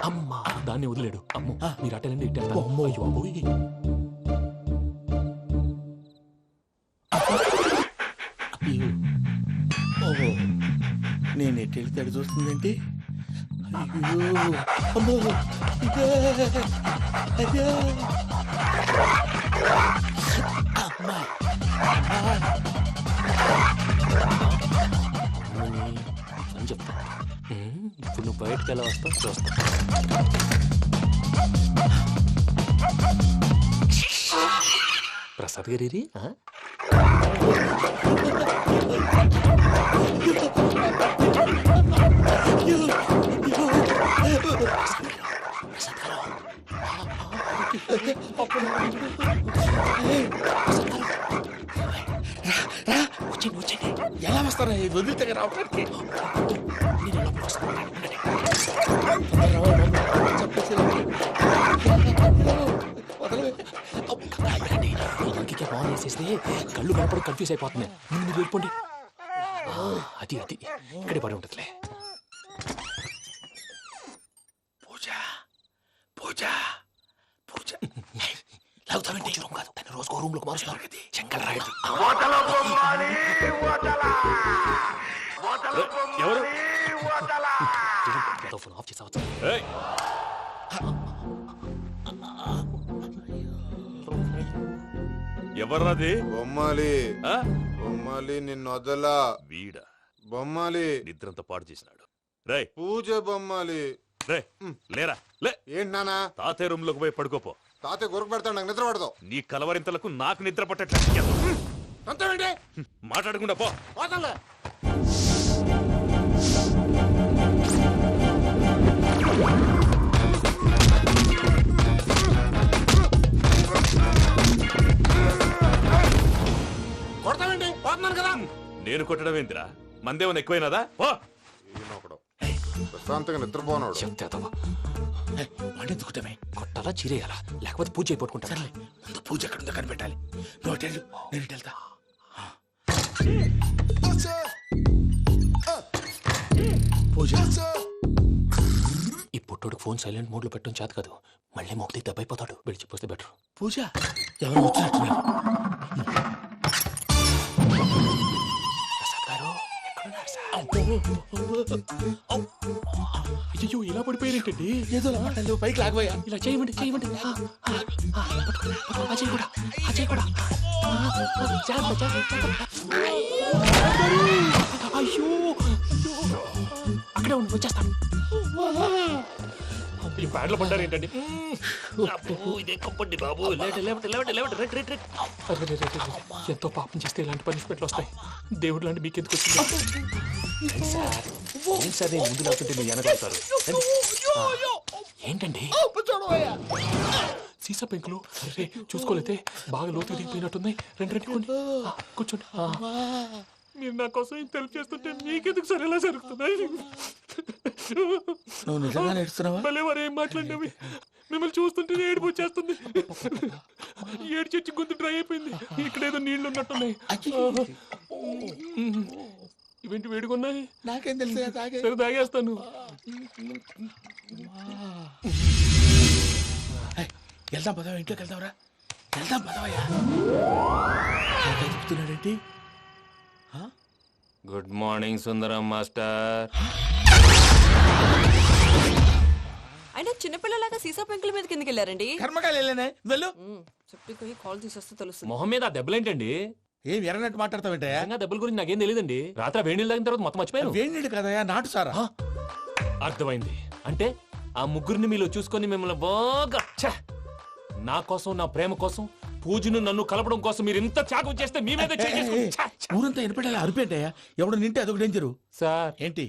అమ్మా, దాన్ని వదిలేడు. అమ్మో, మీరు అటెండి ఇటు. ఓహో, నేను ఎటు వెళ్తే అటు చూస్తుందేంటి? అయ్యో, అమ్మో, ఇదే, అదే. అమ్మా, అని చెప్తా. ఇప్పుడు నువ్వు బయటకు ఎలా వస్తావు చూస్తా. ప్రసాద్ గారి ఎలా వస్తారా వదిలితే రావడానికి ఫోన్ వేసేస్తే కళ్ళు కనపడి కన్ఫ్యూజ్ అయిపోతున్నాయి. మీరు వెళ్ళిపోండి. అది అది ఇక్కడే పడి ఉంటుందిలే. పూజ పూజ పూజ లాగుతామంటే రూమ్ కాదు, తన రోజుకో రూమ్ లోకి మారుస్తున్నారు కదా. శంకర్ రాయుడు ఎవరు ఫోన్ ఆఫ్ చేసావచ్చు. ఎవర్రాది? బొమ్మాలి బొమ్మాలి నిన్ను వదలా. వీడా బొమ్మాలి నిద్రంతా పాడు చేసినాడు. రే పూజ బొమ్మాలి. రే లేరా లే. ఏంటి నానా? తాతయ్య రూమ్ లోకి పోయి పడుకోపో. తాతయ్య గురకు పెడతాడు, నాకు నిద్ర పడదు. నీ కలవరింతలకు నాకు నిద్ర పట్టేట్టు అంతేంటి? మాట్లాడకుండా పో. పోతాలే. కొడతావేంటి? పోతున్నాను కదా. నేను కొట్టడం ఏంటిరా? మందేమన్నా ఎక్కువైనదా? పో. ప్రశాంతంగా నిద్రపోనాడు. వాడెందుకుంటామే కొట్టాలా చీరేయాలా లేకపోతే పూజ అయిపోట్టుకుంటా. ముందు పూజ ఎక్కడుందో కనిపెట్టాలి. నోటెళ్ళు, నేను ఇటు వెళ్తా. పూజ ఈ పుట్టోడు ఫోన్ సైలెంట్ మోడ్ లో పెట్టడం చేత కాదు. మళ్ళీ మొక్కి దెబ్బైపోతాడు. విడిచిపోతే బెటర్. పూజ ఎవరు వచ్చినట్టున్నారు? ప్రసాద్ గారు ఎక్కడున్నారు సార్? అయ్యో ఇలా పడిపోయారేంటండి? ఏదో మాటలు పైకి లాగబోయా. ఇలా చేయమండి చేయమండి. అజయ్ కూడా అజయ్ కూడా జాగ్రత్త జాగ్రత్త. అయ్యో అక్కడే ఉండి వచ్చేస్తాను. ఈ బ్యాడ్లో పడ్డారు ఏంటండి? ఎంతో పాపం చేస్తే ఇలాంటి పనిష్మెంట్లు వస్తాయి. దేవుడు లాంటి మీకు ఎందుకు వచ్చింది సార్? ఏం సార్ నేను ముందు లేకుంటే మీరు వెనకాడతారు ఏంటండి? సీసా పెంకులు అరే చూసుకోలేతే బాగా లోతుగా దిగిపోయినట్టున్నాయి. రెండు రెండు కూర్చోండి. మీరు నా కోసం ఇంత హెల్ప్ చేస్తుంటే మీకెందుకు సరే ఎలా జరుగుతున్నాయి? నువ్వు నిజంగా నేర్చున్నావా? మళ్ళీ వారు ఏం మాట్లాడినవి మిమ్మల్ని చూస్తుంటే ఏడుపు వచ్చేస్తుంది. ఏడు చెచ్చి గొంతు డ్రై అయిపోయింది. ఇక్కడ ఏదో నీళ్లు ఉన్నట్టున్నాయి. ఇవేంటి వేడుకున్నాయి? నాకేం తెలుసు. సరే తాగేస్తాను. వెళ్దాం పదవా, ఇంట్లోకి వెళ్దాంరా. వెళ్దాం పదవయ్యా. చెప్తున్నాడేంటి? Good morning Sundaram master. అయినా చిన్నపిల్లలాగా సీసా పెంకుల మీద కిందకి వెళ్ళారండి. కర్మకాయలు వెళ్ళానే వెళ్ళు. చెప్పి కాల్ తీసేస్తే తెలుస్తుంది. మొహం మీద ఆ దెబ్బలేంటండి? ఏం ఎర్రనట్టు మాట్లాడతావేంటయ్యా? దెబ్బల గురించి నాకేం తెలియదండి. రాత్రి వేడి నీళ్ళు తాగిన తర్వాత మొత్తం మర్చిపోయాను. వేడి నీళ్ళు కదయ్యా, నాటు సారా. అర్థమైంది. అంటే ఆ ముగ్గురిని మీలో చూసుకొని మిమ్మల్ని బాగా నా కోసం నా ప్రేమ కోసం పూజను నన్ను కలపడం కోసం మీరు ఇంత త్యాగం చేస్తే మీ మీద ఊరంతా ఎనపెట్టాలి అరిపేంటయ్యా. ఎవడు నింటే అదొక డేంజరు. సార్ ఏంటి?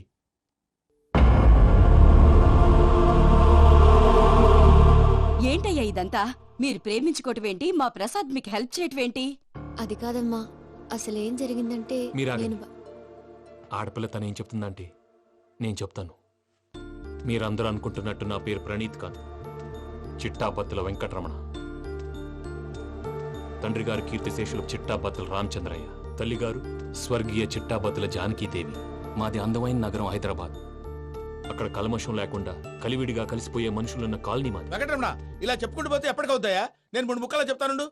ఏంటయ్యా ఇదంతా? మీరు ప్రేమించుకోవటం ఏంటి? మా ప్రసాద్ మీకు హెల్ప్ చేయటం ఏంటి? అది కాదమ్మా, అసలు ఏం జరిగిందంటే మీరు నేను ఆడపిల్ల తను ఏం చెప్తుందంటే నేను చెప్తాను. మీరందరూ అనుకుంటున్నట్టు నా పేరు ప్రణీత్ కాదు, చిట్టాబత్తుల వెంకటరమణ. తండ్రి గారు కీర్తిశేషులు చిట్టాబత్తుల రామచంద్రయ్య, తల్లిగారు స్వర్గీయ చిట్టాబత్తుల జానకీదేవి. మాది అందమైన నగరం హైదరాబాద్. అక్కడ కల్మషం లేకుండా కలివిడిగా కలిసిపోయే మనుషులున్న కాలనీ మాది. వెంకటరమణ ఇలా చెప్పుకుంటూ పోతే ఎప్పటికవుతాయా? నేను 3 ముక్కలా చెప్తానుండు.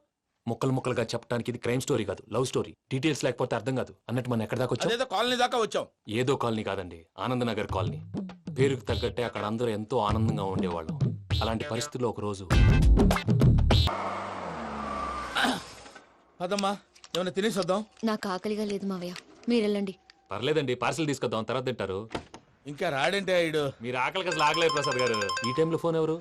ముక్కలు ముక్కలుగా చెప్పడానికి ఇది క్రైమ్ స్టోరీ కాదు, లవ్ స్టోరీ. డీటెయిల్స్ లేకపోతే అర్థం కాదు. అన్నట్టు మనం ఎక్కడ దాకా వచ్చాం? అదేదో కాలనీ దాకా వచ్చాం. ఏదో కాలనీ కాదండి, ఆనందనగర్ కాలనీ. పేరుకు తగ్గట్టే అక్కడ అందరూ ఎంతో ఆనందంగా ఉండేవాళ్ళం. అలాంటి పరిస్థితుల్లో ఒక రోజు అదమ్మా ఏమైనా తినేసి వద్దాం. నాకు ఆకలిగా లేదు మావయ్య, మీరు వెళ్ళండి. పర్లేదండి, పార్సిల్ తీసుకొద్దాం, తర్వాత తింటారు. ఇంకా రాడంటే ఈడు. మీరు ఆకలికి అసలు ఆగలేదు ప్రసాద్ గారు. ఈ టైంలో ఫోన్ ఎవరు?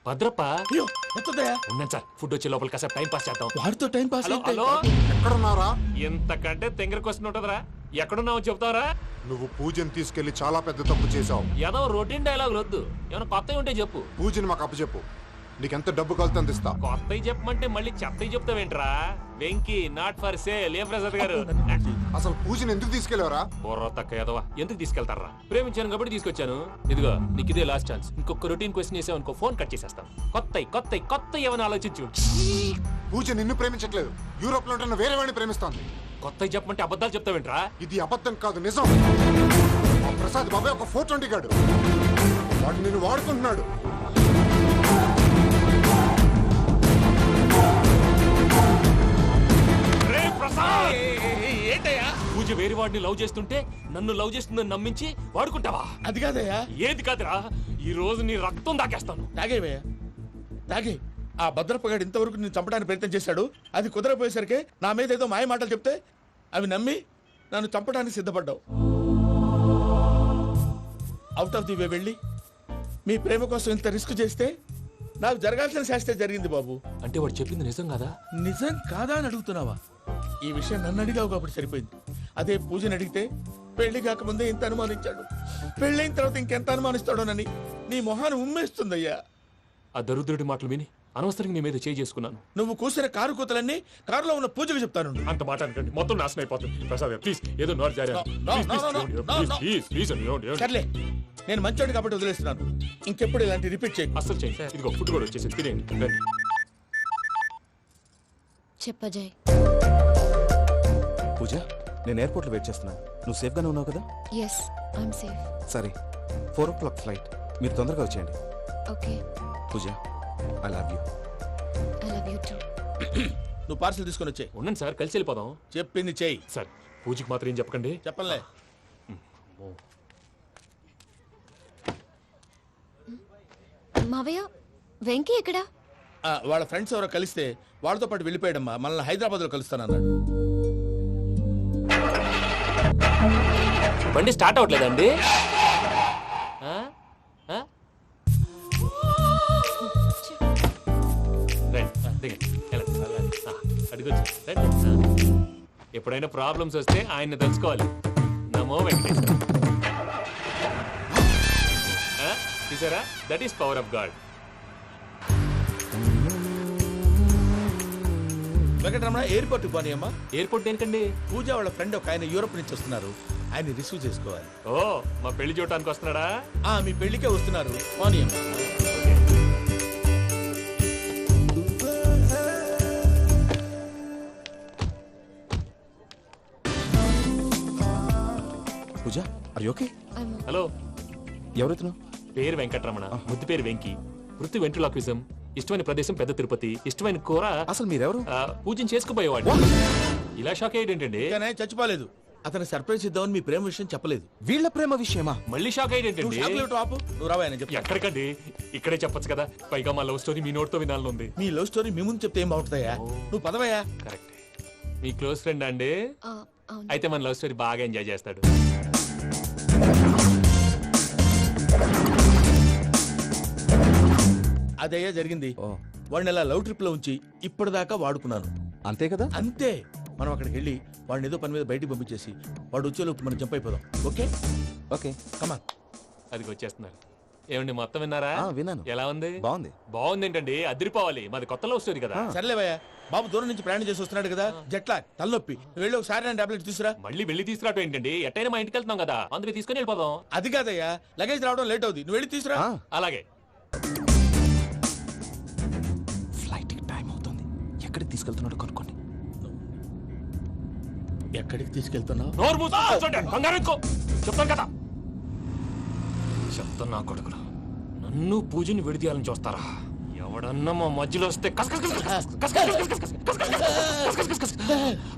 భద్రప్ప అయ్యో ఎత్తదయ్యా ఉన్నాను సార్ ఫుడ్ వచ్చే లోపల కాసేపు టైం పాస్ చేద్దాం వాడితో టైం పాస్ హలో హలో ఎక్కడున్నారా? ఎంతకంటే తెంగర క్వశ్చన్ ఉంటుందిరా ఎక్కడున్నావు చెప్తావరా నువ్వు పూజని తీసుకెళ్లి చాలా పెద్ద తప్పు చేశావు. ఏదో రొటీన్ డైలాగ్ వద్దు ఏమైనా కొత్తవి ఉంటే చెప్పు పూజని మాకు అప్పచెప్పు. నీకెంత డబ్బు కలితే అందిస్తా. కొత్తవి చెప్పమంటే మళ్ళీ చెత్తవి చెప్తావేంట్రా వెంకీ నాట్ ఫర్ సేల్ ఏ ప్రసాద్ గారు అసలు పూజని ఎందుకు తీసుకెళ్లేవరా? బుర్ర తక్క ఏదవా ఎందుకు తీసుకెళ్తారా ప్రేమించాను కాబట్టి తీసుకొచ్చాను ఇదిగో నీకు ఇదే లాస్ట్ ఛాన్స్ ఇంకొక రొటీన్ క్వశ్చన్ చేసావు అనుకో ఫోన్ కట్ చేసేస్తాను కొత్త ఏమైనా ఆలోచించు పూజ నిన్ను ప్రేమించట్లేదు, యూరోప్ లో ఉంటున్న వేరే వాడిని ప్రేమిస్తోంది. కొత్తవి చెప్పమంటే అబద్ధాలు చెప్తావేంట్రా ఇది అబద్ధం కాదు నిజం. మా ప్రసాద్ బాబాయ్ ఒక 420 గాడు, వాడు నిన్ను వాడుకుంటున్నాడు. ఏంటయ్యా పూజ వేరే వాడిని లవ్ చేస్తుంటే నన్ను లవ్ చేస్తుందని నమ్మించి వాడుకుంటావా? అది కాదయ్యా. ఏది కాదురా ఈ రోజు నీ రక్తం దాకేస్తాను. తాగేవయ్యా తాగే. ఆ భద్రప్పగాడు ఇంతవరకు నేను చంపడానికి ప్రయత్నం చేశాడు. అది కుదరపోయేసరికి నా మీద ఏదో మాయ మాటలు చెప్తే అవి నమ్మి నన్ను చంపడానికి సిద్ధపడ్డావు. అవుట్ ఆఫ్ ది వే వెళ్ళి మీ ప్రేమ కోసం ఇంత రిస్క్ చేస్తే నాకు జరగాల్సిన శాస్త్రే జరిగింది బాబు. అంటే వాడు చెప్పింది నిజం కాదా? నిజం కాదా అని అడుగుతున్నావా? ఈ విషయం నన్ను అడిగావు కాబట్టి సరిపోయింది. అదే పూజని అడిగితే పెళ్లి కాకముందే ఇంత అనుమానించాడు, పెళ్ళైన తర్వాత ఇంకెంత అనుమానిస్తాడోనని నీ మొహాన్ని ఉమ్మేస్తుందయ్యా. ఆ దరిద్రుడి మాటలు విని అనవసరంగా నీ మీద చేయి చేసుకున్నాను. నువ్వు కూసిన కారు కూతలన్నీ కారులో ఉన్న పూజకు చెప్తాను. అంత మాట అనకండి, మొత్తం నాశనం అయిపోతుంది. ప్రసాద్ ప్లీజ్ ఏదో నోరు జారీ సర్లే, నేను మంచోడు కాబట్టి వదిలేస్తున్నాను. ఇంకెప్పుడు ఇలాంటి రిపీట్ చేయి. అసలు చేయి. ఇదిగో ఫుడ్ కూడా వచ్చేసి తినేయండి. చెప్పజాయ్. పూజ, నేను ఎయిర్పోర్ట్లో వెయిట్ చేస్తున్నాను. నువ్వు సేఫ్గానే ఉన్నావు కదా? Yes, I'm safe. సరే, 4 o'clock ఫ్లైట్. మీరు తొందరగా వచ్చేయండి. Okay. Pooja, I love you. I love you too. నువ్వు పార్సల్ తీసుకొని వచ్చే. ఉండండి సార్, కలిసి వెళ్ళిపోదాం. చెప్పింది చెయ్యి. సార్ పూజకి మాత్రం ఏం చెప్పకండి. చెప్పలే. మావయ్య, వెంకీ ఎక్కడా? వాళ్ళ ఫ్రెండ్స్ ఎవరో కలిస్తే వాళ్ళతో పాటు వెళ్ళిపోయాడమ్మా. మనల్ని హైదరాబాద్లో కలుస్తానన్నాడు. బండి స్టార్ట్ అవ్వట్లేదండి. ఎప్పుడైనా ప్రాబ్లమ్స్ వస్తే ఆయన్ని తెలుసుకోవాలి. నమో వెంకటేశ్వర. చూసారా, that is power of God. Venkataramana, airport పోనీ అమ్మా. ఎయిర్పోర్ట్ దేనికండి? పూజ వాళ్ళ ఫ్రెండ్ ఒక ఆయన యూరోప్ నుంచి వస్తున్నారు, ఆయన రిసీవ్ చేసుకోవాలి. ఓ, మా పెళ్లి చూడటానికి వస్తున్నాడా? మీ పెళ్లికే వస్తున్నారు. పోనీ అమ్మా. పూజ, ఆర్ యు ఓకే? హలో, ఎవరెత్తును? పేరు వెంకటరమణ, ముద్దు పేరు వెంకీ, వృత్తి వెంట్రులాక్విజం, ఇష్టమైన ప్రదేశం పెద్ద తిరుపతి, ఇష్టమైన కూర. అసలు మీరెవరు? పూజను చేసుకుపోయేవాడు. ఇలా షాక్ అయ్యేటండి. చచ్చిపోలేదు. అతను సర్ప్రైజ్ ఇద్దామని మీ ప్రేమ విషయం చెప్పలేదు. వీళ్ళ ప్రేమ విషయమా? మళ్ళీ షాక్ అయ్యేటండి. నువ్వు రావాయని చెప్పి. ఎక్కడికండి, ఇక్కడే చెప్పొచ్చు కదా. పైగా మా లవ్ స్టోరీ మీ నోటితో వినాలని ఉంది. మీ లవ్ స్టోరీ మీ ముందు చెప్తే ఏం బాగుంటుందయ్యా? నువ్వు పదవయ్యా. కరెక్ట్. మీ క్లోజ్ ఫ్రెండ్ అండి? అయితే మన లవ్ స్టోరీ బాగా ఎంజాయ్ చేస్తాడు. అదయ్యా జరిగింది. వాడిని అలా లవ్ ట్రిప్ లో ఉంచి ఇప్పటిదాకా వాడుకున్నాను. అంతే కదా? అంతే. మనం అక్కడికి వెళ్ళి వాడిని ఏదో పని మీద బయటికి పంపించేసి వాడు వచ్చేలోపు మనం జంప్ అయిపోదాం. ఓకే ఓకే, కమాన్. అది వచ్చేస్తున్నారు. ఏమండి, మొత్తం విన్నారా? విన్నాను. ఎలా ఉంది? బాగుంది. బాగుంది ఏంటండి, అదిరిపోవాలి. మాది కొత్త లవ్ స్టోరీ కదా. సర్లేవయ్యా, బాబు దూరం నుంచి ప్రయాణం చేసి వస్తున్నాడు కదా, జట్లా తలనొప్పి. వెళ్ళి ఒకసారి నా టాబ్లెట్ తీసుకురా. మళ్ళీ వెళ్ళి తీసుకురావటం ఏంటండి? ఎట్టైనా మా ఇంటికి వెళ్తున్నాం కదా, అందుకే తీసుకుని వెళ్ళిపోదాం. అది కాదయ్యా, లగేజ్ రావడం లేట్ అవుతుంది. నువ్వు వెళ్ళి తీసుకురా. అలాగే. ఫ్లైట్ టైం అవుతుంది. ఎక్కడికి తీసుకెళ్తున్నాడో కనుక్కోండి. ఎక్కడికి తీసుకెళ్తున్నావు? చెప్తాను కదా. చెప్తాను నా కొడుకులు, నన్ను పూజని విడిదీయాలని చూస్తారా? ఎవడన్నా మా మధ్యలో వస్తే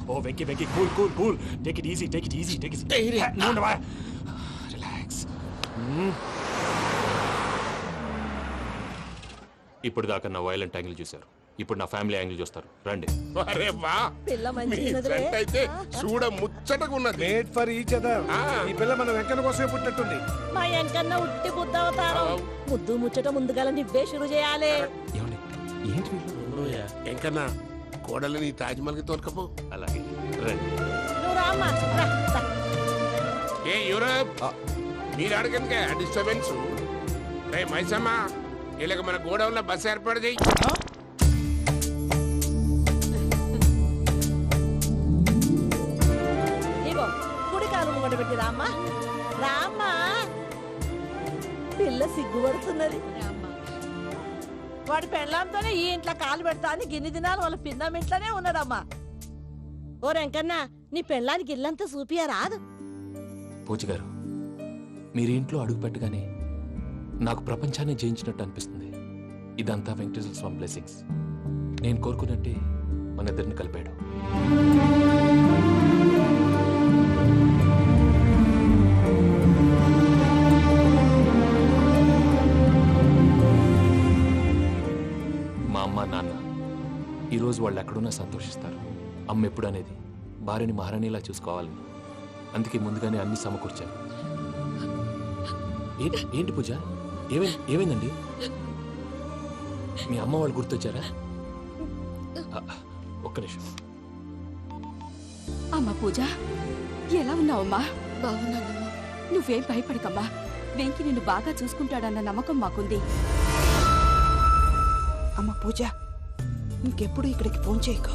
oh Venky Venky, cool cool cool, take it easy, take it easy, take it relax. ఇప్పుడు దాకా నా వైలెంట్ యాంగిల్ చూశారు. ఇప్పుడు నా ఫ్యామిలీ యాంగిల్ చూస్తారు రండి. అరే వా పిల్ల మీ మంచిగున్నదిలే. ఫ్రెండ్ అయితే చూడ ముచ్చటగా ఉన్నది. Made for each other. ఈ పిల్ల మన వెంకన్న కోసమే పుట్టినట్టుంది. మా ఎంకన్నా ఉట్టి బుద్ధ అవతారం. ముద్దు ముచ్చట ముందుగాల నువ్వే షురు చేయాలి. ఎంకన్నా కోడలని తాజ్మహల్ కి తోలుకపో. అలాగే రండి. నువ్వు రామ్మా రా, రా. ఏ యూరప్ మీరు అడగనుక డిస్టర్బెన్స్. రే మైసమ్మ ఇలాగ మన గోడౌన్లో బస్సు ఏర్పాటు చేయి. ఇగో కుడి కాలు ముంగట పెట్టి రామ్మా. రామ్మా పిల్ల సిగ్గుపడుతున్నది. వాడి పెళ్ళాంతోనే ఈ ఇంట్లో కాలు పెడతా అని గిన్ని దినాలు వాళ్ళ పిన్నం ఇంట్లోనే ఉన్నాడమ్మా. ఓ వెంకన్నా నీ పెళ్ళానికి ఇల్లంతా చూపియా రాదు. పూజ గారు, మీరు ఇంట్లో అడుగు పెట్టగానే నాకు ప్రపంచాన్ని జయించినట్టు అనిపిస్తుంది. ఇదంతా వెంకటేశ్వర స్వామి బ్లెస్సింగ్స్. నేను కోరుకున్నట్టే మన ఇద్దరిని కలిపాడు. మా అమ్మ నాన్న ఈరోజు వాళ్ళు ఎక్కడున్నా సంతోషిస్తారు. అమ్మ ఎప్పుడు అనేది భార్యని మహారాణిలా చూసుకోవాలని, అందుకే ముందుగానే అన్ని సమకూర్చాను. ఏంటి పూజ, ఏమైందండి? మీ అమ్మ వాళ్ళు గుర్తొచ్చారా? ఒక్క నిమిషం. అమ్మా పూజ, ఎలా ఉన్నావమ్మా? బాగున్నానమ్మా. నువ్వేం భయపడకమ్మా. వెంకి నిన్ను బాగా చూసుకుంటాడన్న నమ్మకం మాకుంది. అమ్మ పూజ, ఇంకెప్పుడు ఇక్కడికి ఫోన్ చేయకు.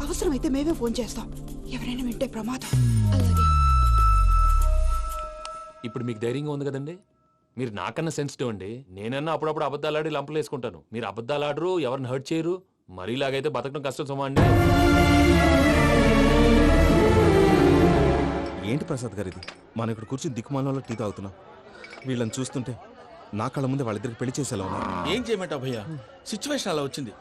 అవసరమైతే మేమే ఫోన్ చేస్తాం. ఎవరైనా వింటే ప్రమాదం. ఇప్పుడు మీకు ధైర్యంగా ఉంది కదండి. మీరు నాకన్నా సెన్సిటివ్ అండి. నేనన్నా అప్పుడప్పుడు అబద్ధాలాడి లంపలు వేసుకుంటాను. మీరు అబద్ధాలు ఆడరు, ఎవరిని హర్ట్ చేయరు. మరీలాగైతే బతకడం కష్టం సుమా అండి. ఏంటి ప్రసాద్ గారు ఇది? మనం ఇక్కడ కూర్చుని దిక్కుమాలలో టీ తాగుతున్నాం. వీళ్ళని చూస్తుంటే నా కళ్ళ ముందే వాళ్ళిద్దరికి పెళ్లి చేసేలా ఉన్నారు. ఏం చేయమంటావు భయ్యా, సిచ్యువేషన్ అలా వచ్చింది.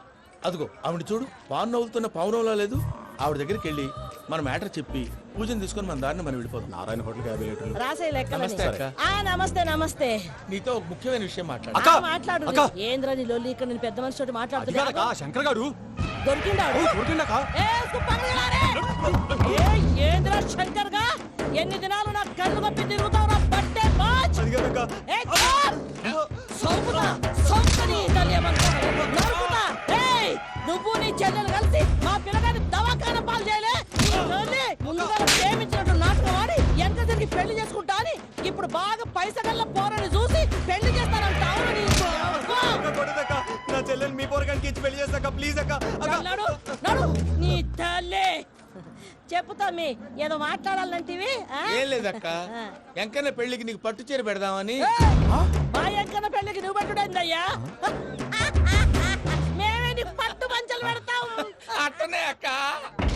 అదిగో ఆవిడ చూడు, పాను నవ్వులుతున్న పావురంలా లేదు. ఆవిడ దగ్గరికి వెళ్ళి మన మ్యాటర్ చెప్పి పూజను తీసుకొని మన దారిని మనం వెళ్ళిపోతాం. నారాయణ హోటల్ 50 లీటర్లు. రాసే లెక్కలని. నమస్తే అక్క. నమస్తే నమస్తే. నీతో ఒక ముఖ్యమైన విషయం మాట్లాడు. మాట్లాడు. ఏంద్రా నీ లొల్లి? ఇక్కడ నేను పెద్ద మనిషితో మాట్లాడుతున్నా. శంకర్ గారు దొరికిందాడు. ఏంద్రా శంకర్ గా? ఎన్ని దినాలు నా కళ్ళు కప్పి తిరుగుతావు? బట్టే బాచ్. నువ్వు నీ చెల్లెలు కలిసి మా పిల్లగాని దవాఖాన పాలు చేయలే. ముందుగా ప్రేమించినట్టు నాటకం ఆడి ఎంత తిరిగి పెళ్లి చేసుకుంటా అని ఇప్పుడు బాగా పైసగల్ల పోరని చూసి పెళ్లి చేస్తానంటావు. నా చెల్లెలు మీ పోరగానికి ఇచ్చి పెళ్లి చేస్తాక ప్లీజ్ అక్క. నీ తల్లి చెప్పుతా మీ ఏదో మాట్లాడాలంటివి. ఏం లేదక్క, ఎంకన్న పెళ్లికి నీకు పట్టు చీర పెడదామని. మా ఎంకన్న పెళ్లికి నువ్వు పట్టుడైందయ్యా.